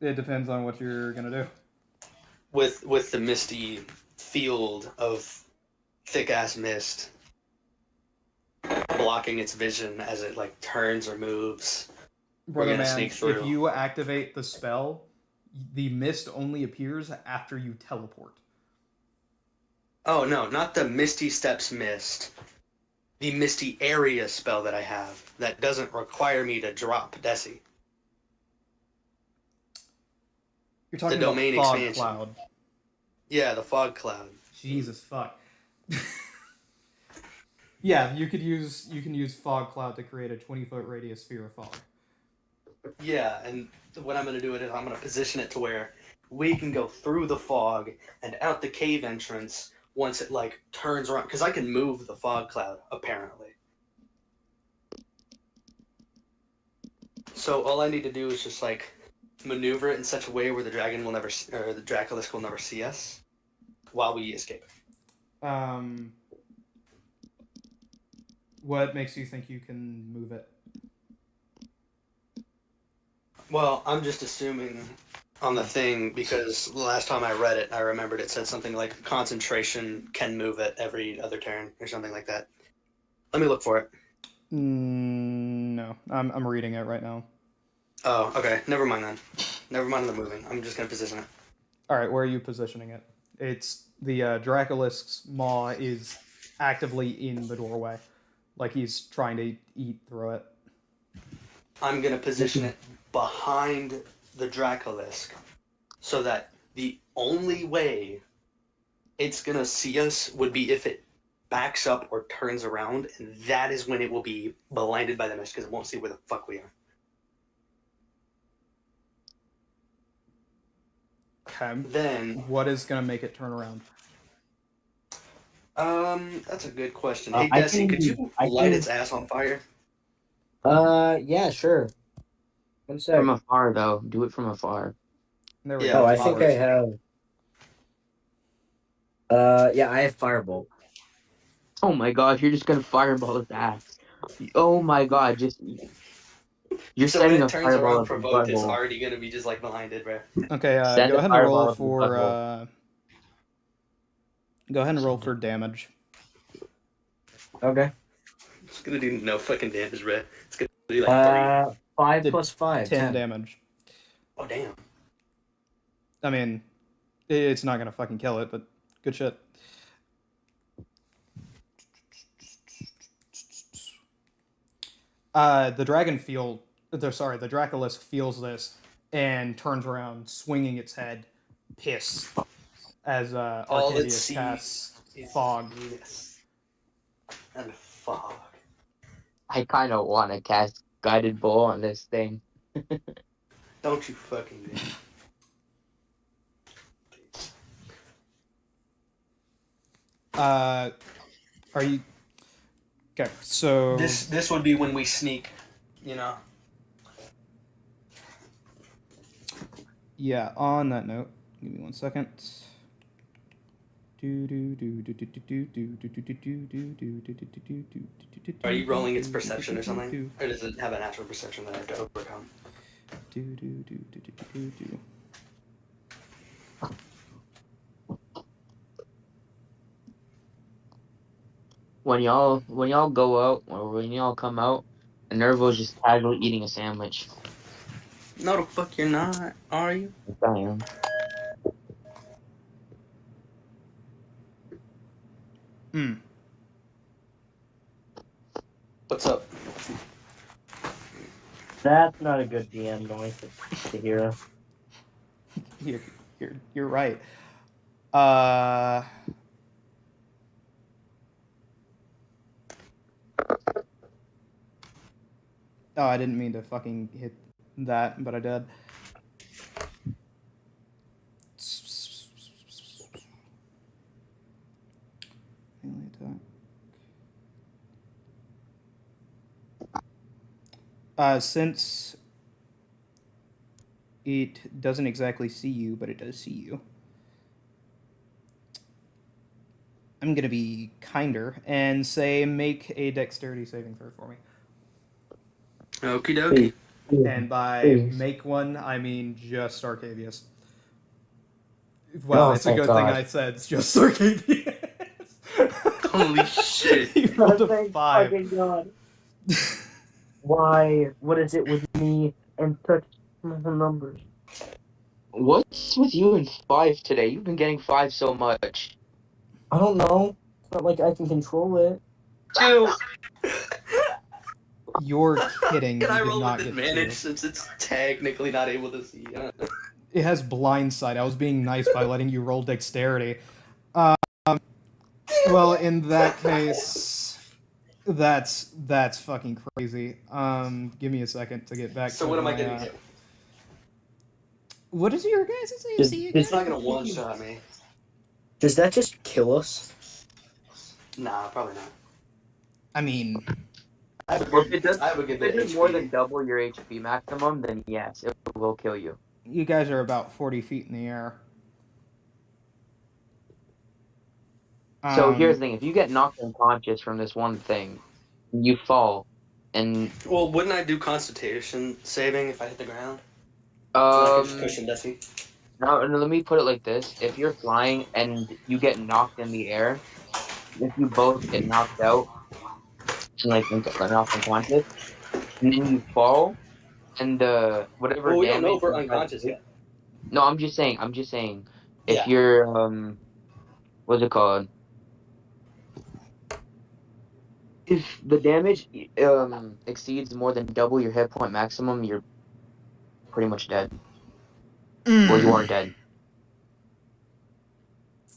It depends on what you're gonna do. With the misty field of thick ass mist blocking its vision as it like turns or moves. Brother gonna man, sneak through. if you activate the spell, the mist only appears after you teleport. Oh no, not the Misty Steps mist. The Misty Area spell that I have that doesn't require me to drop Desi. You're talking The about domain fog expansion. cloud. Yeah, the fog cloud. Jesus fuck. Yeah, you can use fog cloud to create a 20-foot radius sphere of fog. Yeah, and what I'm going to do is I'm going to position it to where we can go through the fog and out the cave entrance once it like turns around, because I can move the fog cloud apparently. So all I need to do is just like maneuver it in such a way where the dragon will never, or the Draculisk will never see us while we escape. What makes you think you can move it? Well, I'm just assuming on the thing because the last time I read it, I remembered it said something like concentration can move it every other turn or something like that. Let me look for it. No, I'm reading it right now. Oh, okay. Never mind then. Never mind the moving. I'm just gonna position it. All right, where are you positioning it? It's the Draculisk's maw is actively in the doorway, like he's trying to eat through it. I'm gonna position it behind the Draculisk so that the only way it's gonna see us would be if it backs up or turns around, and that is when it will be blinded by the mist because it won't see where the fuck we are. Okay. Then, What is gonna make it turn around? that's a good question. Uh, Hey, I Desi, can- could you I light can- its ass on fire? Yeah, sure. One sec. From afar, though. Do it from afar. There we Yeah, go. Oh, I it's think I have. Yeah, I have Firebolt. Oh my god, you're just gonna fireball his ass. Oh my god, you're So when setting it a turns fireball around at the provoked, it's butthole. already gonna be just like blinded, bro. Okay, Send go a ahead and fireball roll at the for butthole. go ahead and roll for damage. Okay. It's gonna do no fucking damage, bro. It's gonna do like 3. 5 Did plus 5. 10 damage. Oh damn. I mean, it's not gonna fucking kill it, but good shit. The Draculisk feels this and turns around, swinging its head, pissed, as All it Arcadius sees casts is fog. mist and fog. I kind of want to cast Guided Bolt on this thing. Don't you fucking do it. Are you okay? So This would be when we sneak, you know. yeah. On that note, give me 1 second. Are you rolling its perception or something? Or does it have a natural perception that I have to overcome? When y'all go out, or when y'all come out, Nervo's just casually eating a sandwich. No, the fuck you're not, are you? Yes, I am. What's up? That's not a good DM noise to hear. You're right. Oh, I didn't mean to fucking hit that, but I did. Melee attack. Since it doesn't exactly see you, but it does see you, I'm gonna be kinder and say make a dexterity saving throw for me. Okie dokie. And by Please. make one, I mean just Arcadius. Wow, Oh, it's a thank good thing God. I said it's just Arcadius. Holy shit. He rolled a Thank 5. fucking God. Why? What is it with me and such small numbers? What's with you and 5 today? You've been getting 5 so much. I don't know. It's not like I can control it. 2. You're kidding. Can I You did roll not with get advantage 2. since it's technically not able to see? It has blind sight. I was being nice by letting you roll dexterity. Well, in that case, that's fucking crazy. Give me a second to get back So to what am I my, gonna do? What is your guys' Does- AC does- It's not gonna one-shot me. Does that just kill us? Nah, probably not. I mean, I have a Well, good, if it does- I have a good If it bit is of more HP. than double your HP maximum, then yes, it will kill you. You guys are about 40 feet in the air. So here's the thing: if you get knocked unconscious from this one thing, you fall, and Well, wouldn't I do Constitution saving if I hit the ground? So that gives cushion, does he? now let me put it like this: if you're flying and you get knocked in the air, if you both get knocked out, like knocked unconscious, and then you fall, and whatever Well, we don't know damage if we're you guys unconscious take. yet. No, I'm just saying. I'm just saying. If Yeah. you're what's it called? If the damage exceeds more than double your hit point maximum, you're pretty much dead. Well, you are dead.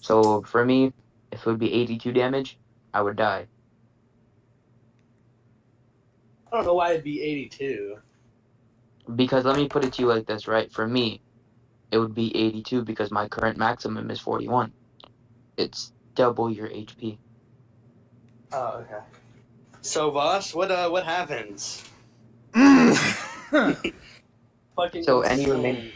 So for me, if it would be 82 damage, I would die. I don't know why it'd be 82. Because let me put it to you like this, right? For me, it would be 82 because my current maximum is 41. It's double your HP. Oh, okay. So, Voss, what happens? Fucking So any insane. remaining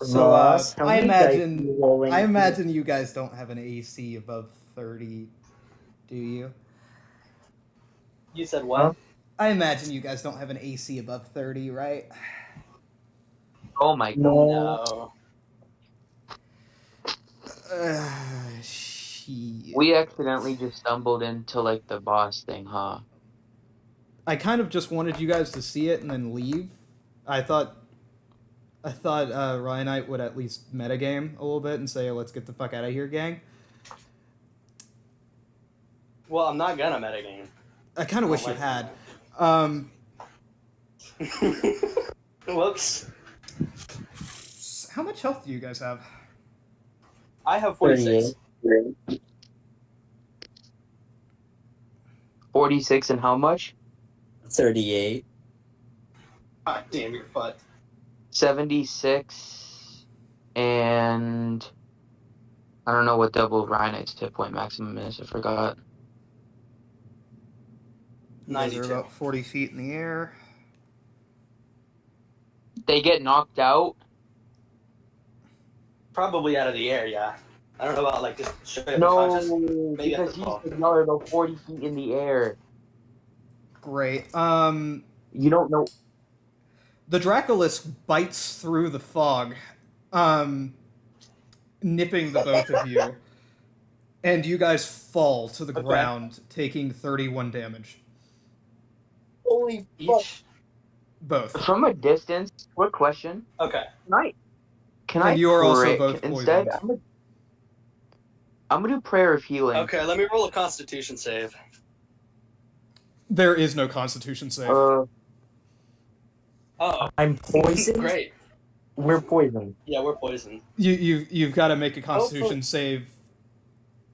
So Ross, how I many dice are imagine you rolling? you guys don't have an AC above 30, do you? You said what? Huh? I imagine you guys don't have an AC above 30, right? Oh my god. No. Shit. We accidentally just stumbled into like the boss thing, huh? I kind of just wanted you guys to see it and then leave. I thought Ryanite would at least metagame a little bit and say, "Let's get the fuck out of here, gang." Well, I'm not gonna metagame. I kind of wish you like had. Whoops. How much health do you guys have? I have 46. 46 and how much? 38. God damn, you're fucked. 76 and I don't know what double Ryanite's hit point maximum is. I forgot. You guys are 92. about 40 feet in the air. They get knocked out. Probably out of the air, yeah. I don't know about like just straight up unconscious. No, Maybe at because the he fall. said y'all are about 40 feet in the air. Great. You don't know. The Draculus bites through the fog, nipping the both of you, and you guys fall to the Okay. ground, taking 31 damage. Holy Each? Both. From a distance, quick question. Okay. Can And I you are also pray- both instead? poisoned. I'm gonna do prayer of healing. Okay, let me roll a Constitution save. There is no Constitution save. Oh, I'm poisoned? great. We're poisoned. Yeah, we're poisoned. You've got to make a Constitution Oh. save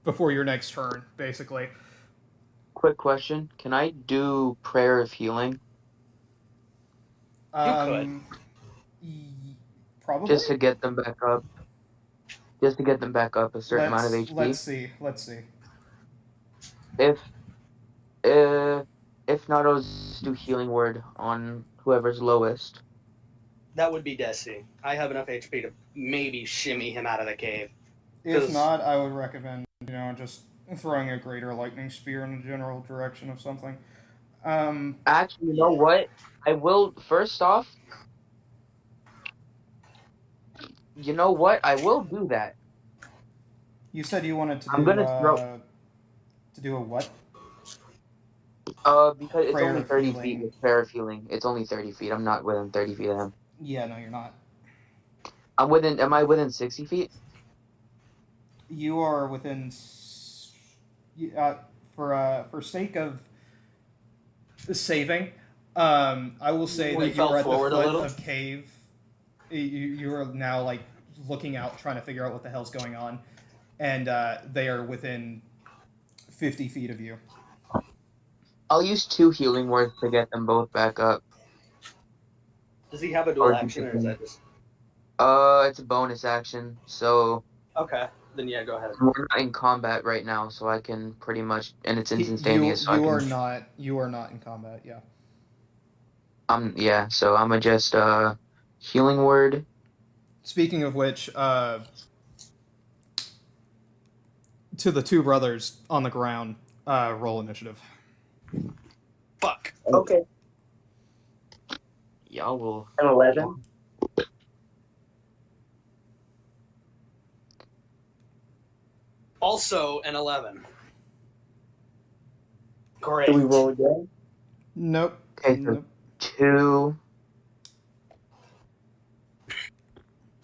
before your next turn, basically. Quick question. Can I do prayer of healing? Probably. Just to get them back up. Just to get them back up a certain amount of HP. Let's see. If not, I'll just do healing word on whoever's lowest. That would be Desi. I have enough HP to maybe shimmy him out of the cave. If not, I would recommend just throwing a greater lightning spear in the general direction of something. Actually, you know what? I will. First off, you know what? I will do that. You said you wanted to do. I'm gonna throw. To do a what? Because it's Prayer only of 30 healing. feet with prayer of healing. It's only 30 feet. I'm not within 30 feet of him. Yeah, no, you're not. I'm within. Am I within 60 feet? You are within. For sake of saving, I will say We that you fell are at the forward a foot little. of cave. You are now like looking out, trying to figure out what the hell's going on, and they are within 50 feet of you. I'll use 2 healing words to get them both back up. Does he have a dual action, or is that just... It's a bonus action, so... Okay, then yeah, go ahead. We're not in combat right now, so I can pretty much... And it's instantaneous, You are not in combat, yeah. Yeah, so I'm gonna just, Healing word. Speaking of which, to the two brothers on the ground, roll initiative. Fuck. Okay. Y'all will. An 11. Also an 11. Great. Do we roll again? Nope. Okay, so Nope. 2.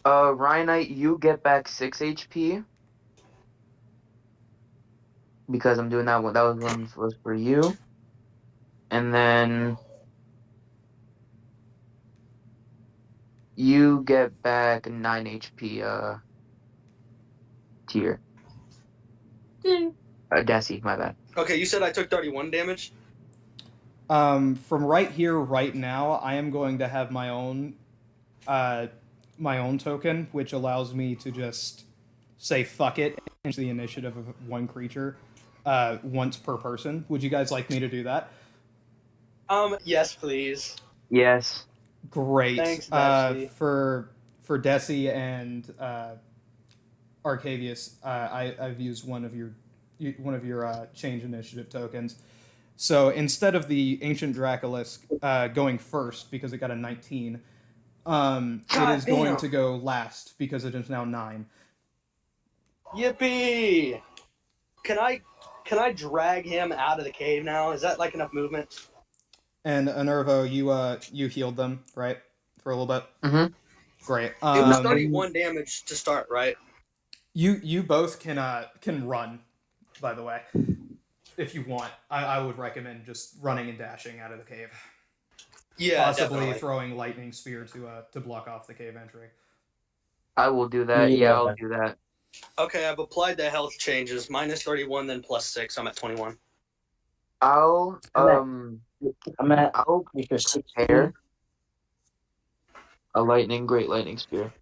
Ryanite, you get back 6 HP. Because I'm doing that one. That was for you. And then you get back 9 HP, tier. Desi, my bad. Okay, you said I took 31 damage? From right here, right now, I am going to have my own token, which allows me to just say fuck it into the initiative of one creature once per person. Would you guys like me to do that? Yes, please. Yes. Great. Thanks, Desi. For Desi and Arcavius, I've used one of your change initiative tokens. So instead of the Ancient Dracolisk going first because it got a 19, it is going to go last because it is now 9. Yippee! Can I drag him out of the cave now? Is that like enough movement? And Enervo, you healed them, right? For a little bit? Mm-hmm. Great. It was 31 damage to start, right? You both can run, by the way. If you want. I would recommend just running and dashing out of the cave. Yeah, Possibly definitely. throwing lightning spear to block off the cave entry. I will do that. Yeah, I'll do that. Okay, I've applied the health changes. Minus 31, then plus 6. I'm at 21. I'll I'm at I'll Mr. 16. prepare a great lightning spear.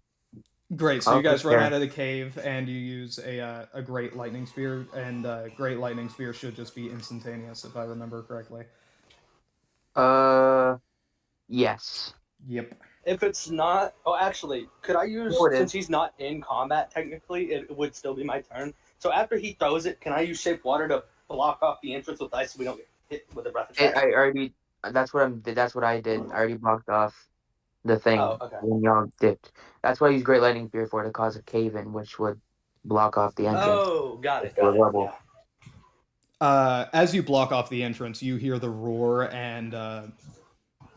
Great. So I'll you guys run prepare. out of the cave and you use a great lightning spear, and great lightning spear should just be instantaneous, if I remember correctly. Yes. Yep. If it's not... Oh, actually, could I use... Oh, it is. Since he's not in combat, technically, it would still be my turn. So after he throws it, can I use Shape Water to block off the entrance with ice so we don't get hit with a breath attack? I already. That's what I did. I already blocked off the thing when y'all dipped. That's what I used Great Lightning Spear for, to cause a cave in, which would block off the entrance. Oh, got it. Rubble. Yeah. As you block off the entrance, you hear the roar and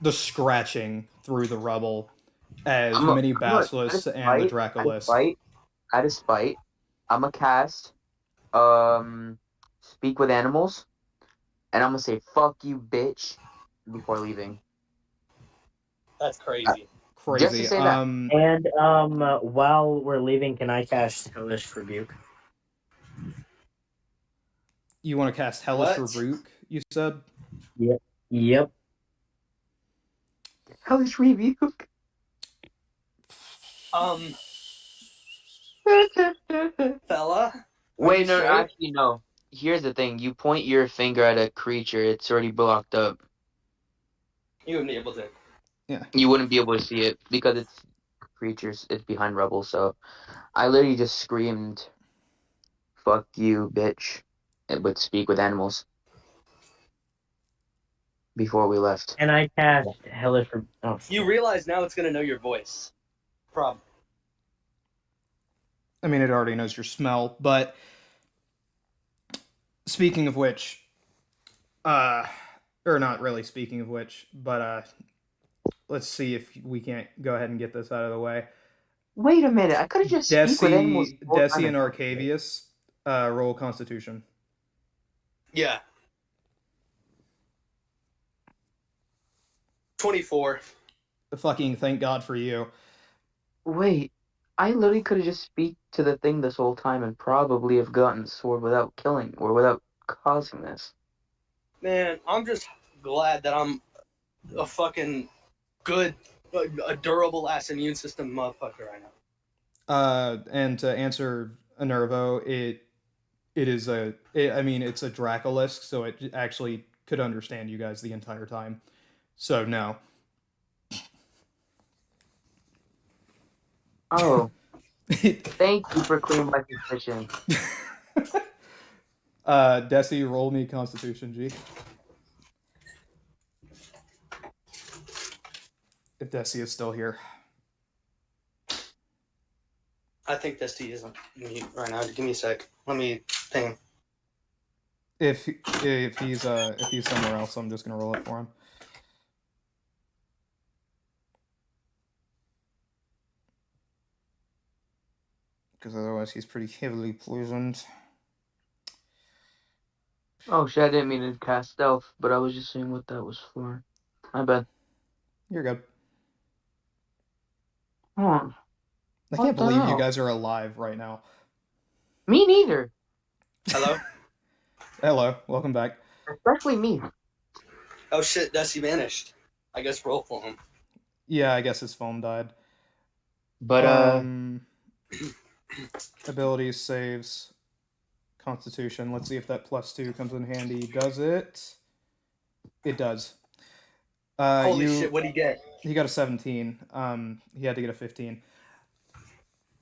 the scratching through the rubble as many basilisks and the Dracolisk. Out of spite, I'm gonna cast Speak with Animals, and I'm gonna say "fuck you, bitch" before leaving. That's crazy. Crazy. Just to say that. And while we're leaving, can I cast Hellish Rebuke? You want to cast Hellish What? Rebuke, you said? Yep. Hellish Rebuke. Fella? Wait, no, sure? actually, no. Here's the thing. You point your finger at a creature, it's already blocked up. You wouldn't be able to. Yeah. You wouldn't be able to see it because it's creatures, it's behind rubble, so I literally just screamed, "Fuck you, bitch," and would Speak with Animals before we left. And I cast Hellish Rebuke. Oh, You realize now it's going to know your voice. Problem. I mean, it already knows your smell, but speaking of which, or not really speaking of which, but let's see if we can't go ahead and get this out of the way. Wait a minute, I could have just Speak with Animals. Desi and Arcavius, roll Constitution. Yeah. 24. Fucking thank God for you. Wait, I literally could have just speak to the thing this whole time and probably have gotten sword without killing or without causing this. Man, I'm just glad that I'm a fucking good, a durable ass immune system motherfucker right now. And to answer Enervo, it's a Dracolisk, so it actually could understand you guys the entire time. So no. Oh, thank you for clearing my suspicion. Desi, roll me Constitution, G. If Desi is still here. I think Dusty isn't mute right now. Give me a sec. Let me ping him. If he's somewhere else, I'm just gonna roll it for him. Because otherwise he's pretty heavily poisoned. Oh shit, I didn't mean to cast stealth, but I was just seeing what that was for. My bad. You're good. Hold on. I What can't the believe you hell? guys are alive right now. Me neither. Hello? Hello, welcome back. Especially me. Oh shit, Dusty vanished. I guess roll for him. Yeah, I guess his foam died. But Abilities, saves, Constitution. Let's see if that +2 comes in handy. Does it? It does. Holy shit, what'd he get? He got a 17. He had to get a 15.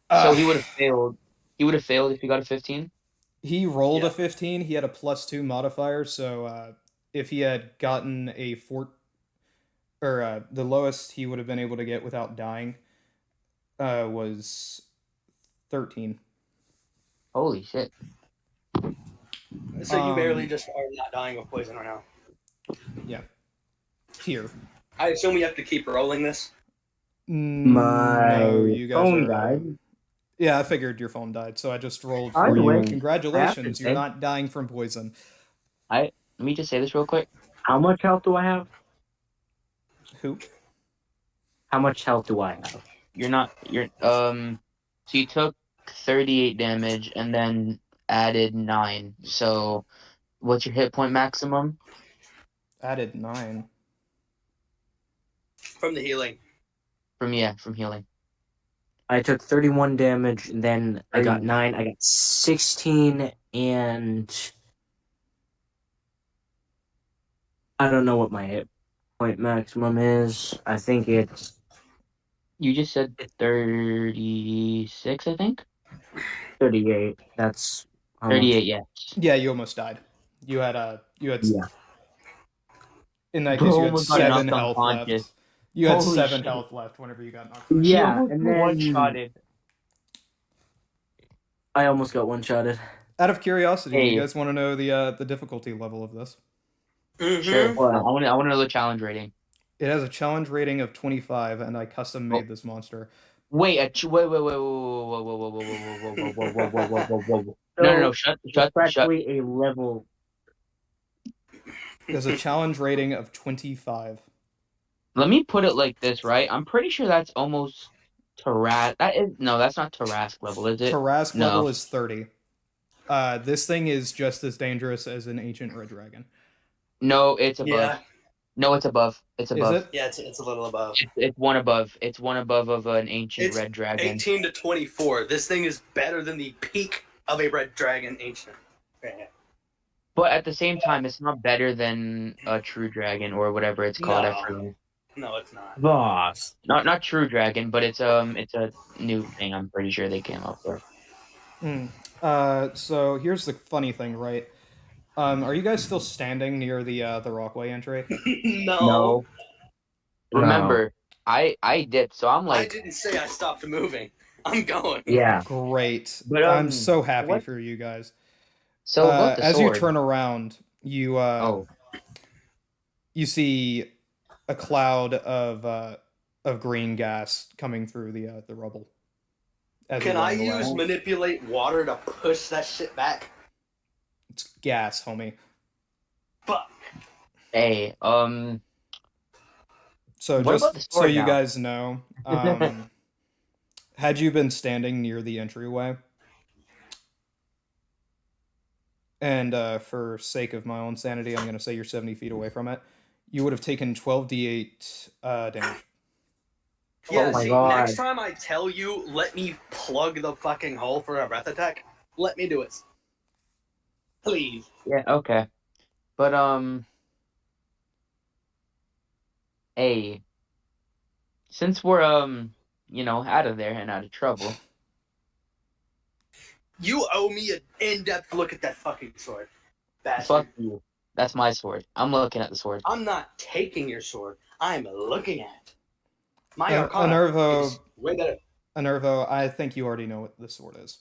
so he would have failed. He would have failed if he got a 15. He rolled Yeah. a 15. He had a +2 modifier, so if he had gotten a 4 or the lowest he would have been able to get without dying was 13. Holy shit. So you barely just are not dying of poison right now. Yeah. Here. I assume we have to keep rolling this. No, you guys phone are. died. Yeah, I figured your phone died, so I just rolled By for the you. way, Congratulations, I you're have to say- not dying from poison. Let me just say this real quick. How much health do I have? Who? How much health do I have? So you took 38 damage and then added 9. So what's your hit point maximum? Added 9. From the healing. From healing. I took 31 damage, then I got 30. 9, I got 16, and I don't know what my hit point maximum is. I think it's You just said 36, I think? 38. That's how much. 38, yeah. Yeah, you almost died. You had Yeah. in that Bro case you had almost got 7 knocked health unconscious. left. You had Holy 7 shit. health left whenever you got knocked. He Yeah, almost and then one-shotted. I almost got one-shotted. Out of curiosity, do Hey. you guys want to know the difficulty level of this? Mm-hmm. Sure. What? I want to know the challenge rating. It has a challenge rating of 25, and I custom made this monster. Wait, wait, whoa. No. Shut. Practically a level. It has a challenge rating of 25. Let me put it like this, right? I'm pretty sure that's almost Tarrasque. That's not Tarrasque level, is it? Tarrasque No. level is 30. This thing is just as dangerous as an ancient red dragon. No, it's above. Yeah. No, it's above. It's above. Is it? Yeah, it's a little above. It's one above. It's one above of an ancient It's red dragon. 18 to 24. This thing is better than the peak of a red dragon ancient. Yeah. But at the same time, it's not better than a true dragon or whatever it's called. I No. forget. No, it's not. Boss. Not true dragon, but it's a new thing. I'm pretty sure they came up with. So here's the funny thing, right? Are you guys still standing near the Rockway entry? No. Remember, I dipped, so I'm I like, didn't say I stopped moving. I'm going. Yeah. Great. But, I'm so happy what- for you guys. so about the as sword. you turn around, you you see a cloud of green gas coming through the rubble. As Can you're I running away. use manipulate water to push that shit back? It's gas, homie. Fuck. Hey, So What just about the so sword you now? guys know, had you been standing near the entryway, and for sake of my own sanity, I'm going to say you're 70 feet away from it, you would have taken 12d8 damage. Yeah, Oh my see, God. next time I tell you, let me plug the fucking hole for a breath attack, let me do it. Please. yeah, okay, but hey, since we're out of there and out of trouble. You owe me an in-depth look at that fucking sword, bastard. Fuck you. That's my sword. I'm looking at the sword. I'm not taking your sword. I'm looking at it. My Uh, Arcana Enervo- is way better. Enervo, I think you already know what this sword is.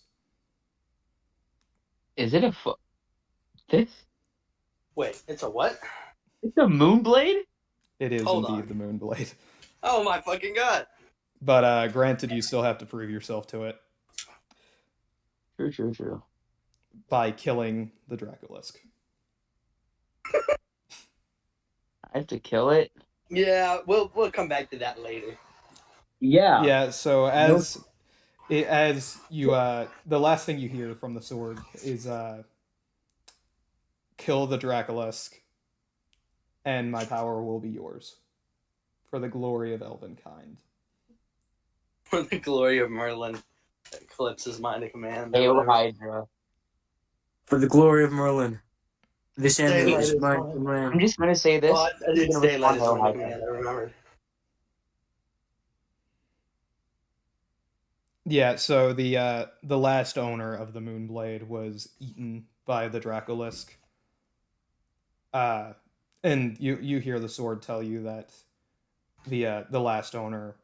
Is it this? Wait, it's a what? It's a moonblade? It is Hold indeed on. the Moonblade. Oh my fucking god! But granted, you still have to prove yourself to it True. by killing the Dracolisk. I have to kill it. Yeah, we'll come back to that later. Yeah. Yeah, so as you the last thing you hear from the sword is kill the Dracolisk and my power will be yours for the glory of elvenkind. For the glory of Merlin, eclipses mind of command. Hail Hydra. For the glory of Merlin. This Daylight amulet is is my fine. command. I'm just gonna say this. Oh, it's I'm gonna daylight is respond mind to of Hail command. I remember. Yeah, so the last owner of the Moonblade was eaten by the Dracolisk. And you hear the sword tell you that the last owner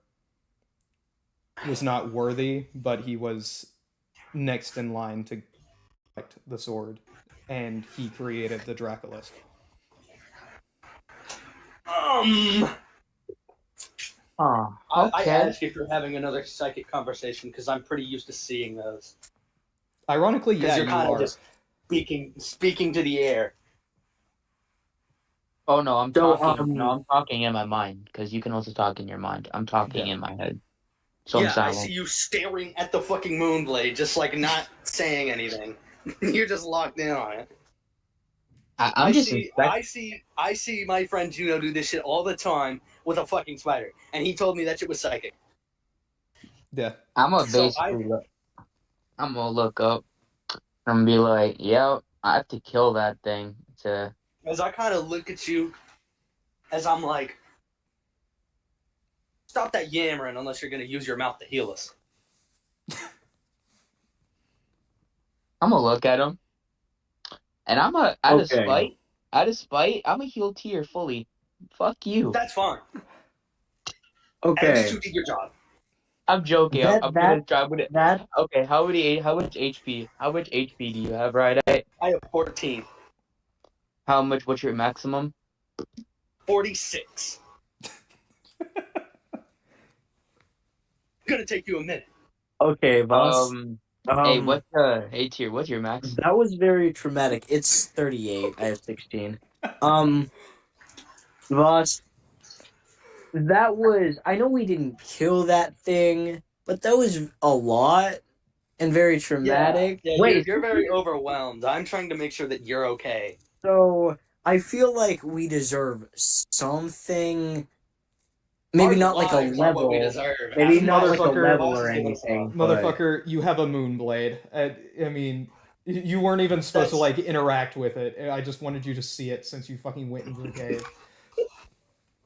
was not worthy, but he was next in line to collect the sword, and he created the Dracolisk. Oh, I okay. ask if you're having another psychic conversation because I'm pretty used to seeing those. Ironically, Because yeah, you're you kind of are. just speaking to the air. Oh no, I'm So, talking. No, I'm talking in my mind because you can also talk in your mind. I'm talking Yeah. in my head, so I'm Yeah, I silent. see you staring at the fucking Moonblade, just like not saying anything. You're just locked in on it. I'm just I see my friend Juno do this shit all the time with a fucking spider, and he told me that shit was psychic. Yeah. I'm gonna So basically I'm gonna look up and be like, "Yep, I have to kill that thing to." As I kind of look at you, as I'm like, stop that yammering unless you're gonna use your mouth to heal us. I'm gonna look at him, and I'm gonna out of spite, I'm gonna heal Tier fully. Fuck you. That's fine. Okay. At least you did your job. I'm joking. That- I'm gonna that- try with it. That Okay, how much HP? How much HP do you have, right? I have 14. How much? What's your maximum? 46. Gonna take you a minute. okay, boss. Hey, hey Tier? What's your max? That was very traumatic. It's 38. I have 16. Boss, that was. I know we didn't kill that thing, but that was a lot and very traumatic. Yeah, Wait, you're very overwhelmed. I'm trying to make sure that you're okay. So I feel like we deserve something. Maybe Our not like a lives are what we level. deserve. Maybe After not the like a Motherfucker, level boss or has given us anything. up. but- Motherfucker, you have a Moonblade. I mean, you weren't even supposed to like interact with it. I just wanted you to see it since you fucking went into the cave.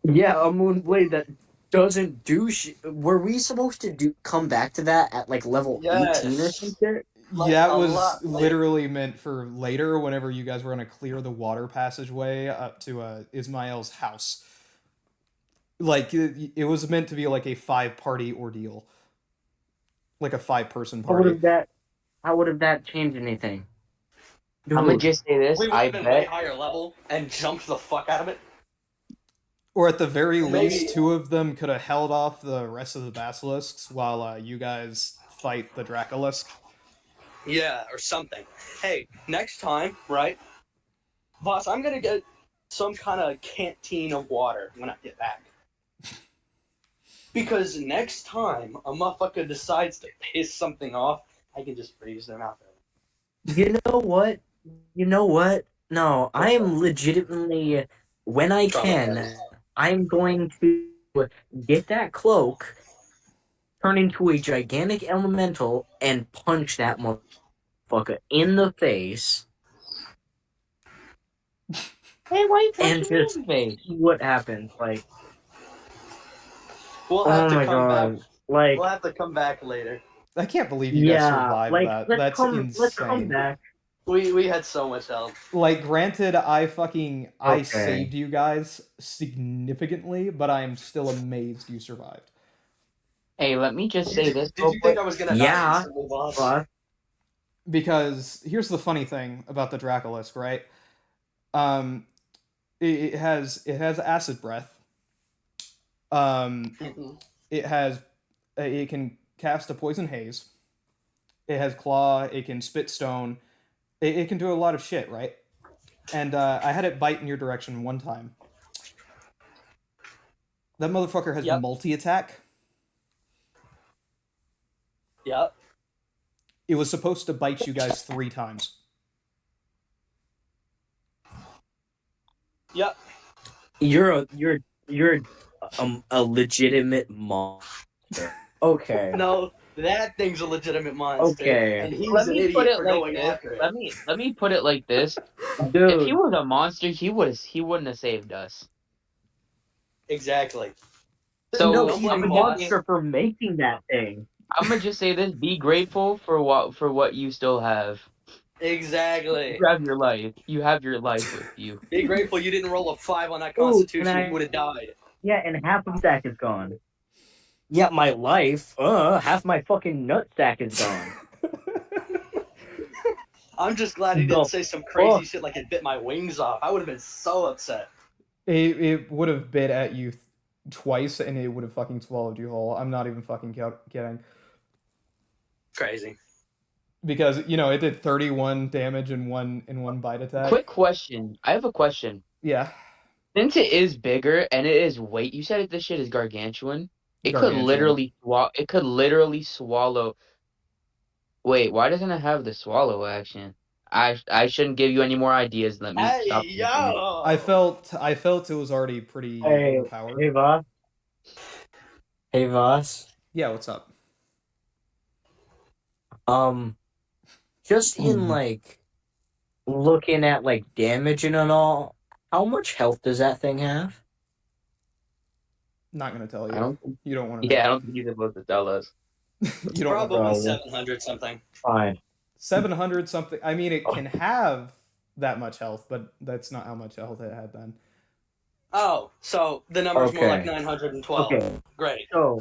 Yeah, a moonblade that doesn't do shit. Were we supposed to come back to that at like level 18 or Yes. something? Like, yeah, a it was lot later. literally meant for later whenever you guys were going to clear the water passageway up to Ismael's house. Like, it was meant to be like a 5-party ordeal. Like a 5-person party. How would have that changed anything? I'm gonna Dude, just say this. We would I have been way bet. higher level and jumped the fuck out of it. Or at the very Maybe- least, 2 of them could have held off the rest of the basilisks while you guys fight the Dracolisk. Yeah, or something. Hey, next time, right? Boss, I'm gonna get some kind of canteen of water when I get back. Because next time a motherfucker decides to piss something off, I can just freeze them out there. you know what? No, I am legitimately, when I can, I'm going to get that cloak, turn into a gigantic elemental, and punch that motherfucker in the face, Hey, why you and punching me just in the face? see what happens. Like, We'll have oh to my come God. back. Like, We'll have to come back later. I can't believe you guys yeah, survived like that. let's That's come insane. back. We had so much help. Like, granted, I Okay. saved you guys significantly, but I am still amazed you survived. Hey, let me just say this Did real you think quick. I was gonna die Yeah, instantly, boss? but Because here's the funny thing about the Dracolisk, right? Um, it has acid breath. Um, it has it can cast a poison haze. It has claw. It can spit stone. It can do a lot of shit, right? And I had it bite in your direction one time. That motherfucker has Yep. multi attack. Yep. It was supposed to bite you guys 3 times. Yep. you're a legitimate monster. Okay. No, that thing's a legitimate monster. Okay. And he's Let an me put idiot it for like going this. after it. Let me put it like this. If he Dude, was a monster, he wouldn't have saved us. Exactly. So no, Don't he's a blame I'm boss. monster for making that thing. gonna just say this: be grateful for what you still have. Exactly. You have your life. You have your life with you. Be grateful you didn't roll a 5 on that Ooh, Constitution. can I- You would have died. Yeah, and half of stack is gone. Yeah, my life. Half my fucking nut sack is gone. I'm just glad he didn't say some crazy shit like it bit my wings off. I would have been so upset. It would have bit at you twice, and it would have fucking swallowed you whole. I'm not even fucking kidding. Crazy. Because it did 31 damage in one bite attack. Quick question. I have a question. Yeah. Since it is bigger and it is weight, you said this shit is gargantuan. It could Gargantuan. literally swallow. It could literally swallow. Wait, why doesn't it have the swallow action? I shouldn't give you any more ideas. Let me Hey, stop. yo! I felt it was already pretty Hey, overpowered. hey, Voss. Hey, Voss. Yeah, what's up? Just in like looking at like damage and all, how much health does that thing have? Not gonna tell I you. don't. Think, You don't want to know. yeah, I don't think you're supposed to tell us. You don't want to Probably know. 700 something. Fine. 700 something. I mean, it can have that much health, but that's not how much health it had then. Oh, so the number's more like Okay. 912. Okay. Great. So,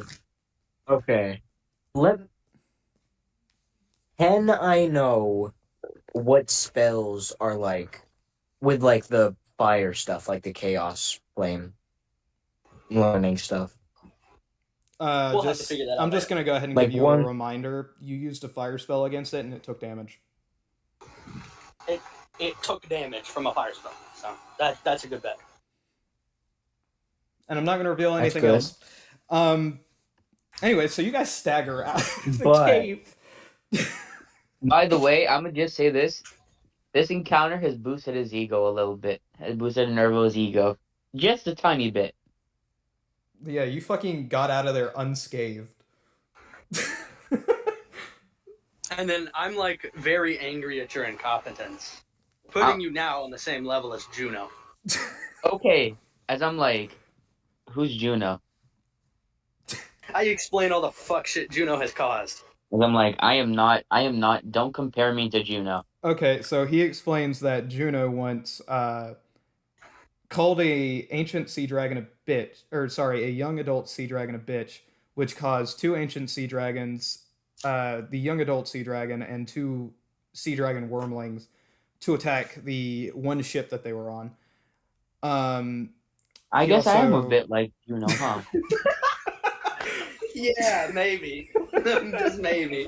okay. Can I know what spells are like with like the fire stuff, like the chaos flame learning stuff? We'll have to figure that out I'm just later. gonna go ahead and Like give you one- a reminder. You used a fire spell against it, and it took damage. It took damage from a fire spell, so that's a good bet. And I'm not gonna reveal That's anything good. else. Anyway, so you guys stagger out of the But- cave. By the way, I'm gonna just say this: this encounter has boosted his ego a little bit. Has boosted Nervo's ego just a tiny bit. Yeah, you fucking got out of there unscathed. And then I'm like very angry at your incompetence, putting you now on the same level as Juno. Okay, as I'm like, who's Juno? I explain all the fuck shit Juno has caused. As I'm like, I am not. Don't compare me to Juno. Okay, so he explains that Juno once called a ancient sea dragon a bitch, or sorry, a young adult sea dragon a bitch, which caused 2 ancient sea dragons, the young adult sea dragon, and 2 sea dragon wormlings to attack the one ship that they were on. I He guess I am a also- bit like Juno, huh? Yeah, maybe. Just maybe.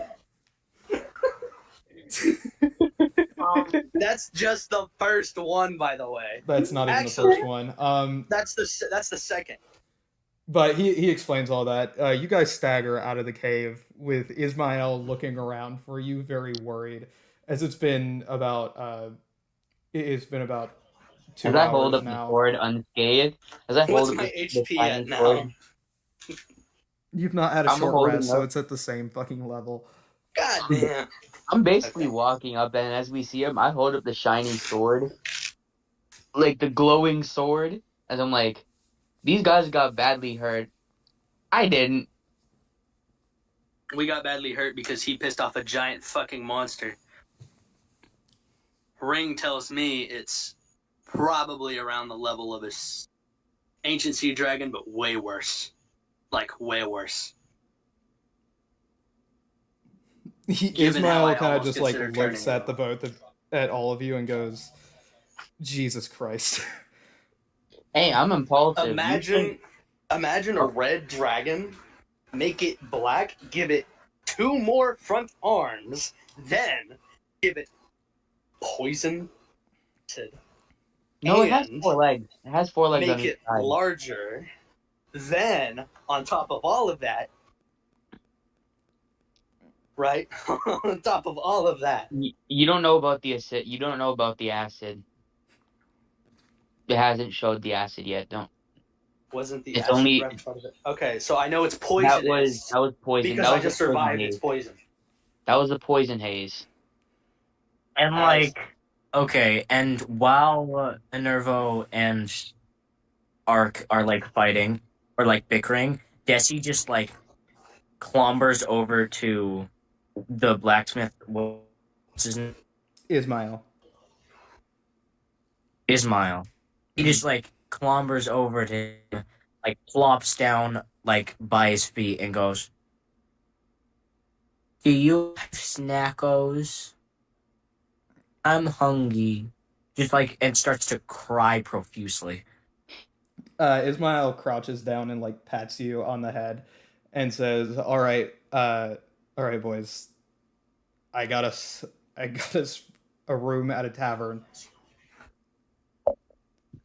That's just the first one, by the way. That's not even Actually- the first one. That's the second. But he explains all that. You guys stagger out of the cave with Ismael looking around for you, very worried, as it's been about 2 As I hold hours up the now. sword unscathed, as I hold What's up my the HP tiny at now? sword, You've not had a I'm short holding rest, so up- it's at the same fucking level. God damn. I'm basically Okay. walking up, and as we see him, I hold up the shiny sword, like the glowing sword, as I'm like, these guys got badly hurt. I didn't. We got badly hurt because he pissed off a giant fucking monster. Ring tells me it's probably around the level of a ancient sea dragon, but way worse. Like, way worse. Given how I Ismail kind of almost just like considered looks turning at the both of at all of you and goes, "Jesus Christ." Hey, I'm impulsive. Imagine a red dragon, make it black, give it 2 more front arms, then give it poison. No, it has And 4 legs. It has 4 legs on make each it side. larger. Then, on top of all of that, right? On top of all of that, You don't know about the acid. You don't know about the acid. It hasn't showed the acid yet. Don't. wasn't the It's acid only breath part of it? Okay, so I know it's that poisonous was poison. because That I was a just poison survived haze. its poison. That was a poison haze. And like, okay, and while Enervo and Ark are like fighting or like bickering, Desi just like clombers over to the blacksmith. What's his name? Ismail. Ismail. He just like clombers over to him, like plops down like by his feet and goes, "Do you have snackos? I'm hungry." Just like and starts to cry profusely. Ismail crouches down and like pats you on the head and says, all right, boys. I got us a room at a tavern,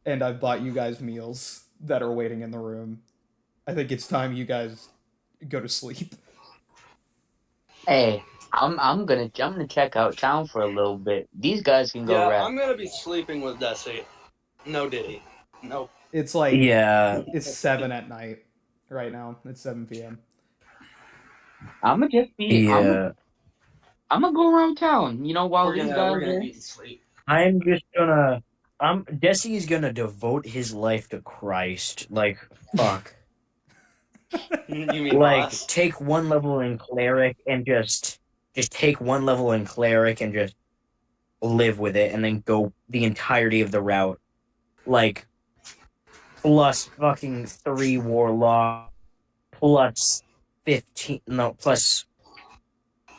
and I've bought you guys meals that are waiting in the room. I think it's time you guys go to sleep." Hey, I'm gonna check out town for a little bit. These guys can go Yeah, rest. I'm gonna be sleeping with Desi. No Diddy. Nope. It's like Yeah, it's 7 at night right now. It's 7 p.m. I'm gonna just be. yeah. I'm gonna go around town. You know, while We're these gonna guys we're gonna are. eat and sleep. I'm just gonna. Desi's gonna devote his life to Christ. Like, fuck. You mean Like, boss? take one level in cleric and just take one level in cleric and just live with it, and then go the entirety of the route. Like, plus fucking 3 warlock, plus 15, no, plus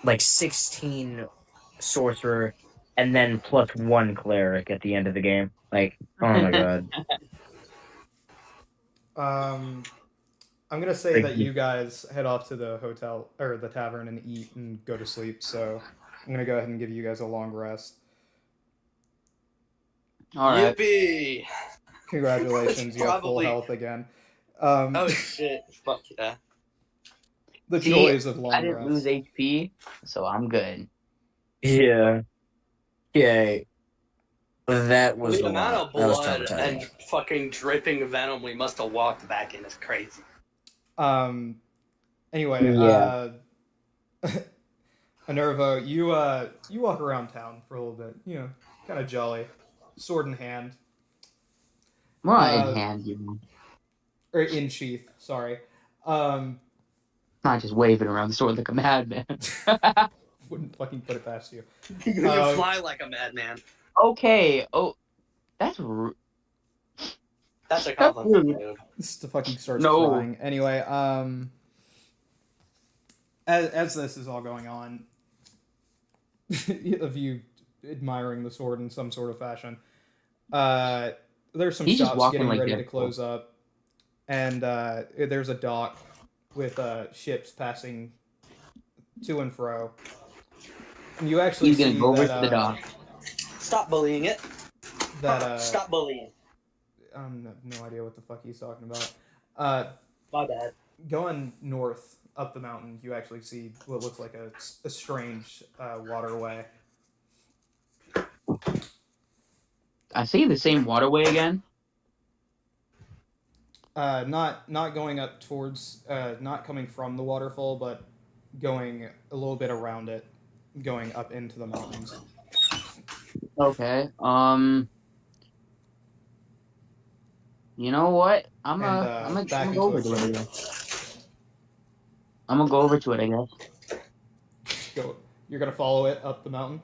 like 16 sorcerer, and then plus 1 cleric at the end of the game. Like, oh my god. I'm gonna say Like, that you guys head off to the hotel or the tavern and eat and go to sleep. So I'm gonna go ahead and give you guys a long rest. All right. Yippee! Congratulations, you have full Probably- health again. Oh shit! Fuck yeah! The See, joys of I long didn't lose rest. HP, so I'm good. yeah. Okay. That was The a amount lot. of That was blood traumatizing. and fucking dripping venom we must have walked back in is crazy. Anyway, Yeah. Enervo, you walk around town for a little bit. You know, kind of jolly, sword in hand, Well, Uh, in hand, you know. or in sheath. Sorry. Um, Not just waving around the sword like a madman. wouldn't fucking put it past you. You fly like a madman. Okay. Oh, that's rude. That's a That's compliment, rude. dude. Just fucking starts No. crying. Anyway, as this is all going on, of you admiring the sword in some sort of fashion, there's some He's just shops walking getting like ready to Deadpool. close up, and there's a dock with ships passing to and fro. And you actually He's gonna see go over that, to the dock. Stop bullying it. that Stop bullying. I have no idea what the fuck he's talking about. My bad. Going north up the mountain, you actually see what looks like a strange waterway. I see the same waterway again. Not going up towards, not coming from the waterfall, but going a little bit around it, going up into the mountains. Okay. You know what? I'm And gonna back go into over to it it. again. I'm gonna go over to it, I guess. go. You're gonna follow it up the mountain.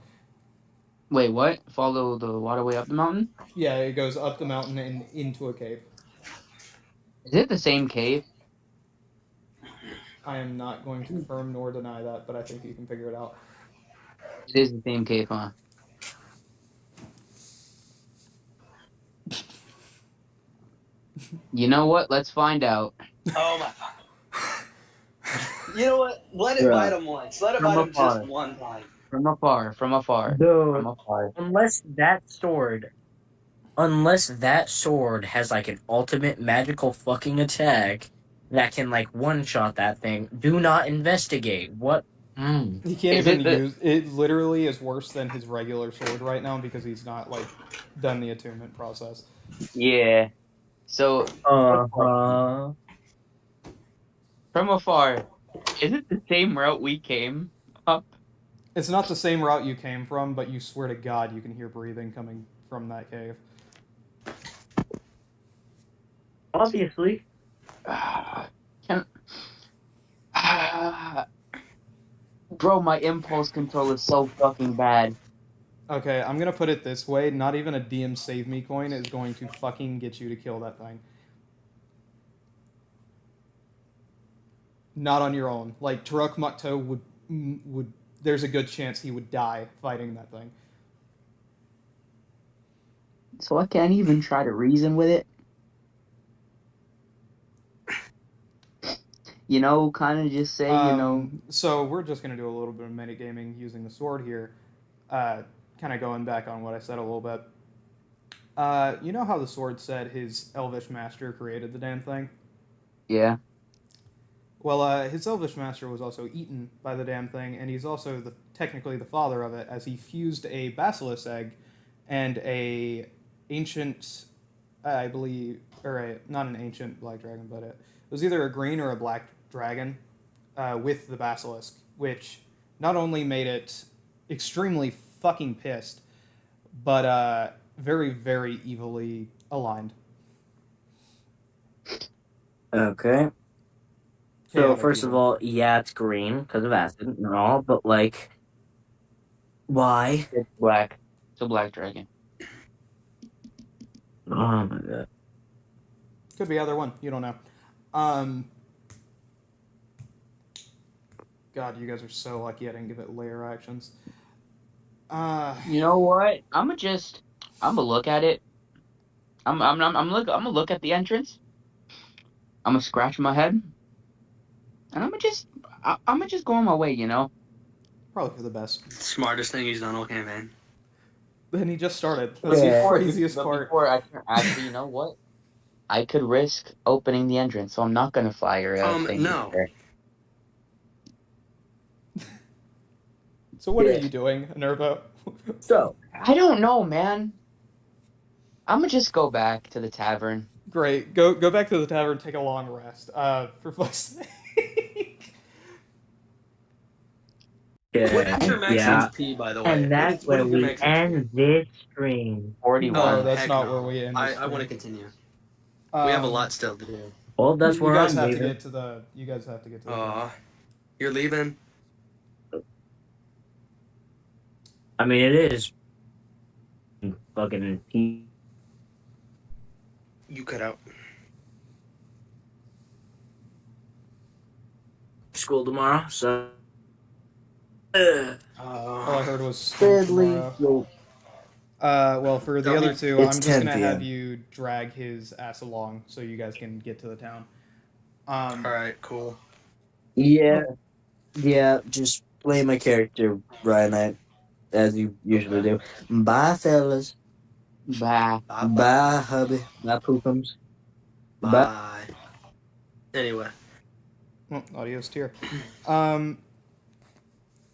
Wait, what? Follow the waterway up the mountain? Yeah, it goes up the mountain and into a cave. Is it the same cave? I am not going to confirm nor deny that, but I think you can figure it out. It is the same cave, huh? You know what? Let's find out. Oh my fuck. You know what? Let it Yeah. bite him once. Let it From bite him afar. just one time. From afar, from afar, Dude, from afar. unless that sword has like an ultimate magical fucking attack that can like one-shot that thing, do not investigate. What? He can't Is even it the- use it. Literally is worse than his regular sword right now because he's not like done the attunement process. Yeah. So Uh-huh. from afar, is it the same route we came up? It's not the same route you came from, but you swear to God you can hear breathing coming from that cave. Obviously. Can bro, my impulse control is so fucking bad. Okay, I'm gonna put it this way: not even a DM save me coin is going to fucking get you to kill that thing. Not on your own. Like Turok Makto would. There's a good chance he would die fighting that thing. So I can't even try to reason with it. You know, kind of just say, So we're just gonna do a little bit of metagaming using the sword here. Kind of going back on what I said a little bit. You know how the sword said his elvish master created the damn thing? yeah. Well, his elvish master was also eaten by the damn thing, and he's also technically the father of it, as he fused a basilisk egg and a ancient, I believe, not an ancient black dragon, but it was either a green or a black dragon with the basilisk, which not only made it extremely fucking pissed, but very, very evilly aligned. Okay. So Chaotic first of evil. all, yeah, it's green because of acid and all, but like, why? It's black. It's a black dragon. Oh my god. Could be either one. You don't know. God, you guys are so lucky I didn't give it layer actions. You know what? I'm gonna look at it. I'm gonna look at the entrance. I'm gonna scratch my head, and I'm gonna just go on my way. You know. Probably for the best. Smartest thing he's done all campaign. Then he just started. That's the Yeah. craziest But part. before I actually, you know what? I could risk opening the entrance, so I'm not gonna fire a thing. No. There. So what are Yeah. you doing, Enervo? So I don't know, man. I'm gonna just go back to the tavern. Great. Go back to the tavern. Take a long rest. For fuck's sake. What is your max yeah, HP, by the way? and that's what where is your we max end this stream. 41. No, that's heck not no. where we end. I want to continue. We have a lot still to do. Well, that's You where guys I'm have to leaving. get to the. You guys have to get to the. You're leaving? I mean, it is fucking You cut out. school tomorrow, so. All I heard was school Sadly, tomorrow. Well, for the other two, It's I'm just 10 gonna have p.m. you drag his ass along so you guys can get to the town. All right, cool. Yeah, just play my character, Ryan, as you usually do. Bye, fellas. Bah. Bye, hubby. Bye, poopums. Bye. Anyway. Well, audio's here.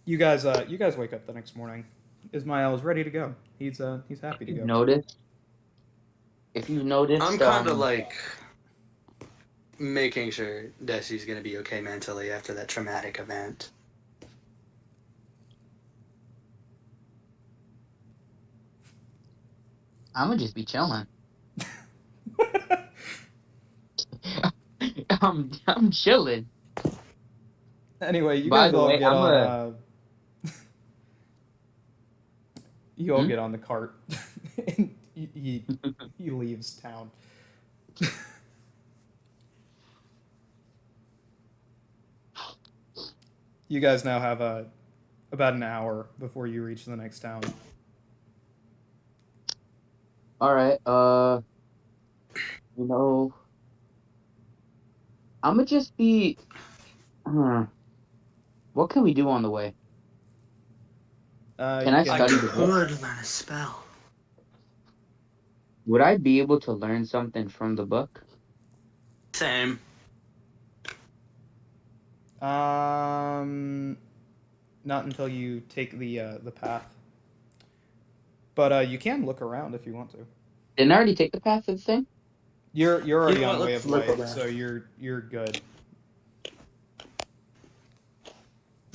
You guys wake up the next morning. Ismael is ready to go. He's happy to go. Notice. If you noticed, I'm kind of like making sure Desi's gonna be okay mentally after that traumatic event. I'm gonna just be chilling. I'm chilling. Anyway, you By guys the all way, get on. You all get on the cart, and he leaves town. You guys now have about an hour before you reach the next town. All right. You know, I'm gonna just be. What can we do on the way? Can You I can, I study the book? could learn a spell. Would I be able to learn something from the book? Same. Not until you take the path. But you can look around if you want to. Didn't I already take the path of the thing? You're already know on what, Way let's of look Light, around. so you're good.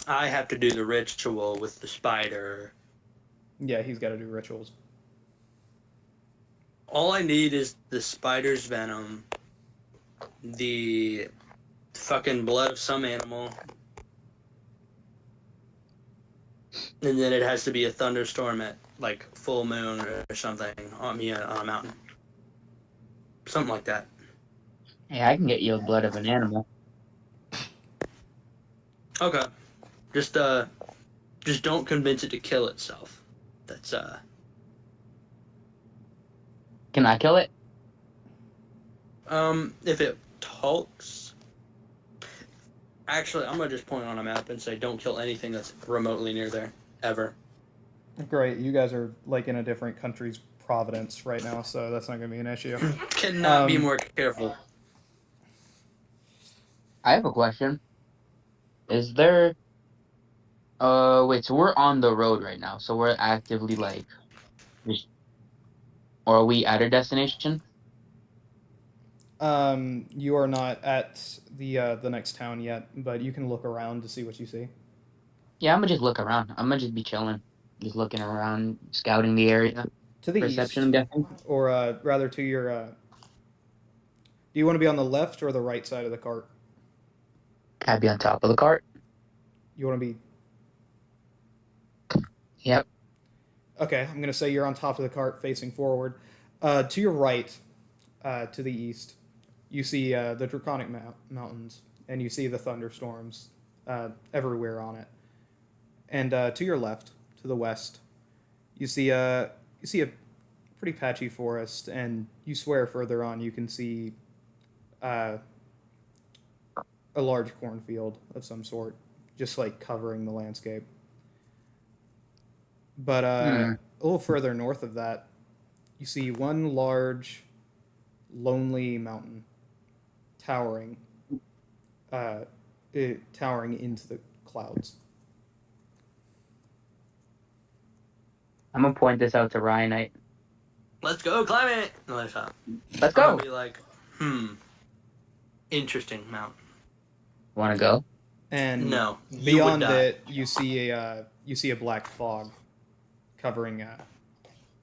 I have to do the ritual with the spider. Yeah, he's got to do rituals. All I need is the spider's venom, the fucking blood of some animal, and then it has to be a thunderstorm at like full moon or something on a mountain, something like that. Hey, I can get you the blood of an animal. Okay, just don't convince it to kill itself. That's Can I kill it? if it talks. Actually, I'm gonna just point on a map and say don't kill anything that's remotely near there ever. Great, you guys are like in a different country's providence right now, so that's not going to be an issue. Cannot be more careful. I have a question. Is there? Wait. So we're on the road right now. So we're actively like, just, or are we at a destination? You are not at the next town yet, but you can look around to see what you see. Yeah, I'm gonna just look around. I'm gonna just be chilling, just looking around, scouting the area. To the Perception, east, I'm guessing. or rather to your. Do you want to be on the left or the right side of the cart? Can I be on top of the cart? You want to be. Yep. Okay, I'm going to say you're on top of the cart facing forward. To your right, to the east, you see the Draconic Mountains, and you see the thunderstorms everywhere on it. And to your left, to the west, you see a pretty patchy forest, and you swear further on you can see a large cornfield of some sort, just like covering the landscape. But a little further north of that, you see one large, lonely mountain towering, towering into the clouds. I'm gonna point this out to Ryanite. Let's go climb it. No, that's not. Let's I'm go. gonna be like, interesting mountain. Want to go? And No, you would beyond die. it, you see a black fog covering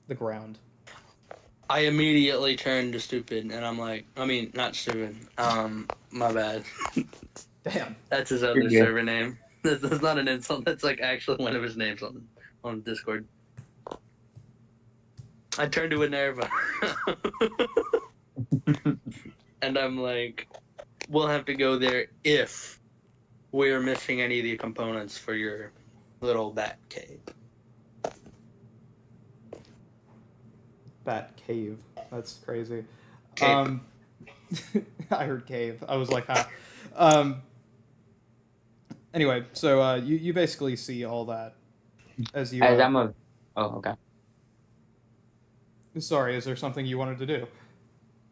the ground. I immediately turned to stupid, and I'm like, not stupid. My bad. Damn. That's his You're other good. server name. That's not an insult. That's like actually one of his names on Discord. I turned to Minerva. And I'm like, we'll have to go there if we're missing any of the components for your little bat cave. Bat cave. That's crazy. Cape. I heard cave. I was like, huh. Anyway, so you basically see all that as you. As I'm a. Oh, okay. Sorry, is there something you wanted to do?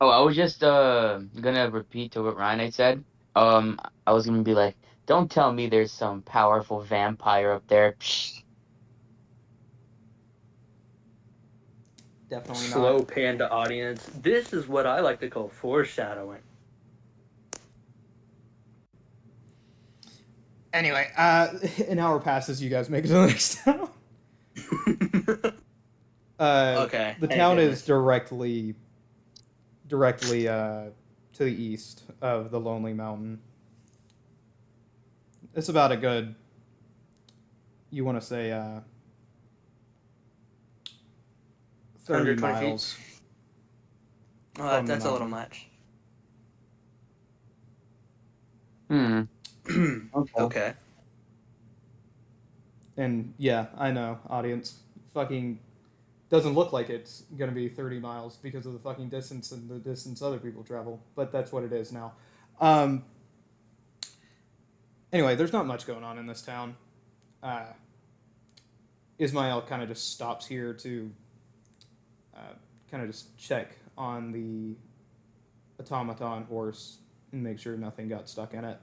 Oh, I was just gonna repeat to what Ryanite said. I was gonna be like, don't tell me there's some powerful vampire up there. Psh. Definitely Slow not. panda audience. This is what I like to call foreshadowing. Anyway, an hour passes. You guys make it to the next town. Okay. The thank town goodness. is directly to the east of the Lonely Mountain. It's about a good, you want to say, 30 120 feet? miles. Oh, From the that's a little mountain. much. Hmm. Okay. Okay. And yeah, I know, audience. Fucking doesn't look like it's gonna be 30 miles because of the fucking distance and the distance other people travel, but that's what it is now. Um, anyway, there's not much going on in this town. Uh, Ismail kind of just stops here to kind of just check on the automaton horse and make sure nothing got stuck in it.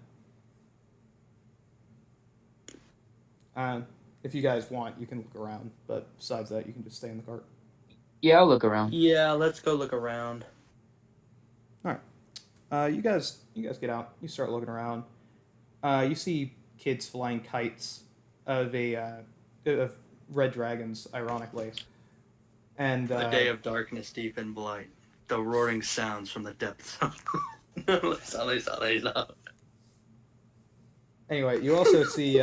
If you guys want, you can look around, but besides that, you can just stay in the cart. Yeah, I'll look around. Yeah, let's go look around. All right. You guys get out. You start looking around. You see kids flying kites of red dragons, ironically, and A day of darkness, deep in blight. The roaring sounds from the depths of... anyway, you also see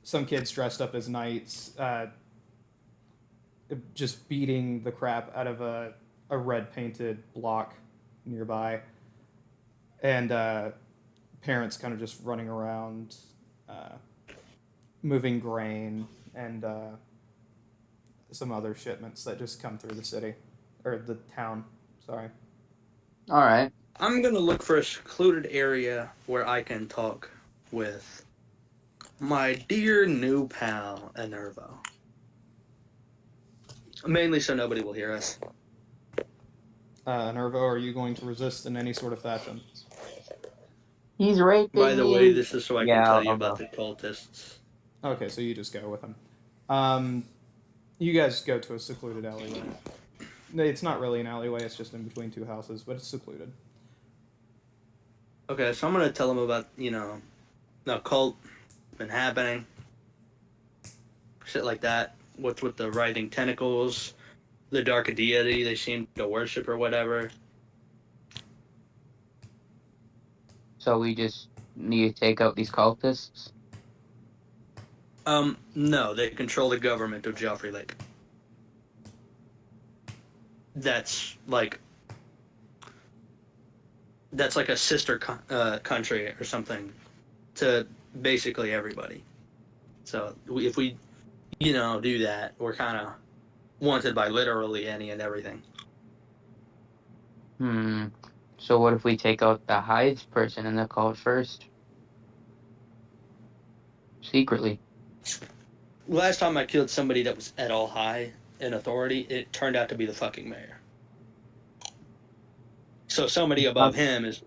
some kids dressed up as knights, just beating the crap out of a red painted block nearby, and parents kind of just running around, uh, moving grain and some other shipments that just come through the city or the town. Sorry. All right. I'm gonna look for a secluded area where I can talk with my dear new pal, Enervo. Mainly so nobody will hear us. Nervo, are you going to resist in any sort of fashion? He's raping By the you. way, this is so I can Yeah, tell you I'll about go. the cultists. Okay, so you just go with him. You guys go to a secluded alleyway. It's not really an alleyway, it's just in between two houses, but it's secluded. Okay, so I'm gonna tell them about, the cult been happening. Shit like that. What's with the writhing tentacles, the dark deity they seem to worship or whatever. So we just need to take out these cultists. No, they control the government of Joffrey Lake. That's like a sister country or something to basically everybody. So if we, do that, we're kind of wanted by literally any and everything. Hmm. So what if we take out the highest person in the cult first? Secretly. Last time I killed somebody that was at all high in authority, it turned out to be the fucking mayor. So somebody above him is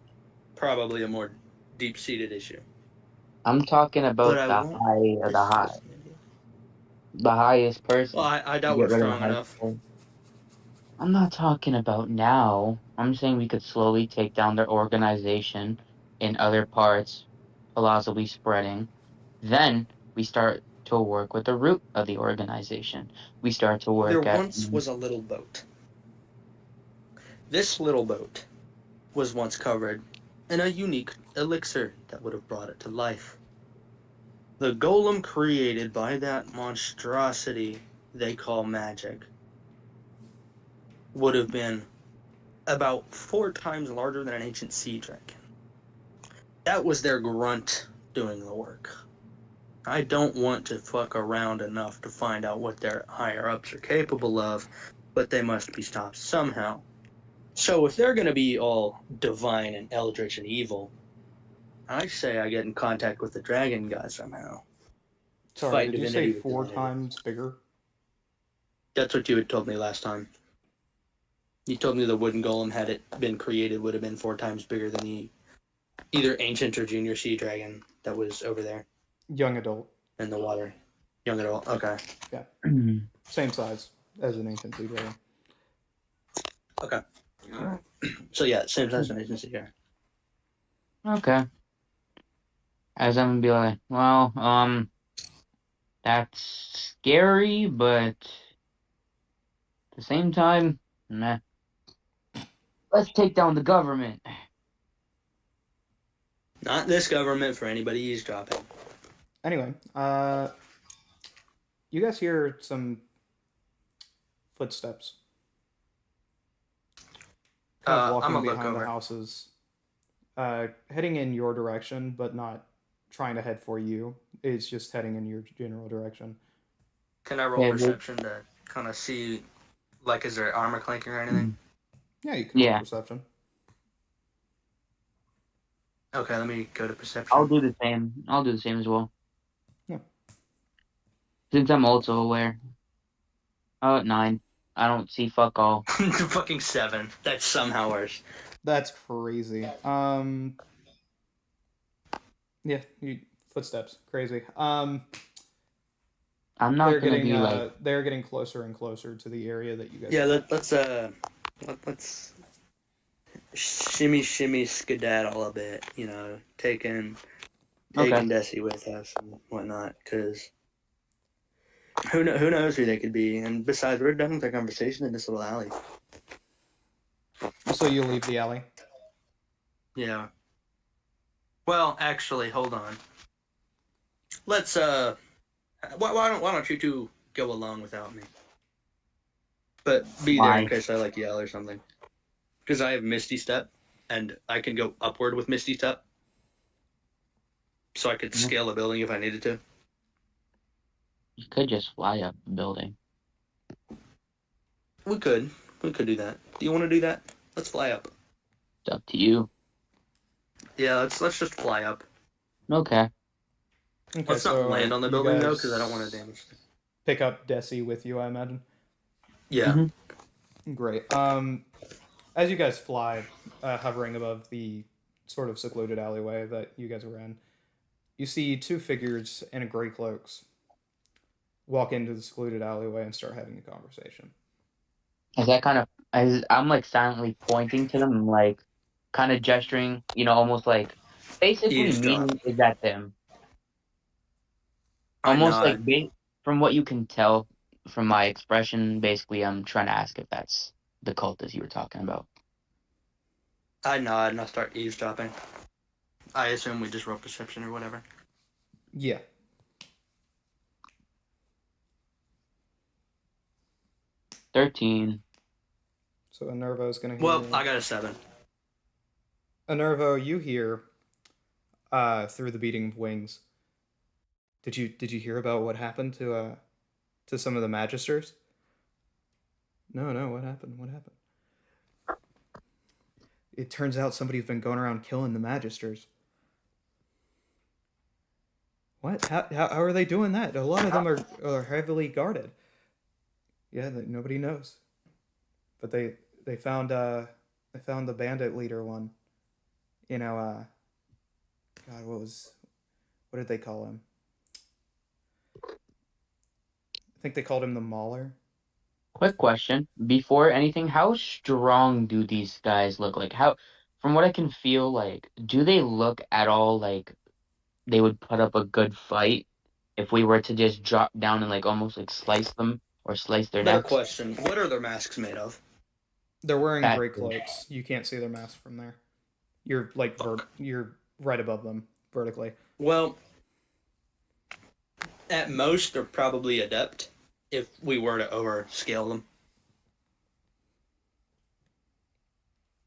probably a more deep-seated issue. I'm talking But about I the won't high of the high. discuss it. The highest Well, person. I doubt Get we're rid of the strong highest enough. person. I'm not talking about now. I'm saying we could slowly take down their organization in other parts, plausibly spreading. Then we start to work with the root of the organization. We start to There work at. once was a little boat. This little boat was once covered in a unique elixir that would have brought it to life. The golem created by that monstrosity they call magic would have been about 4 times larger than an ancient sea dragon. That was their grunt doing the work. I don't want to fuck around enough to find out what their higher-ups are capable of, but they must be stopped somehow. So if they're going to be all divine and eldritch and evil, I say I get in contact with the dragon god somehow. Sorry, Fight did you say divinity with 4 divinity. times bigger? That's what you had told me last time. You told me the wooden golem, had it been created, would have been 4 times bigger than the either ancient or junior sea dragon that was over there Young adult. in the water. Young adult. Okay. Yeah. Same size as an ancient sea dragon. Okay. So yeah, same size as an ancient sea dragon. Okay. As I'm gonna be like, well, that's scary, but at the same time, meh. Let's take down the government. Not this government for anybody eavesdropping. Anyway, you guys hear some footsteps. Kind of I'm walking gonna look behind the over. houses, heading in your direction, but not trying to head for you. It's just heading in your general direction. Can I roll Yeah, perception to kind of see, like, is there armor clanking or anything? Yeah, you can roll yeah. perception. Okay, let me go to perception. I'll do the same. I'll do the same as well. Yeah. Since I'm also aware. Oh, 9. I don't see fuck all. Fucking 7. That's somehow worse. That's crazy. Yeah, footsteps, crazy. I'm not gonna be like. They're getting closer and closer to the area that you guys. Yeah, are. let's shimmy skedaddle a bit. Taking Okay. Desi with us and whatnot, because who knows who they could be. And besides, we're done with our conversation in this little alley. So you leave the alley. Yeah. Well, actually, hold on. Let's why don't you two go along without me? But be there Why? in case I like yell or something. Because I have Misty Step, and I can go upward with Misty Step. So I could scale a building if I needed to. You could just fly up the building. We could do that. Do you want to do that? Let's fly up. It's up to you. Yeah, let's just fly up. Okay. Okay, Let's so not land on the you building though, guys because I don't want to damage it. Pick up Desi with you, I imagine. Yeah. Mhm. Great. As you guys fly, hovering above the sort of secluded alleyway that you guys were in, you see two figures in gray cloaks walk into the secluded alleyway and start having a conversation. Is that kind of? I'm like silently pointing to them, I'm like kind of gesturing, almost like basically Eavesdrop. meaning is that them. I Almost like nod. from what you can tell from my expression, basically I'm trying to ask if that's the cultist you were talking about. I nod and I start eavesdropping. I assume we just roll perception or whatever. Yeah. $13. So Enervo's gonna hear. Well, I got a 7. Enervo, you hear through the beating of wings. Did you hear about what happened to some of the magisters? No, what happened? What happened? It turns out somebody's been going around killing the magisters. What? How are they doing that? A lot of them are heavily guarded. Yeah, nobody knows. But they found the bandit leader one. God, what did they call him? I think they called him the Mauler. Quick question. Before anything, how strong do these guys look? Like from what I can feel, like, do they look at all like they would put up a good fight if we were to just drop down and like almost like slice them or slice their Better necks? question. What are their masks made of? They're wearing That gray is- cloaks. You can't see their mask from there. You're like you're right above them vertically. Well, at most, they're probably adept if we were to overscale them.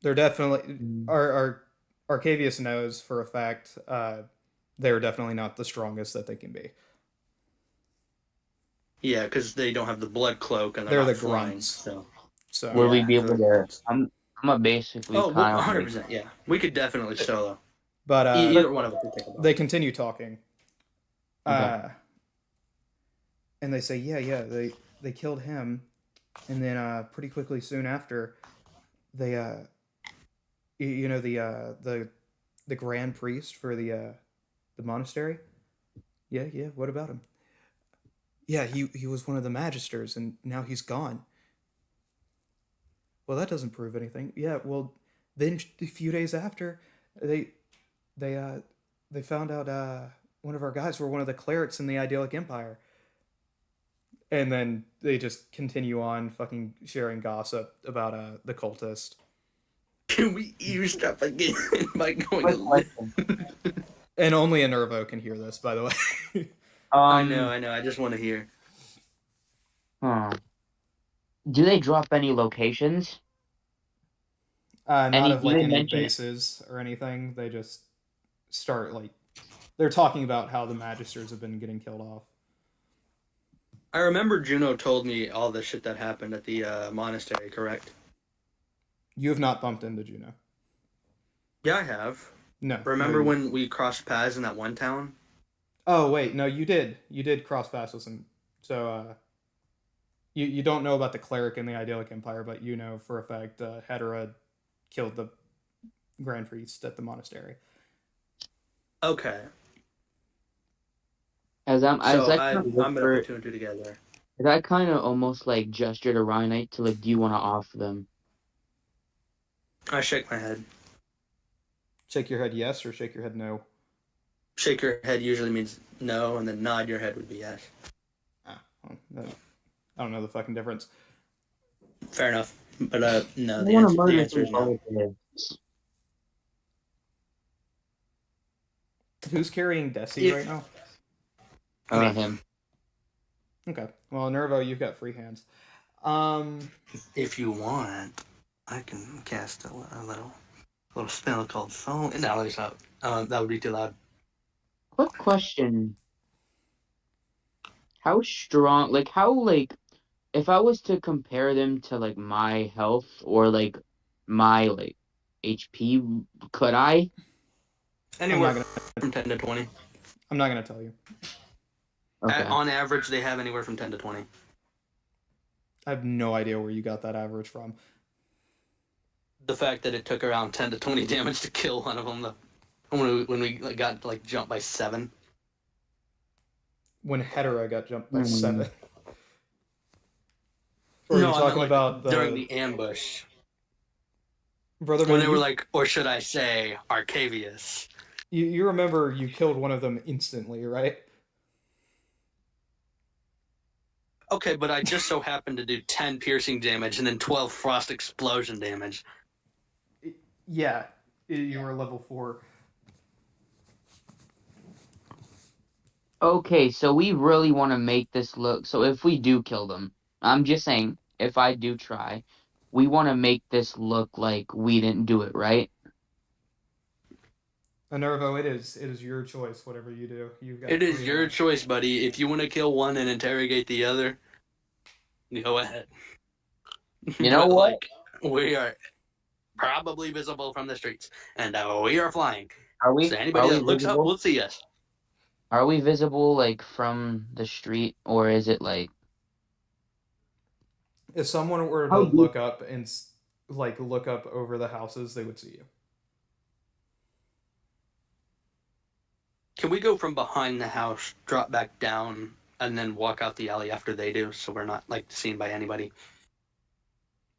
They're definitely Mm. our Arcavius knows for a fact they're definitely not the strongest that they can be. Yeah, because they don't have the blood cloak and They're not the flying. grunts. So Would we Yeah, be able they're- to? I'm gonna basically Oh, kind of 100%. Yeah, we could definitely solo. but Either one of us could take a they continue talking. Okay. And they say, yeah, they killed him, and then pretty quickly soon after, they the grand priest for the monastery. Yeah. What about him? Yeah, he was one of the magisters, and now he's gone. Well, that doesn't prove anything. Yeah, well, then a few days after, they found out one of our guys were one of the clerics in the Idyllic Empire. And then they just continue on fucking sharing gossip about the cultist. Can we eavesdrop again by going Quick a question. And only a Nervo can hear this, by the way. I know. I just want to hear. Huh. Do they drop any locations? Not of Do like they any mention? bases or anything. They just start like they're talking about how the magisters have been getting killed off. I remember Juno told me all the shit that happened at the monastery, correct? You have not bumped into Juno. Yeah, I have. No, no. Remember when we crossed paths in that one town? Oh wait, no, you did. You did cross paths with him. So you don't know about the cleric in the Idyllic Empire, but you know for a fact Hedera killed the grand priest at the monastery. Okay. As So I kind I of look I'm gonna for, put two and two together. as I kind of almost like gesture to Ryanite to like, do you want to offer them? I shake my head. Shake your head yes or shake your head no. Shake your head usually means no, and then nod your head would be yes. Ah, well, I don't know the fucking difference. Fair enough. But no, I the want to answer murder is some no. relatives. Who's carrying Desi right If now? me, Him. Okay. Well, Nervo, you've got free hands. Um, if you want, I can cast a little spell called Phone. No, let me stop. That would be too loud. Quick question. How strong, if I was to compare them to like my health or like my like HP, could I? I'm Anywhere not gonna. from 10 to 20. I'm not gonna tell you. Okay. On average, they have anywhere from 10 to 20. I have no idea where you got that average from. The fact that it took around 10 to 20 damage to kill one of them, when we got like jumped by 7. When Hedera got jumped by Hmm. 7. Or are you No, I meant talking like about during the the ambush. brother When man? they were like, or should I say, Arcavius. You remember you killed one of them instantly, right? Okay, but I just so happened to do 10 piercing damage and then 12 frost explosion damage. Yeah, you were level 4. Okay, so we really want to make this look. So if we do kill them, I'm just saying, if I do try, we want to make this look like we didn't do it, right? Nervo, it is your choice. Whatever you do, you've got It is free your hands. choice, buddy. If you want to kill one and interrogate the other, go ahead. You know But what? like, we are probably visible from the streets, and we are flying. Are So we? anybody Are we that looks up visible? will see us. Are we visible like from the street, or is it like If someone were to how deep? look up and like look up over the houses, they would see you. Can we go from behind the house, drop back down, and then walk out the alley after they do, so we're not like seen by anybody?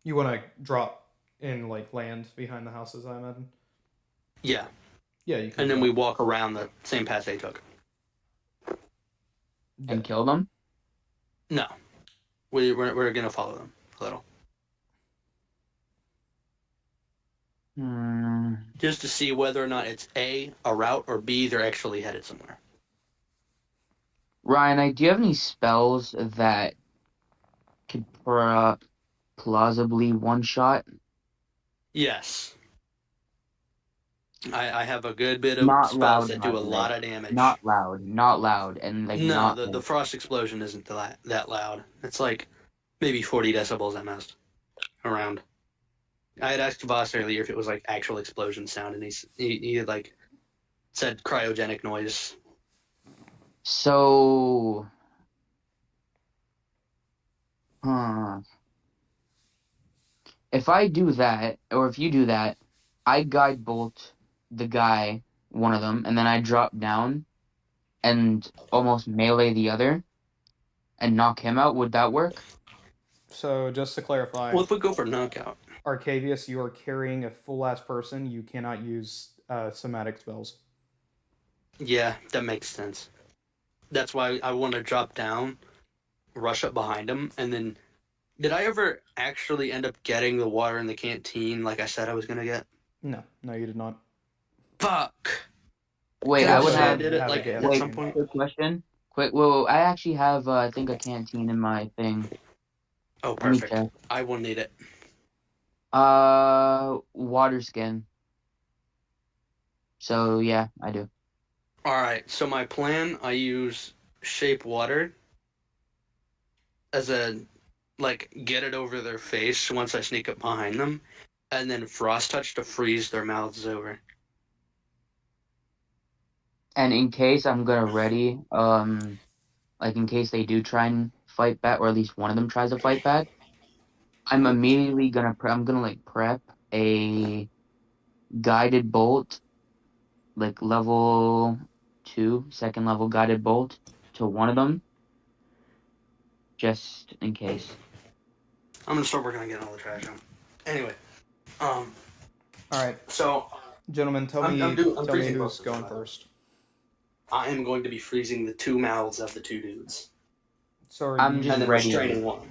You want to drop in like land behind the houses, I imagine. Yeah, Yeah, you can and do then we that. walk around the same path they took. And Yeah. kill them? No, we're gonna follow them a little, Hmm. just to see whether or not it's a route, or B, they're actually headed somewhere. Ryan, do you have any spells that could plausibly one shot? Yes, I have a good bit of Not spells loud, that by do a the way. lot of damage. Not loud, and like No, not the like. frost explosion isn't that loud. It's like maybe 40 decibels at most around. I had asked Voss earlier if it was like actual explosion sound, and he had like said cryogenic noise. So, huh. If I do that, or if you do that, I guide bolt the guy, one of them, and then I drop down and almost melee the other and knock him out. Would that work? So just to clarify, Well, if we go for knockout, Arcavius, you are carrying a full ass person. You cannot use somatic spells. yeah, that makes sense. That's why I want to drop down, rush up behind him, and then. Did I ever actually end up getting the water in the canteen like I said I was gonna get? No, no, you did not. Fuck. Wait, Can You I I would also say I have. don't did it have a like at gas Wait, some station. point? quick question. Quick, well, I actually have, I think, a canteen in my thing. Oh, Let me perfect. check. I will need it. Water skin. So yeah, I do. All right. So my plan, I use shape water as a get it over their face once I sneak up behind them, and then frost touch to freeze their mouths over. And in case I'm gonna ready, like in case they do try and fight back, or at least one of them tries to fight back, I'm immediately gonna I'm gonna like prep a guided bolt, like level 2, second level guided bolt to one of them, just in case. I'm gonna start working on getting all the trash out. Anyway, um, All right, so gentlemen, I'm tell me freezing both who's of them. going By the way. first. I am going to be freezing the two mouths of the two dudes, So are I'm you? just and then ready. restraining one.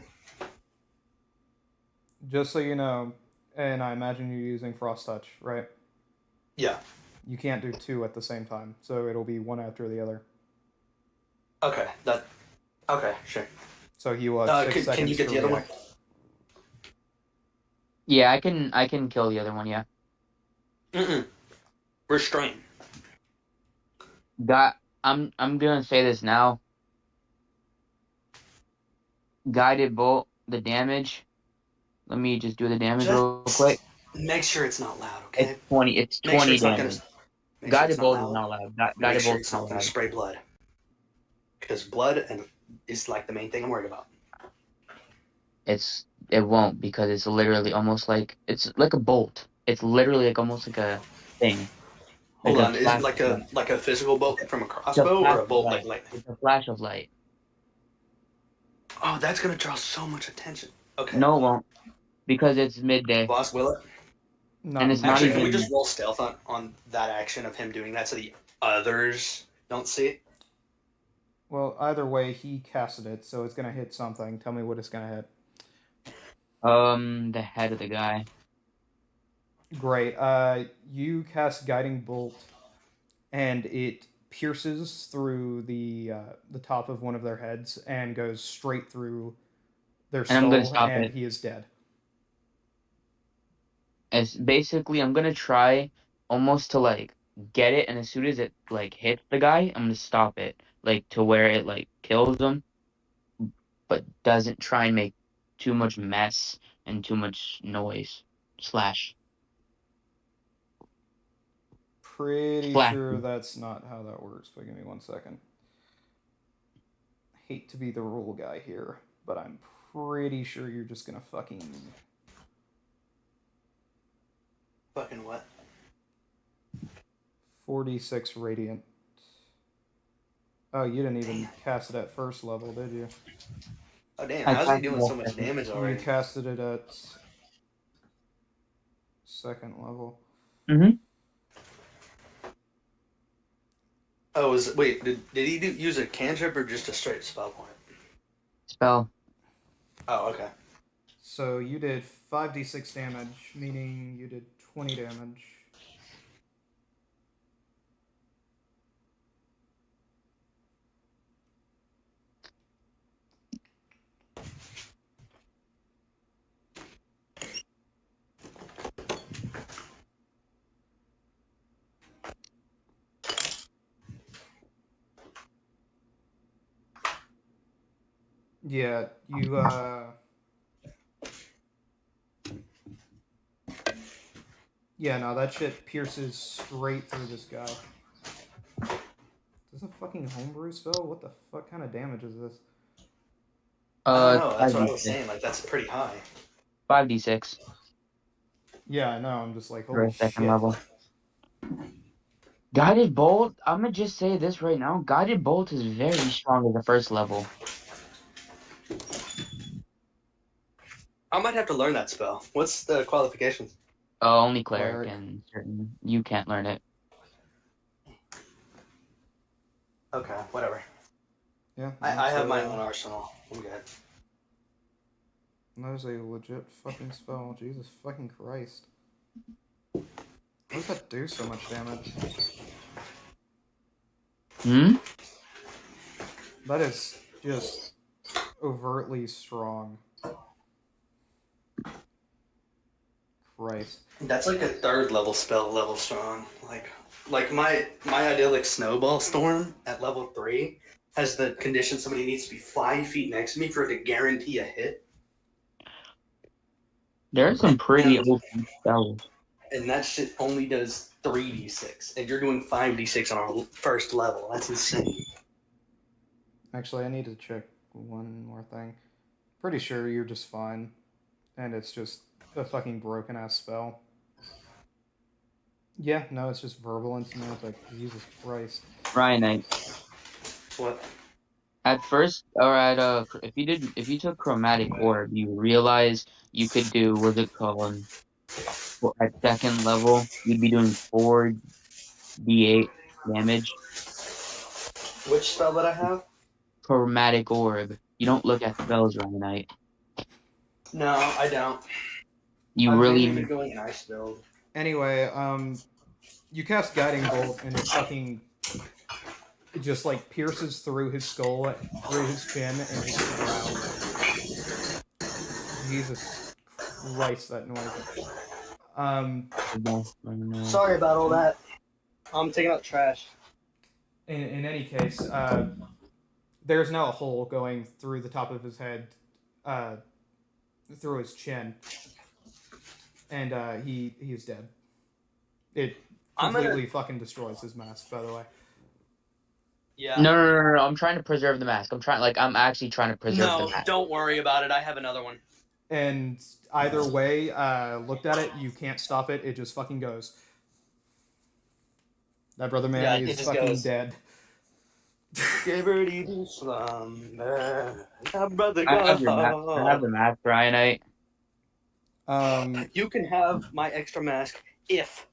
Just so you know, and I imagine you're using frost touch, right? Yeah. You can't do two at the same time, so it'll be one after the other. Okay. Okay. Sure. So he will have 6 Can you seconds get to the other one? react. Yeah, I can kill the other one. Yeah. Restrain. Got. I'm gonna say this now. Guided bolt. The damage. Let me just do the damage real quick. Just make sure it's not loud, It's okay? 20. It's Make sure 20 it's not gonna. damage. Make sure it's Guided not bolt is loud. not loud. Make Guided sure bolt is it's not not gonna loud. spray blood. Because blood is like the main thing I'm worried about. It won't, because it's literally almost like it's like a bolt. It's literally like almost like a thing, like Hold a on, is it flash. like a physical bolt from a It's a crossbow or flash a of bolt like light. lightning? It's a flash of light. Oh, that's gonna draw so much attention. Okay, No, it won't, because it's midday, boss, will it? and Not it's not Actually, can we midday. just even. roll stealth on that action of him doing that so the others don't see it? Well, either way, he casted it, so it's gonna hit something. Tell me what it's gonna hit. The head of the guy. Great. You cast guiding bolt, and it pierces through the top of one of their heads and goes straight through their And I'm gonna skull, stop and it. he is dead. It's basically, I'm gonna try almost to like get it, and as soon as it like hits the guy, I'm gonna stop it, like to where it like kills him, but doesn't try and make too much mess and too much noise. Slash. Pretty Slash. sure that's not how that works, but give me 1 second. Hate to be the rule guy here, but I'm pretty sure you're just gonna fucking Fucking what? 46 radiant. Oh, you didn't even cast it at first level, did you? Oh damn! I How's he cast doing so much damage You already? casted it at second level. Mm-hmm. Oh, did he use a cantrip or just a straight spell point? Spell. Oh, okay. So you did 5d6 damage, meaning you did 20 damage. Yeah, you yeah, no, that shit pierces straight through this guy. Is this a fucking homebrew spell? What the fuck kind of damage is this? I don't know. That's what I was 5d6. saying. Like that's pretty high. 5d6 Yeah, I know. I'm just like, for holy a second shit. level. Guided bolt. I'm gonna just say this right now. Guided bolt is very strong at the first level. I might have to learn that spell. What's the qualifications? Only cleric Cleric. and certain. You can't learn it. Okay, whatever. Yeah, I have my own arsenal. I'm good. That is a legit fucking spell. Jesus fucking Christ. How does that do so much damage? Hmm? That is just overtly strong. Christ. That's like a third level spell, level strong. Like my idyllic snowball storm at level 3 has the condition somebody needs to be 5 feet next to me for it to guarantee a hit. There are some pretty And, OP spells. and that shit only does 3d6, and you're doing 5d6 on our first level. That's insane. Actually, I need to check one more thing. Pretty sure you're just fine, and it's just a fucking broken ass spell. Yeah, no, it's just verbal intimate. It's like, Jesus Christ. Ryan, What? at first, or if you took chromatic orb, you realize you could do what's it called? Well, at second level, you'd be doing 4d8 damage. Which spell that I have? Chromatic orb. You don't look at spells, Ryan. No, I don't. You I've really mainly been going ice build. Anyway, you cast Guiding Bolt, and it just like pierces through his skull, through his chin, and hits the ground. Jesus Christ, that noise. Sorry about all that. I'm taking out trash. In any case, there's now a hole going through the top of his head, through his chin, and he is dead. It completely fucking destroys his mask, by the way. Yeah. No. I'm trying to preserve the mask. I'm actually trying to preserve the No, mask. don't worry about it. I have another one. And either way, looked at it, you can't stop it. It just fucking goes. That brother man is fucking goes. dead. Liberty to slumber. That brother I have the mask, Ryan. You can have my extra mask if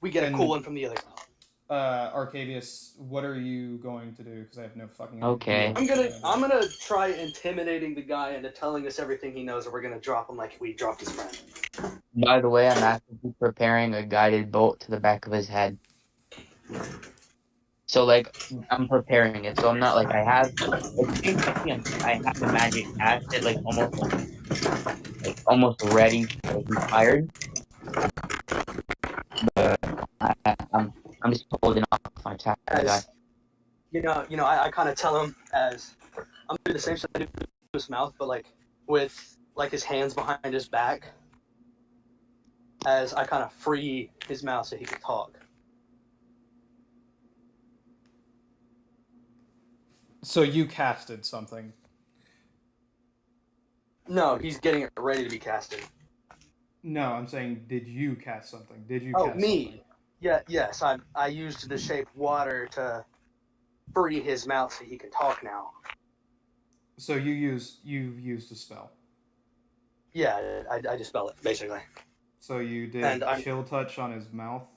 we get a cool one from the other guy. Arcavius, what are you going to do? Because I have no fucking Okay. idea. I'm gonna try intimidating the guy into telling us everything he knows, or we're gonna drop him like we dropped his friend. By the way, I'm actively preparing a guided bolt to the back of his head. So, I'm preparing it. So I'm not I have the magic acid, almost ready, he's fired. But I'm just holding off my attack on the guy. I kind of tell him as I'm gonna do the same thing to his mouth, but with his hands behind his back, as I kind of free his mouth so he can talk. So you casted something. No, he's getting it ready to be casted. No, I'm saying, did you cast something? Did you? Oh, cast me. Something? Yeah, yes. I used the shape water to free his mouth so he can talk now. So you used a spell. Yeah, I dispel it basically. So you did chill touch on his mouth.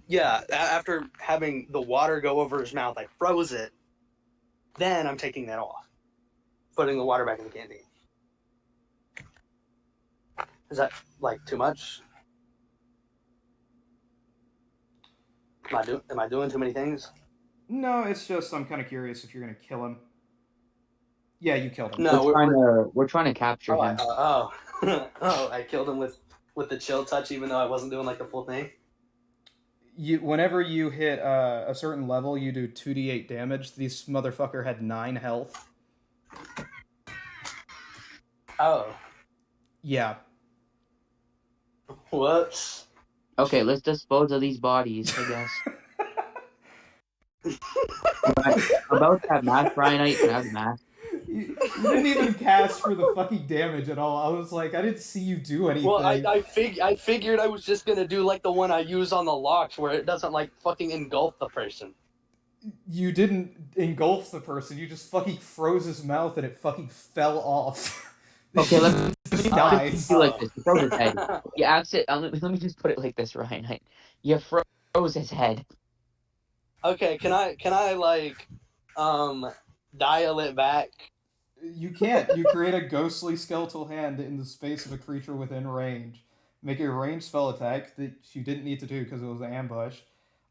Yeah, after having the water go over his mouth, I froze it. Then I'm taking that off, putting the water back in the canteen. Is that too much? Am I doing too many things? No, it's just I'm kind of curious if you're gonna kill him. Yeah, you killed him. No, we're trying to capture him. I killed him with the chill touch, even though I wasn't doing the full thing. Whenever you hit a certain level, you do 2d8 damage. This motherfucker had 9 health. Oh. Yeah. Whoops. Okay, let's dispose of these bodies, I guess. About that mask, Ryan, you can have the mask. You didn't even cast for the fucking damage at all. I was like, I didn't see you do anything. Well, I figured I was just gonna do the one I use on the locks, where it doesn't fucking engulf the person. You didn't engulf the person. You just fucking froze his mouth and it fucking fell off. Okay, let me die. do like this. You froze his head. You let me just put it like this, Ryan. You froze his head. Okay, can I dial it back? You can't. You create a ghostly skeletal hand in the space of a creature within range. Make a ranged spell attack that you didn't need to do because it was an ambush.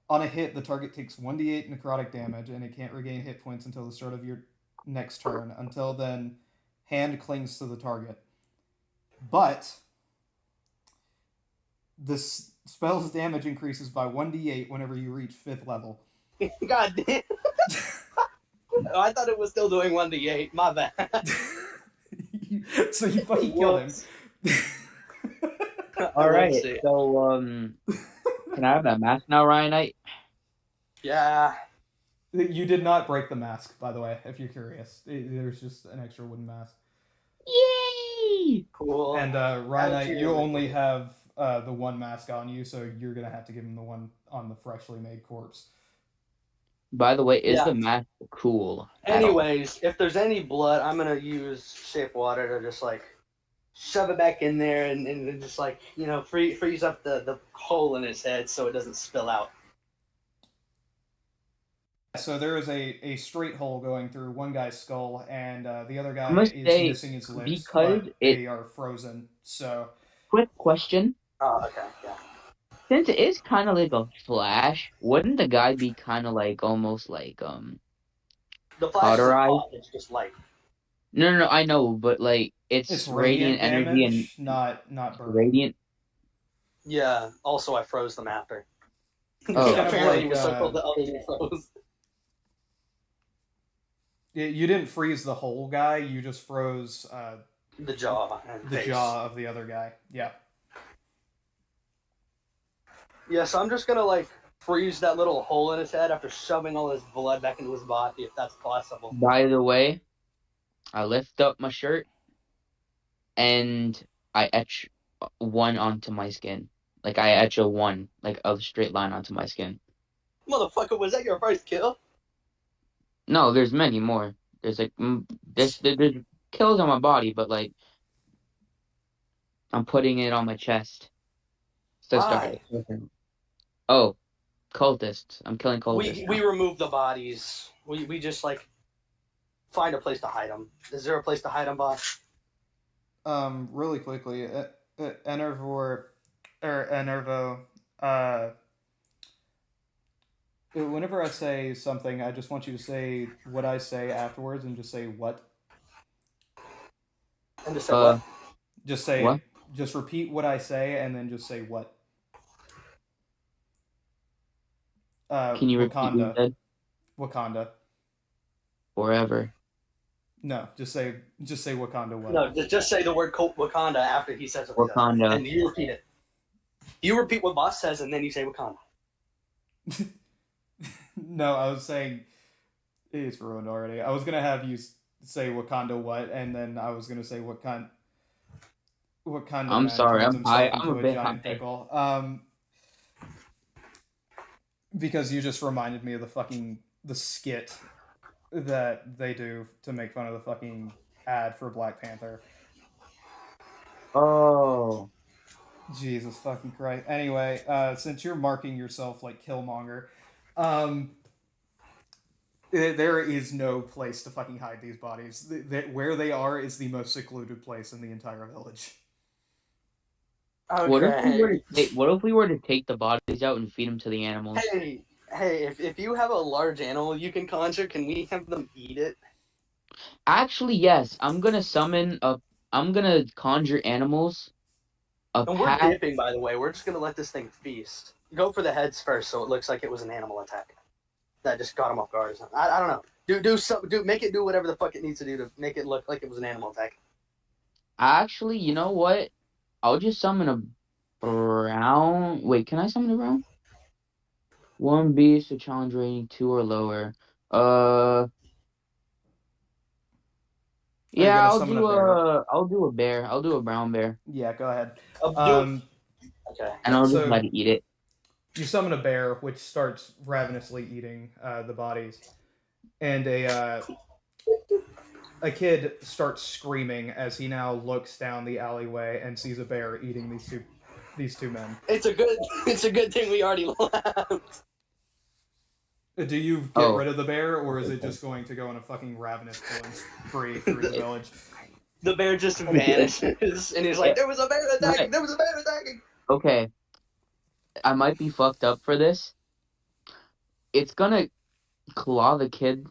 On a hit, the target takes 1d8 necrotic damage, and it can't regain hit points until the start of your next turn. Until then, hand clings to the target. but this spell's damage increases by 1d8 whenever you reach 5th level. God damn. Oh, I thought it was still doing 1d8. My bad. So you fucking killed him. All right. Whoopsie. So, can I have that mask now, Ryan Knight? Yeah. You did not break the mask, by the way, if you're curious. There's just an extra wooden mask. Yay! Cool. And Add Ryan, it to you your only inventory. have the one mask on you, so you're gonna have to give him the one on the freshly made corpse. By the way, is Yeah. the mask cool? at all? Anyways, if there's any blood, I'm gonna use shape water to just like shove it back in there and just like freeze up the hole in his head so it doesn't spill out. So there is a straight hole going through one guy's skull, and the other guy I must is say, missing his lips, because but it. they are frozen. So Quick question: Oh, okay, yeah. since it is kind of like a flash, wouldn't the guy be kind of like almost like The flash isn't cauterized? hot; it's just light. No, I know, but like it's it's radiant radiant energy and damage, not burning. radiant. Yeah. Also, I froze them after. Oh. Apparently, Like, it was so cold the others were froze. You didn't freeze the whole guy. You just froze The jaw and the face. jaw of the other guy. Yeah. Yeah, so I'm just gonna like freeze that little hole in his head after shoving all his blood back into his body, if that's possible. By the way, I lift up my shirt and I etch one onto my skin. Like I etch a one, like a straight line onto my skin. Motherfucker, was that your first kill? No, there's many more. There's like there's kills on my body, but like I'm putting it on my chest. So Why? Oh, cultists. I'm killing cultists. We remove the bodies. We just like find a place to hide them. Is there a place to hide them, boss? Really quickly, Enervo, whenever I say something, I just want you to say what I say afterwards, and just say what. And just say what? Just say, What? just repeat what I say, and then just say what. Can you repeat what you Wakanda. said? Wakanda. Forever. No, just say Wakanda. What? No, just say the word Wakanda after he says it. Wakanda. And you repeat it. You repeat what boss says, and then you say Wakanda. No, I was saying it's ruined already. I was gonna have you say Wakanda what, and then I was gonna say what kind of I'm man sorry, turns I'm high. himself I'm into a a bit giant high. pickle. Because you just reminded me of the skit that they do to make fun of the fucking ad for Black Panther. Oh. Jesus fucking Christ. Anyway, since you're marking yourself like Killmonger, there is no place to fucking hide these bodies. Where they are is the most secluded place in the entire village. Okay. What if we were to take the bodies out and feed them to the animals? Hey, if you have a large animal you can conjure, can we have them eat it? Actually, yes. I'm gonna conjure animals. And we're dipping, by the way. We're just gonna let this thing feast. Go for the heads first, so it looks like it was an animal attack that just got him off guard or something. I don't know. Make it do whatever the fuck it needs to do to make it look like it was an animal attack. Actually, you know what? I'll just summon a brown. Wait, can I summon a brown? One beast, a challenge rating 2 or lower. Yeah, I'll do a bear. I'll do a brown bear. Yeah, go ahead. Okay. And I'll just So- let it eat it. You summon a bear, which starts ravenously eating the bodies, and a kid starts screaming as he now looks down the alleyway and sees a bear eating these two men. It's a good thing we already left. Do you get rid of the bear, or is it just going to go on a fucking ravenous killing spree through the village? The bear just vanishes, and he's like, "There was a bear attacking! Right. There was a bear attacking!" Okay. I might be fucked up for this. It's gonna claw the kid,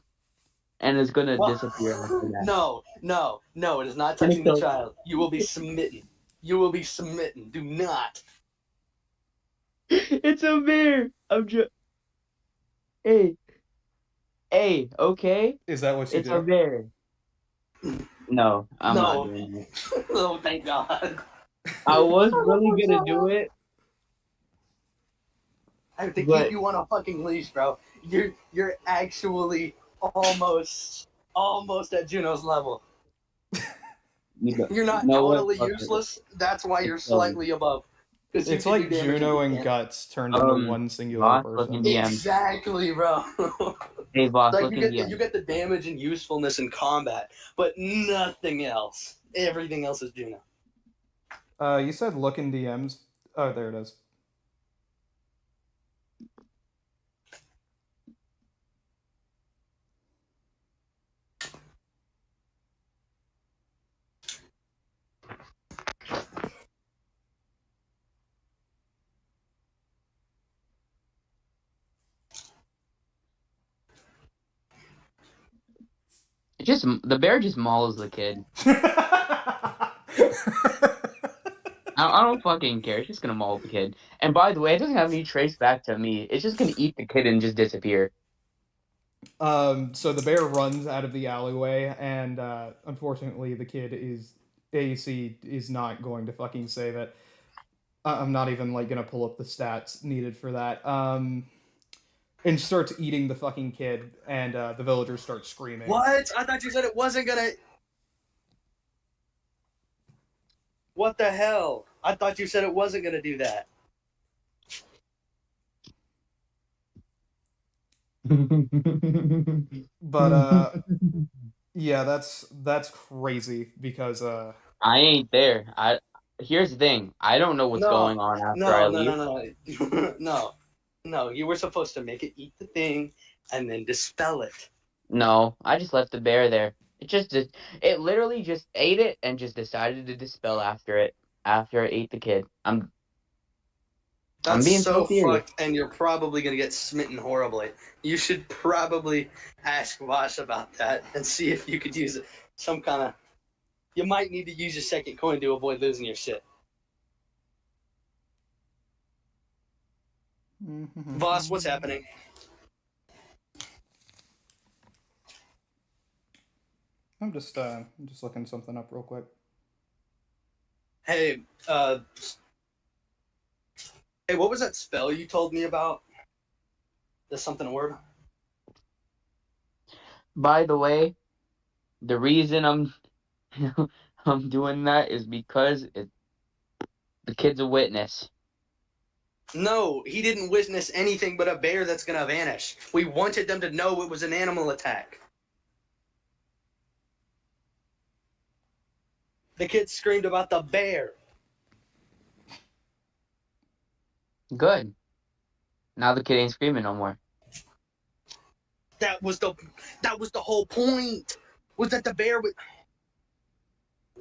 and it's gonna What? disappear after that. No, it is not touching the child. You will be smitten. You will be smitten. Do not. It's a bear. I'm just. Hey, hey, okay. Is that what you It's a do? bear. No, I'm not No. doing it. Oh, thank God. I was really gonna do it, I have to keep but you on a fucking leash, bro. You're actually almost at Juno's level. You're you not know what? totally Fuck it. useless. That's why you're It's fine. slightly above. Because you It's can do like damage and Juno you and can't. Guts turned into one singular Boss, look in person. DM. Exactly, bro. Hey, boss, Like look in DM. you get the damage and usefulness in combat, but nothing else. Everything else is Juno. You said look in DMs. Oh, there it is. It just the bear just mauls the kid. I don't fucking care. It's just gonna maul the kid. And by the way, it doesn't have any trace back to me. It's just gonna eat the kid and just disappear. So the bear runs out of the alleyway, and unfortunately, the kid is AC is not going to fucking save it. I'm not even like gonna pull up the stats needed for that. And starts eating the fucking kid, and the villagers start screaming. What? I thought you said it wasn't gonna. What the hell? I thought you said it wasn't gonna do that. But yeah, that's crazy because I ain't there. Here's the thing. I don't know what's No, going on after I no, no, leave. no, no, no. You were supposed to make it eat the thing and then dispel it. No, I just left the bear there. It literally just ate it and just decided to dispel after it ate the kid. I'm That's being so so serious. fucked, and you're probably gonna get smitten horribly. You should probably ask Vosh about that and see if you could use some kind of. You might need to use your second coin to avoid losing your shit. Voss, what's happening? I'm just looking something up real quick. Hey, hey, what was that spell you told me about? The something orb. By the way, the reason I'm I'm doing that is because the kid's a witness. No, he didn't witness anything but a bear that's gonna vanish. We wanted them to know it was an animal attack. The kid screamed about the bear. Good. Now the kid ain't screaming no more. That was the whole point. Was that the bear would.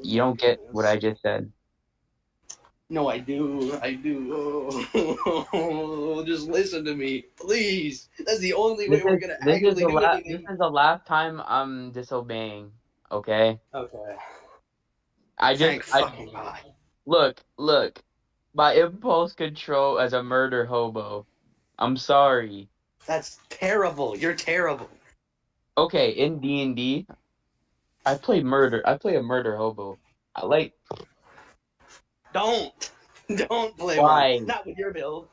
You don't get what I just said. No, I do. I do. Oh, just listen to me, please. That's the only way we're gonna actually do This anything. is the last time I'm disobeying. Okay. Okay. I Thank fucking God. look. My impulse control as a murder hobo. I'm sorry. That's terrible. You're terrible. Okay, in D&D, I play murder. I play a murder hobo. I like Don't. Don't play one. why. Not with your build.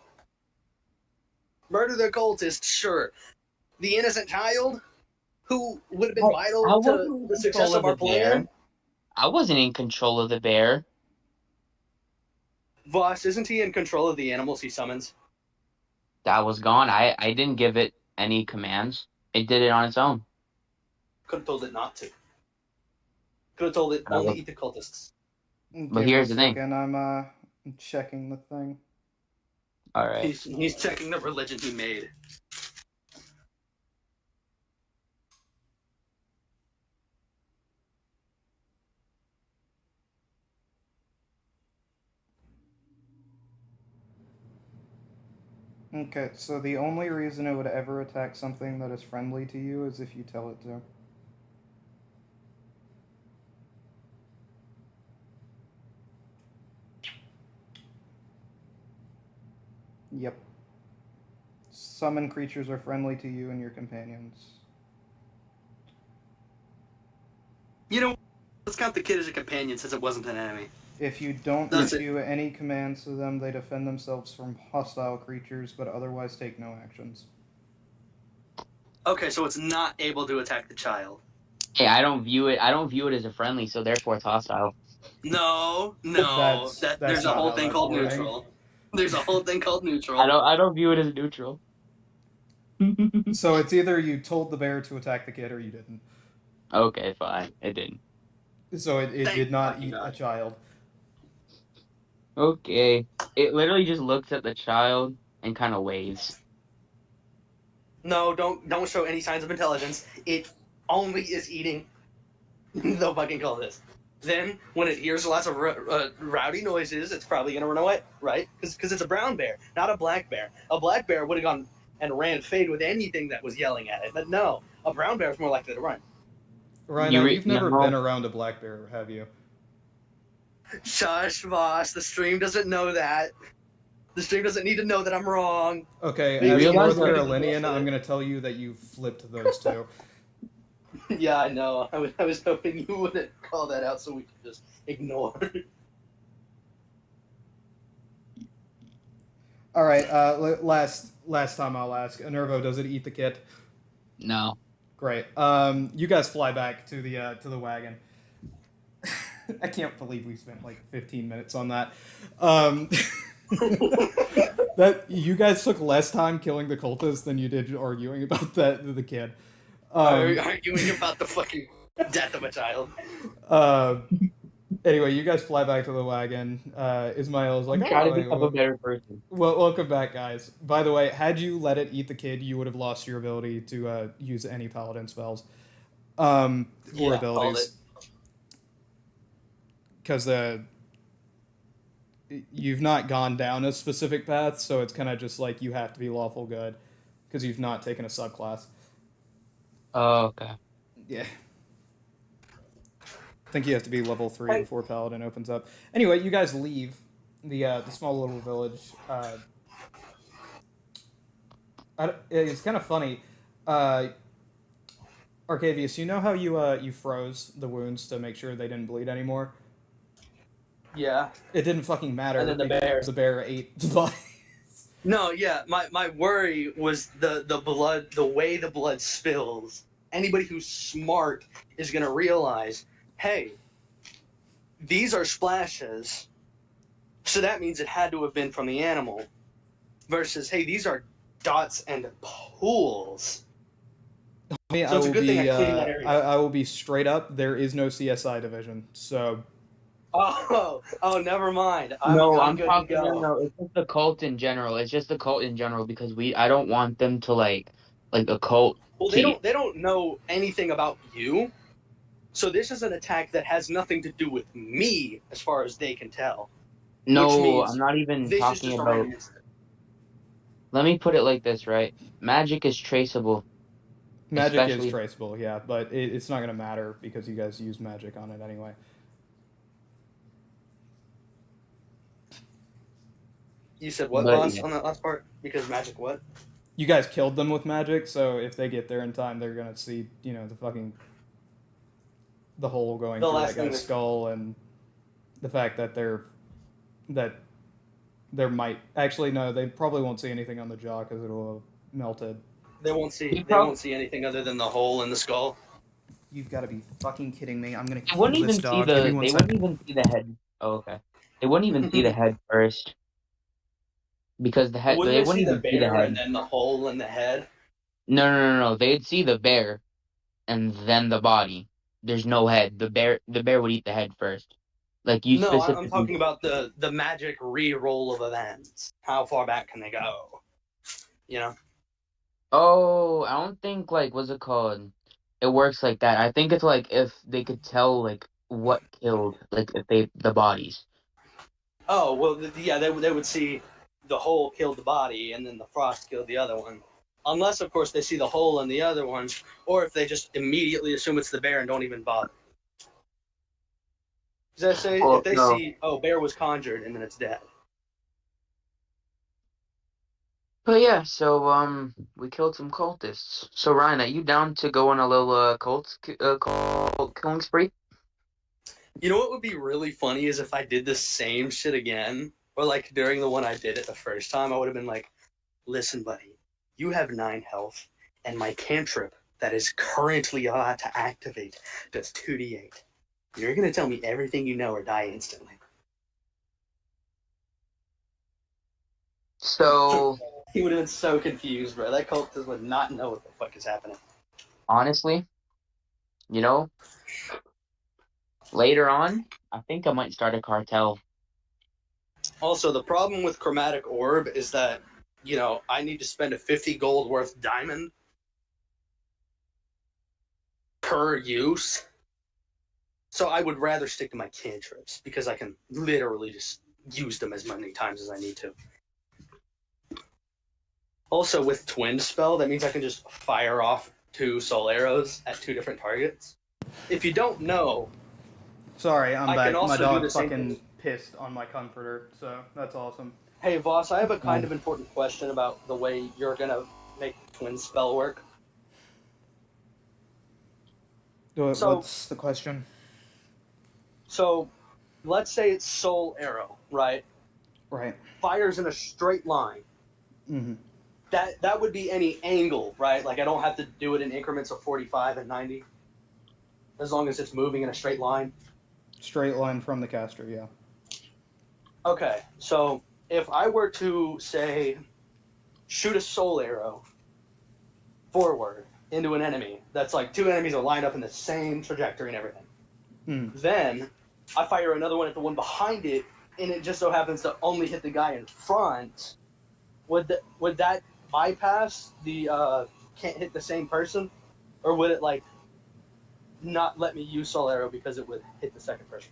Murder the cultist, sure. The innocent child, who would have been I vital to wasn't in the control success of of the our bear. plan. I wasn't in control of the bear. Voss, isn't he in control of the animals he summons? That was gone. I didn't give it any commands. It did it on its own. Could have told it not to. Could have told it But, I only was, eat the cultists. but Give me a here's the thing. second. I'm checking the thing. All right. He's checking the religion he made. Okay, so the only reason it would ever attack something that is friendly to you is if you tell it to. Yep. Summon creatures are friendly to you and your companions. You know, let's count the kid as a companion since it wasn't an enemy. If you don't That's it. issue any commands to them, they defend themselves from hostile creatures, but otherwise take no actions. Okay, so it's not able to attack the child. Hey, I don't view it as a friendly, so therefore it's hostile. No, That's there's a not whole how thing that's called working. neutral. There's a whole thing called neutral. I don't view it as neutral. So it's either you told the bear to attack the kid or you didn't. Okay, fine. It didn't. So it Thank did not fucking eat a God. child. Okay. It literally just looks at the child and kind of waves. No, don't show any signs of intelligence. It only is eating the fucking cultist. Then, when it hears lots of rowdy noises, it's probably gonna run away, right? Because it's a brown bear, not a black bear. A black bear would have gone and ran fade with anything that was yelling at it, but no, a brown bear is more likely to run. Ryan, you've never No. been around a black bear, have you? Shush, boss. The stream doesn't know that. The stream doesn't need to know that I'm wrong. Okay, You as a realize North that- Carolinian, I'm going to tell you that you flipped those two. Yeah, I know. I was hoping you wouldn't call that out so we could just ignore. All right, last time I'll ask. Enervo, does it eat the kid? No. Great. You guys fly back to the wagon. I can't believe we spent like 15 minutes on that. That you guys took less time killing the cultists than you did arguing about the kid. Arguing about the fucking death of a child. Anyway, you guys fly back to the wagon. Ismail is like, Try to "Oh, become a better person. well, welcome back, guys. By the way, had you let it eat the kid, you would have lost your ability to use any paladin spells or Yeah, abilities. Because you've not gone down a specific path, so it's kind of just like you have to be lawful good because you've not taken a subclass. Oh, okay. Yeah. I think you have to be level 3 before Paladin opens up. Anyway, you guys leave the small little village. It's kind of funny. Arcavius, you know how you froze the wounds to make sure they didn't bleed anymore? Yeah. It didn't fucking matter And then the because the bear ate the bodies. No, yeah. My worry was the blood, the way the blood spills. Anybody who's smart is gonna realize, hey, these are splashes, so that means it had to have been from the animal. Versus, hey, these are dots and pools. I So it's a good thing I cleaned that area. I will be straight up. There is no CSI division, so Oh, never mind. I'm good talking. to go. No, it's just the cult in general. It's just the cult in general because I don't want them to like a cult. Well, they don't know anything about you. So this is an attack that has nothing to do with me, as far as they can tell. No, means I'm not even This is talking just a about. random incident. Let me put it like this, right? Magic is traceable. magic Especially- is traceable, yeah, but it's not going to matter because you guys use magic on it anyway. You said what, But, Lance, yeah. on that last part? Because magic what? You guys killed them with magic, so if they get there in time, they're going to see, the hole going The through last that guy's thing that- skull and the fact that there might actually no, they probably won't see anything on the jaw because it'll have melted. They won't see. You They won't see anything other than the hole in the skull. You've got to be fucking kidding me! I'm gonna They kill wouldn't this even see dog. the. Give They me one wouldn't second. even see the head. Oh, okay. They wouldn't even see the head first because the head. Wouldn't They they see wouldn't the even see the bear head. and then the hole in the head? No. They'd see the bear, and then the body. There's no head. The bear would eat the head first. Like you No, specifically. I'm talking about the magic re-roll of events. How far back can they go? You know? Oh, I don't think what's it called? It works like that. I think it's like if they could tell what killed if the bodies. Oh, well, yeah, they would see the hole killed the body and then the frost killed the other one. Unless, of course, they see the hole in the other one, or if they just immediately assume it's the bear and don't even bother. Does that say, Well, if they no. see, oh, bear was conjured and then it's dead. But yeah, so we killed some cultists. So Ryan, are you down to go on a little cult killing spree? You know what would be really funny is if I did the same shit again, or like during the one I did it the first time, I would have been like, "Listen, buddy, you have 9 health, and my cantrip that is currently about to activate does 2d8. You're gonna tell me everything you know or die instantly." So He would have been so confused, bro. That cultist would not know what the fuck is happening. honestly, you know, later on, I think I might start a cartel. Also, the problem with chromatic orb is that, I need to spend a 50 gold worth diamond per use. So I would rather stick to my cantrips because I can literally just use them as many times as I need to. Also, with twin spell, that means I can just fire off 2 soul arrows at 2 different targets. If you don't know, Sorry, I'm I can back. My also do dog the same fucking thing. pissed on my comforter, so that's awesome. Hey, Voss, I have a kind Um, of important question about the way you're gonna make twin spell work. So, What's the question? so let's say it's soul arrow, right? Right. Fires in a straight line. Mm-hmm. That would be any angle, right? Like I don't have to do it in increments of 45 and 90, as long as it's moving in a straight line. Straight line from the caster, yeah. Okay, so if I were to say shoot a soul arrow forward into an enemy, that's like 2 enemies are lined up in the same trajectory and everything. Mm. Then I fire another one at the one behind it, and it just so happens to only hit the guy in front. Would that bypass the can't hit the same person, or would it like not let me use soul arrow because it would hit the second person?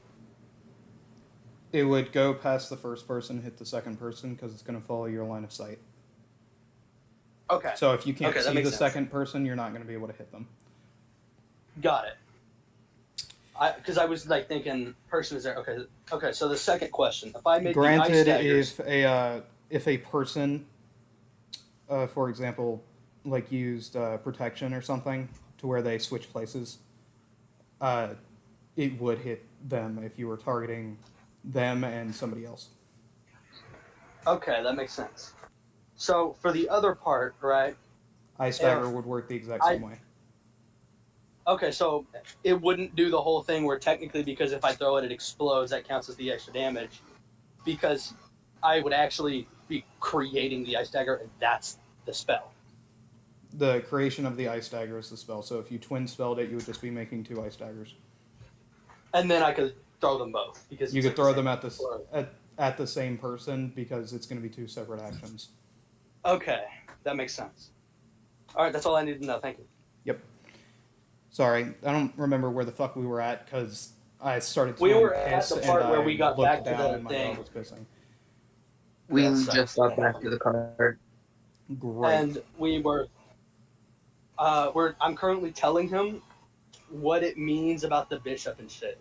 It would go past the first person, hit the second person, because it's going to follow your line of sight. Okay, So if you can't okay, that see makes the sense. second person, you're not going to be able to hit them. Got it. Because I was like thinking person is there. Okay. So the second question: if I made the ice Granted, daggers, if a person, for example, like used protection or something to where they switch places, uh, it would hit them if you were targeting them and somebody else. okay, that makes sense. So for the other part, right? Ice If dagger would work the exact I same way. okay, so it wouldn't do the whole thing where technically because if I throw it, it explodes. That counts as the extra damage because I would actually be creating the ice dagger, and that's the spell. The creation of the ice dagger is the spell. So if you twin spelled it, you would just be making 2 ice daggers. And then I could throw them both because You it's could like the throw same. them at the same person because it's going to be 2 separate actions. Okay, that makes sense. All right, that's all I need to know. Thank you. Yep. Sorry, I don't remember where the fuck we were at because I started We smelling were at piss the and part where I we got looked back to down the and my thing. dog was pissing. we That just sucks. got back to the card. Great. And we were I'm currently telling him what it means about the bishop and shit.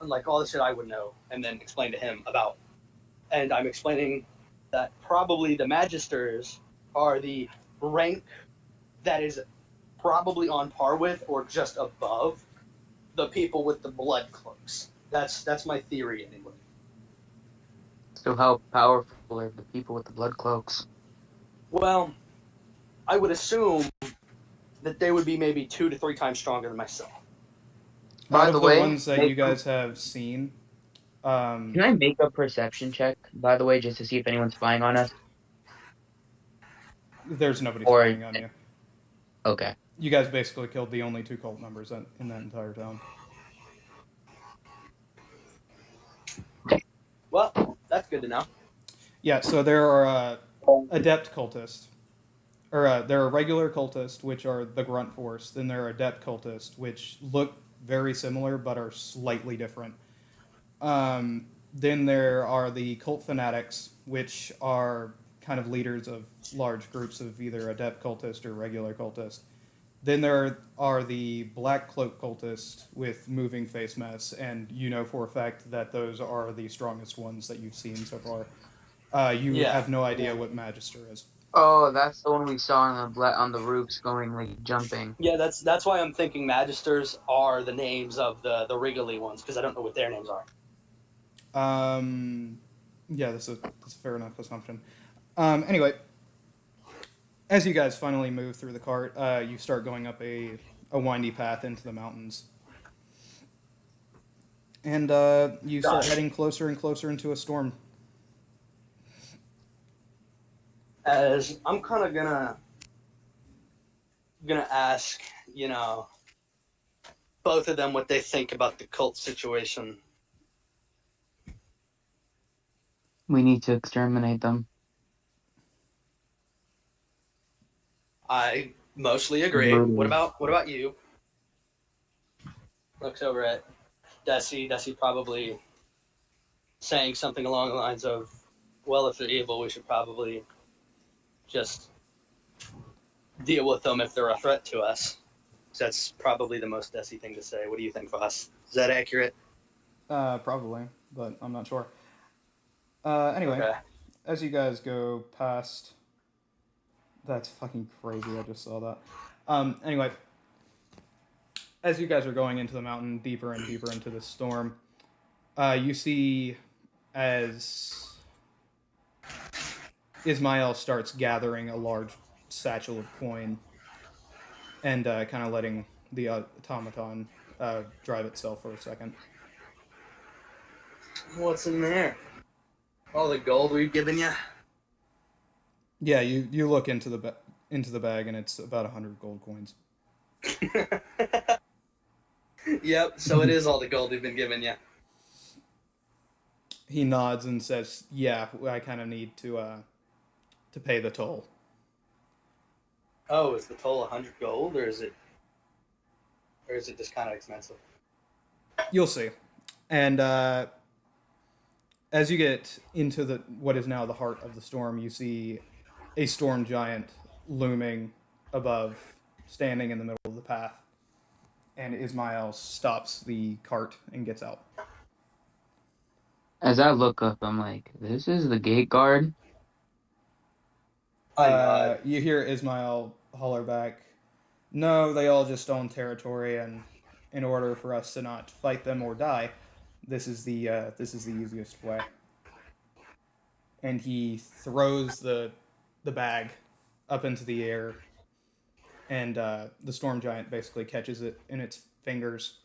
And like all the shit I would know and then explain to him about. And I'm explaining that probably the magisters are the rank that is probably on par with or just above the people with the blood cloaks. That's my theory anyway. So how powerful are the people with the blood cloaks? Well, I would assume that they would be maybe 2 to 3 times stronger than myself. By Out the of the way, ones that you guys have seen, can I make a perception check, by the way, just to see if anyone's spying on us? there's nobody Or spying on you. okay. You guys basically killed the only 2 cult members in that entire town. Well, that's good to know. Yeah, so there are adept cultists. Or there are regular cultists, which are the grunt force. Then there are adept cultists, which look very similar but are slightly different. Then there are the cult fanatics, which are kind of leaders of large groups of either adept cultist or regular cultist. Then there are the black cloak cultists with moving face masks, and you know for a fact that those are the strongest ones that you've seen so far. You Yeah. have no idea what Magister is. Oh, that's the one we saw on the roofs going like jumping. Yeah, that's why I'm thinking Magisters are the names of the Wriggly ones, because I don't know what their names are. Yeah, that's a fair enough assumption. Anyway, as you guys finally move through the cart, you start going up a windy path into the mountains. And you start Gosh. heading closer and closer into a storm. As I'm kind of gonna ask, both of them what they think about the cult situation. We need to exterminate them. I mostly agree. Brutally. What about you? Looks over at Desi. Desi probably saying something along the lines of, "Well, if they're evil, we should probably just deal with them if they're a threat to us." That's probably the most Desi thing to say. What do you think, Voss? Is that accurate? Probably, but I'm not sure. Anyway, Okay. as you guys go past, that's fucking crazy. I just saw that. Anyway, as you guys are going into the mountain, deeper and deeper into the storm, you see as Ismail starts gathering a large satchel of coin and kind of letting the automaton drive itself for a second. What's in there? All the gold we've given you? Yeah, you look into the bag and it's about 100 gold coins. Yep, so it is all the gold we've been giving you. He nods and says, "Yeah, I kind of need to pay the toll." Oh, is the toll 100 gold, or is it just kind of expensive? You'll see. And as you get into the what is now the heart of the storm, you see a storm giant looming above, standing in the middle of the path. And Ismail stops the cart and gets out. As I look up, I'm like, this is the gate guard. I nod. You hear Ismail holler back, "No, they all just own territory, and in order for us to not fight them or die, this is the easiest way." And he throws the bag up into the air, and the storm giant basically catches it in its fingers.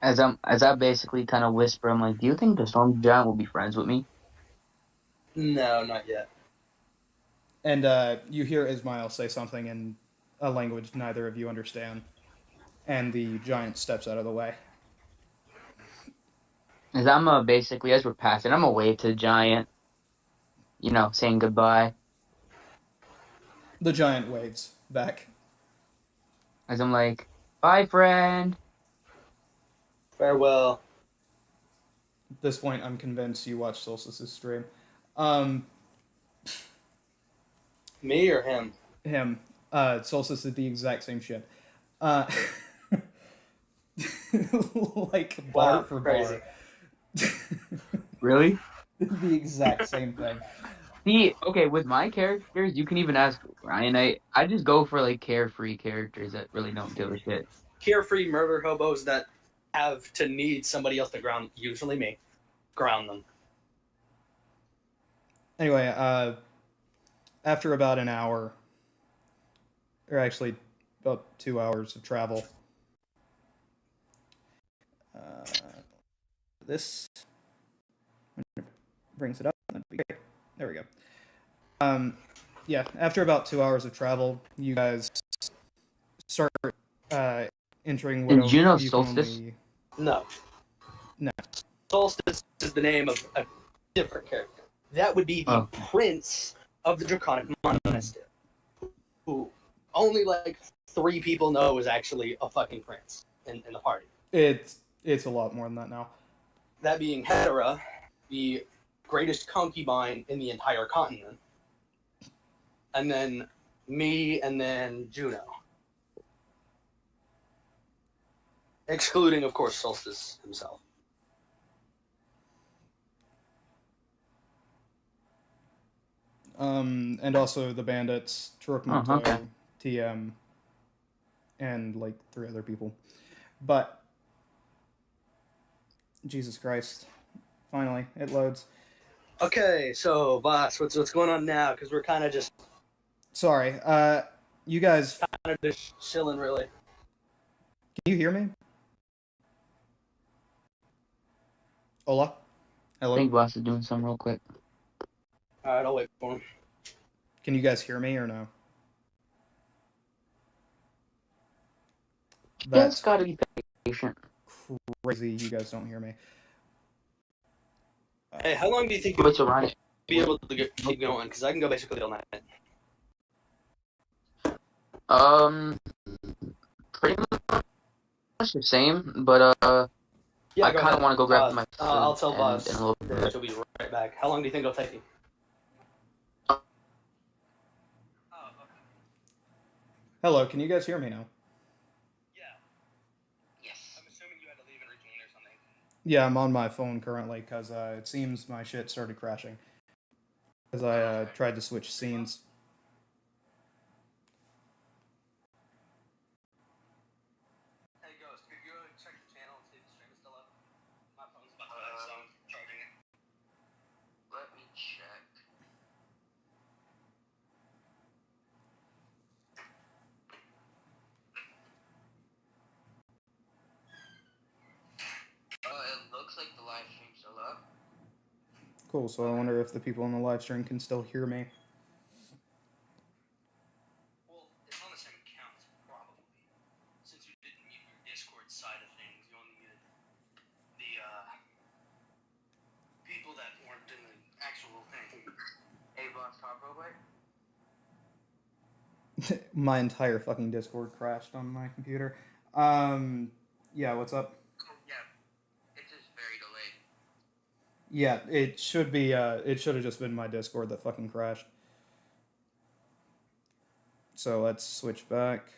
As I basically kind of whisper, I'm like, do you think the storm giant will be friends with me? No, not yet. And you hear Ismail say something in a language neither of you understand, and the giant steps out of the way. As I'm basically as we're passing, I'm a wave to the giant, saying goodbye. The giant waves back. As I'm like, bye, friend. Farewell. At this point, I'm convinced you watched Solstice's stream. Um, Me or him? him. Solstice did the exact same shit. Uh, like bar Wow, for crazy. bar. Really? The exact same thing. See, okay, with my characters, you can even ask Ryan. I just go for like carefree characters that really don't give a shit. Carefree murder hobos that have to need somebody else to ground, usually me, ground them. Anyway, after about an hour, or actually about 2 hours of travel, uh, this brings it up. That'd be great. There we go. Yeah, after about 2 hours of travel, you guys start uh, entering what Did you know you can Solstice? only. No. No. Solstice is the name of a different character. That would be the Oh. prince of the Draconic Monastery, who only like 3 people know is actually a fucking prince in the party. It's a lot more than that now. That being Hera, the greatest concubine in the entire continent, and then me, and then Juno. Excluding, of course, Solstice himself. And also the bandits, Oh, okay. Turkmento, TM, and like 3 other people. But Jesus Christ, finally it loads. Okay, so boss, what's going on now? Because we're kind of just Sorry, you guys, chilling, really. can you hear me? Hola, I hello. think boss is doing something real quick. All right, I'll wait for him. Can you guys hear me or no? Just That's gotta be patient. crazy. You guys don't hear me. Hey, how long do you think you'll Wait, so Ryan, be able to keep going? Because I can go basically all night. pretty much the same, but Yeah, I go kind of ahead. want to go grab my I'll food tell and boss a little that bit. she'll be right back. How long do you think it'll take you? Hello, can you guys hear me now? Yes. I'm assuming you had to leave and rejoin or something. Yeah, I'm on my phone currently because it seems my shit started crashing because I tried to switch scenes. Hey, Ghost, could you go check the channel and see if the stream is still up? My phone's about to die, so I'm charging it. Let me check. It looks like the live stream's still up. Cool. So I wonder if the people on the live stream can still hear me. Well, it's on the same account, probably. Since you didn't mute your Discord side of things, you only muted the people that weren't in the actual thing. Hey, boss, talk real quick. My entire fucking Discord crashed on my computer. Yeah, what's up? Oh, yeah. It's just very delayed. Yeah, it should be. It should have just been my Discord that fucking crashed. So let's switch back.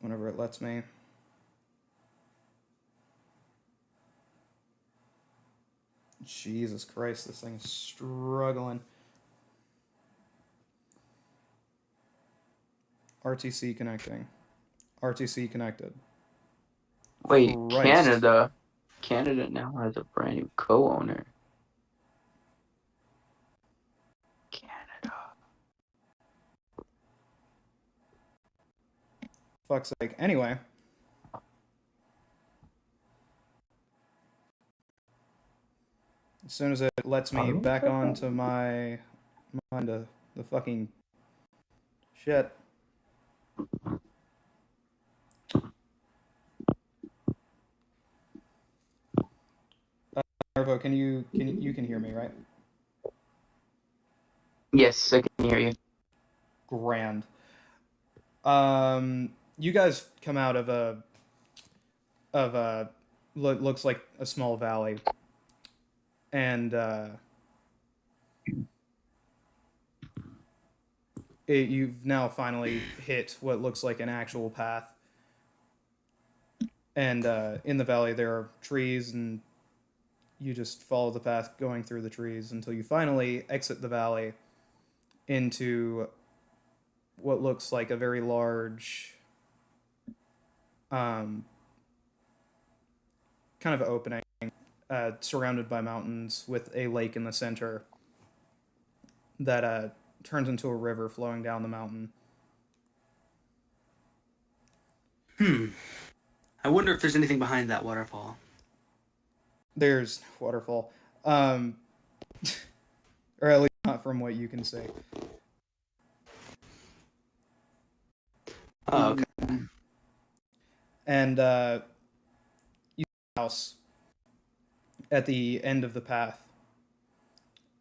Whenever it lets me. Jesus Christ, this thing is struggling. RTC connecting. RTC connected. Wait, Christ. Canada now has a brand new co-owner. Canada. Fuck's sake. Anyway. As soon as it lets me back onto my the fucking shit. Nervo, can you hear me, right? Yes, I can hear you. Grand. You guys come out of a looks like a small valley, and you've now finally hit what looks like an actual path. And in the valley there are trees, and you just follow the path going through the trees until you finally exit the valley into what looks like a very large kind of opening, surrounded by mountains with a lake in the center that turns into a river flowing down the mountain. I wonder if there's anything behind that waterfall. There's waterfall, or at least not from what you can see. Oh, okay. And you see a house at the end of the path,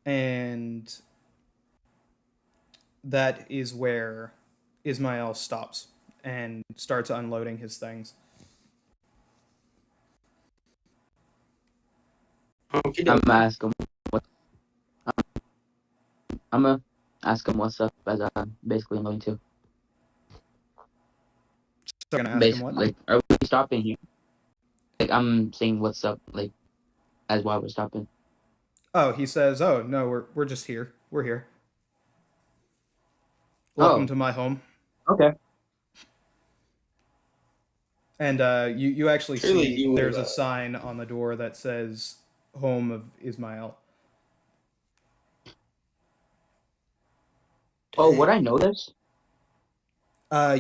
and that is where Ismael stops and starts unloading his things. Okay, I'm gonna ask him what's up as basically I'm going to. So I'm gonna ask him Basically, what? like, are we stopping here? Like, I'm saying what's up, like, as why we're stopping. Oh, he says, "Oh no, we're just here. We're here. Welcome Oh, to my home." okay. And you actually Surely see you would there's have. a sign on the door that says "Home of Ismael." Oh, would Dang. I know this?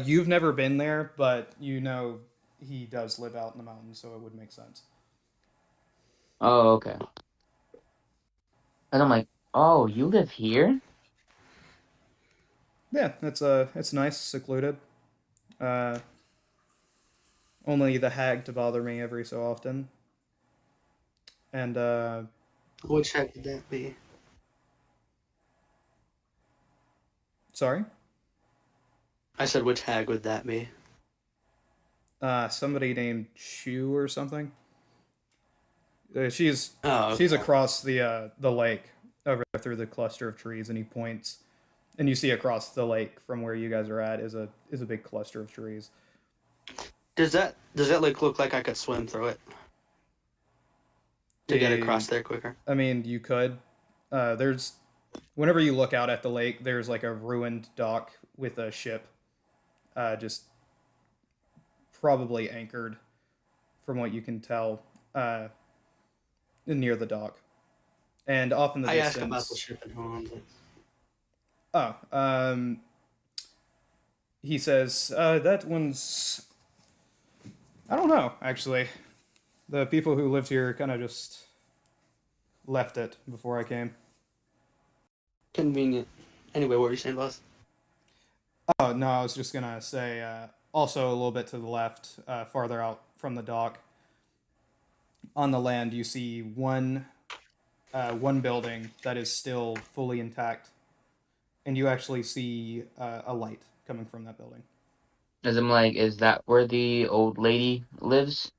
You've never been there, but you know he does live out in the mountains, so it would make sense. Oh, okay. And I'm like, oh, you live here? Yeah, it's nice, secluded. Uh, only the hag to bother me every so often. And Which heck would that be? sorry, I said, which hag would that be? somebody named Shu or something. She's Oh, she's okay. across the lake over through the cluster of trees, and he points, and you see across the lake from where you guys are at is a big cluster of trees. Does that like look like I could swim through it to get Eh, across there quicker? I mean, you could. There's whenever you look out at the lake, there's like a ruined dock with a ship, just probably anchored, from what you can tell, near the dock. And off in the I asked about the distance, ship and who owns it. oh, he says that one's. I don't know, actually. The people who lived here kind of just left it before I came. Convenient. Anyway, what were you saying, boss? Oh no, I was just gonna say. Also, a little bit to the left, farther out from the dock, on the land, you see one building that is still fully intact, and you actually see a light coming from that building. As I'm like, is that where the old lady lives?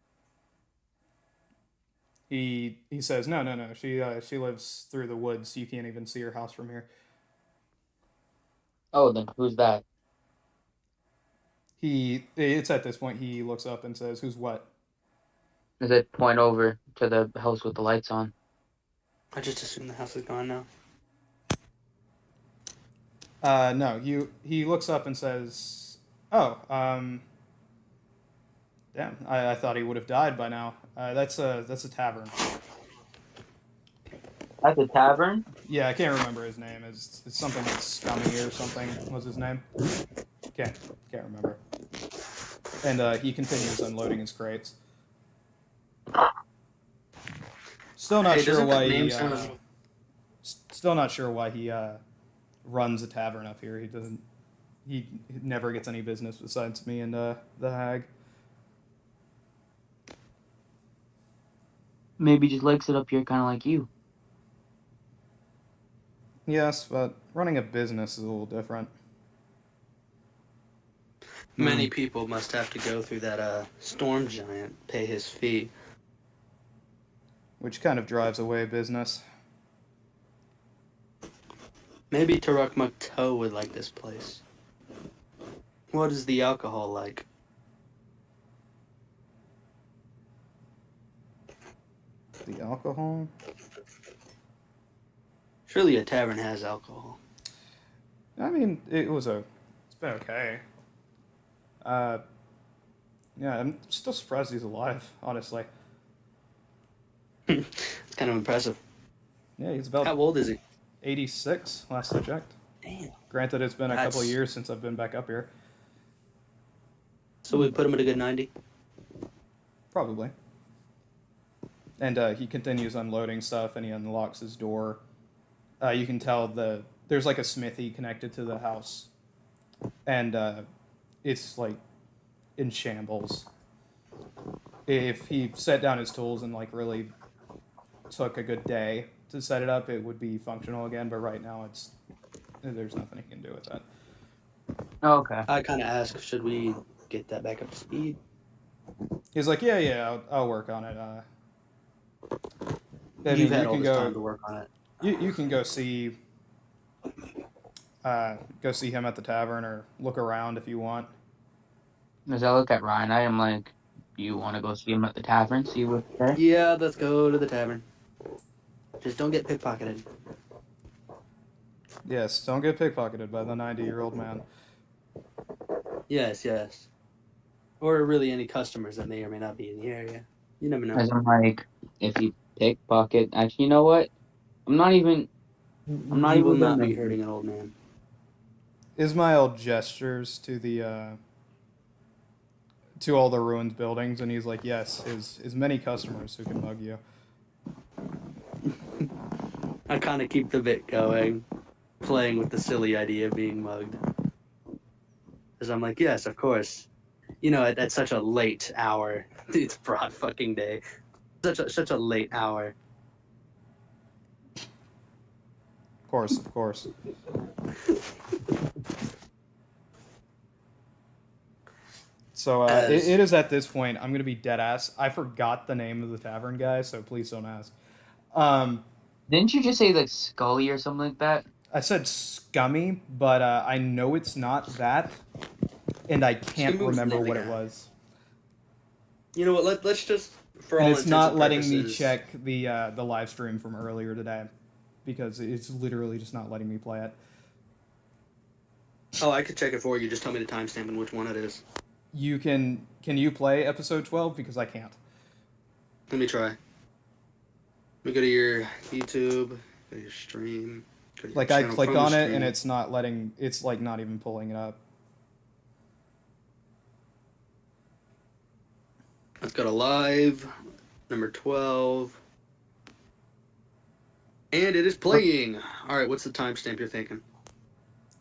He says, "No, no, no. She lives through the woods. You can't even see her house from here." Oh, then who's that? It's at this point he looks up and says, "Who's what?" Does it point over to the house with the lights on? I just assumed the house is gone now. No. He looks up and says, "Oh, damn. I thought he would have died by now. That's a tavern. At the tavern? Yeah, I can't remember his name. It's something like Scummy or something was his name. Can't can't remember." And he continues unloading his crates. Still not Hey, sure doesn't that why name he. sound? Still not sure why he runs a tavern up here. He doesn't. He never gets any business besides me and the hag. Maybe just likes it up here, kind of like you. Yes, but running a business is a little different. Many people must have to go through that storm giant, pay his fee. Which kind of drives away business. Maybe Taruk Makto would like this place. What is the alcohol like? The alcohol. Surely a tavern has alcohol. I mean, it's been okay. Uh, yeah, I'm still surprised he's alive. Honestly. It's kind of impressive. Yeah, he's about How old is he? 86 last I checked. Damn. Granted, it's been a couple of That's- years since I've been back up here. So we put him at a good 90? Probably. And he continues unloading stuff, and he unlocks his door. You can tell there's like a smithy connected to the house, and it's like in shambles. If he set down his tools and like really took a good day to set it up, it would be functional again. But right now, there's nothing he can do with that. Okay. I kind of asked, should we get that back up to speed? He's like, yeah, I'll work on it. I You've mean, had you all can this time go. to work on it. You can go see him at the tavern or look around if you want. As I look at Ryan, I am like, you want to go see him at the tavern, see what's there? Yeah, let's go to the tavern. Just don't get pickpocketed. Yes, don't get pickpocketed by the 90-year-old man. Yes, yes. Or really any customers that may or may not be in the area. You never know. As I'm like, if you pickpocket, actually, you know what? I'm not even You will not be gonna. hurting an old man. Ismail gestures to the to all the ruined buildings, and he's like, "Yes, his many customers who can mug you." I kind of keep the bit going, playing with the silly idea of being mugged. Because I'm like, yes, of course. You know, at such a late hour. It's broad fucking day. Such a late hour. Of course, of course. So it is at this point. I'm gonna be dead ass. I forgot the name of the tavern guy, so please don't ask. Didn't you just say like Scully or something like that? I said scummy, but I know it's not that, and I can't Scooby was the remember name of what the it guy. was. You know what? Let's just, for And all it's intents not and letting me purposes, check the live stream from earlier today, because it's literally just not letting me play it. Oh, I could check it for you. Just tell me the timestamp and which one it is. You can you play episode 12 because I can't. Let me try. Let me go to your YouTube, go to your stream. Go to your Like I channel click from the on it stream. and it's not letting. It's like not even pulling it up. Let's go to live, number 12. And it is playing. All right, what's the timestamp you're thinking?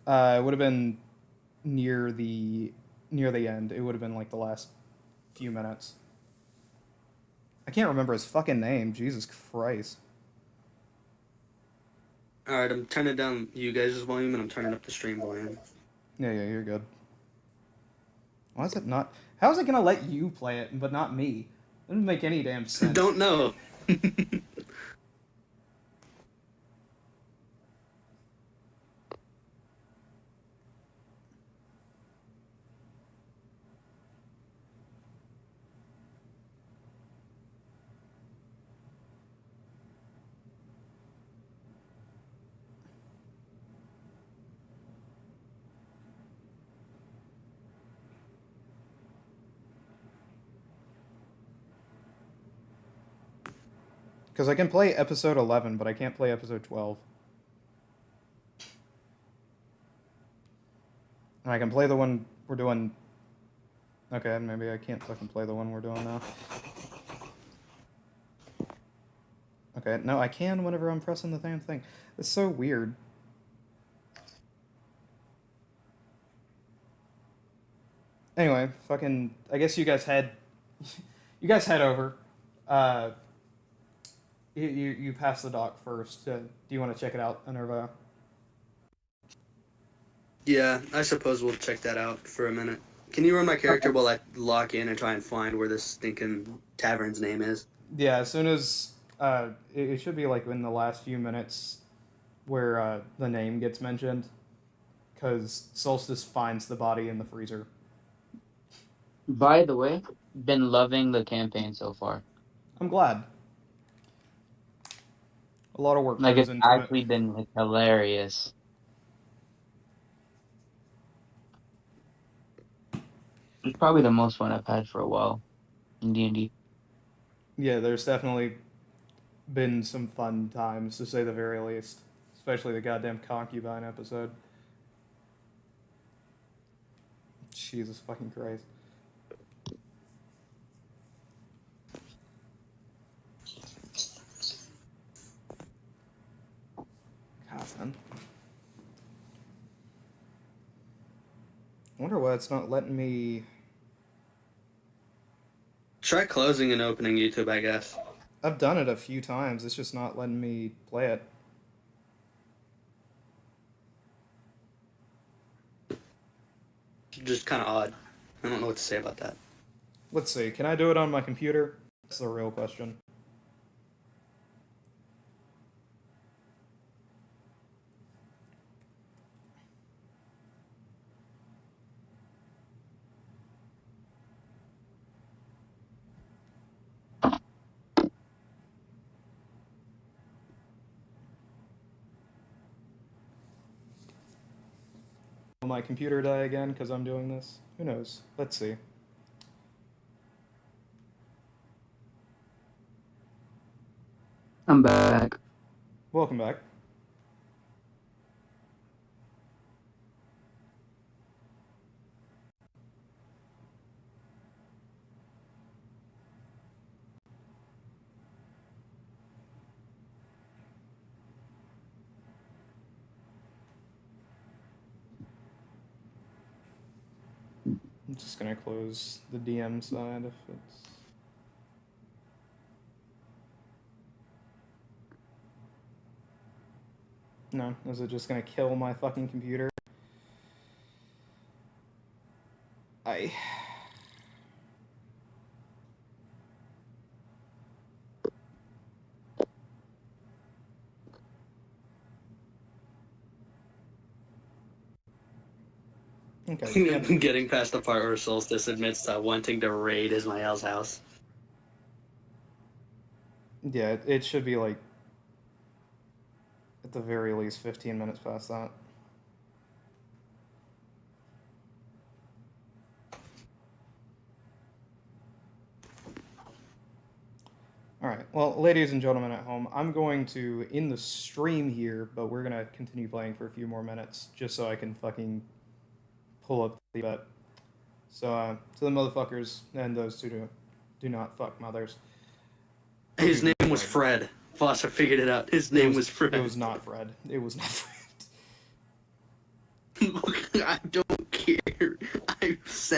It would have been near the end. It would have been like the last few minutes. I can't remember his fucking name. Jesus Christ. All right, I'm turning down you guys' volume and I'm turning up the stream volume. Yeah, you're good. Why is it not? How is it gonna let you play it but not me? It doesn't make any damn sense. Don't know. Because I can play episode 11, but I can't play episode 12. And I can play the one we're doing. Okay, maybe I can't fucking play the one we're doing now. Okay, no, I can whenever I'm pressing the damn thing. It's so weird. Anyway, fucking. I guess you guys head. You guys head over. Uh, you pass the dock first. Do you want to check it out, Enerva? Yeah, I suppose we'll check that out for a minute. Can you run my character while I lock in and try and find where this stinking tavern's name is? Yeah, as soon as it should be like in the last few minutes where the name gets mentioned, because Solstice finds the body in the freezer. By the way, been loving the campaign so far. I'm glad. A lot of work Like goes it's into it. actually been like hilarious. It's probably the most fun I've had for a while in D&D. Yeah, there's definitely been some fun times, to say the very least. Especially the goddamn concubine episode. Jesus fucking Christ. God, man. I wonder why it's not letting me... Try closing and opening YouTube, I guess. I've done it a few times, it's just not letting me play it. Just kind of odd. I don't know what to say about that. Let's see, can I do it on my computer? That's the real question. my computer die again because I'm doing this? Who knows? Let's see. I'm back. Welcome back. I'm just gonna close the DM side if it's... No, is it just gonna kill my fucking computer? I... Okay. Getting past the part where Solstice admits to wanting to raid Ismael's house. Yeah, it should be like at the very least 15 minutes past that. Alright, well, ladies and gentlemen at home, I'm going to end the stream here, but we're gonna continue playing for a few more minutes, just so I can fucking pull up the bet. So, to the motherfuckers and those who do not fuck mothers. His name was Fred. Foster figured it out. His name was Fred. It was not Fred. It was not Fred. I don't care. I've said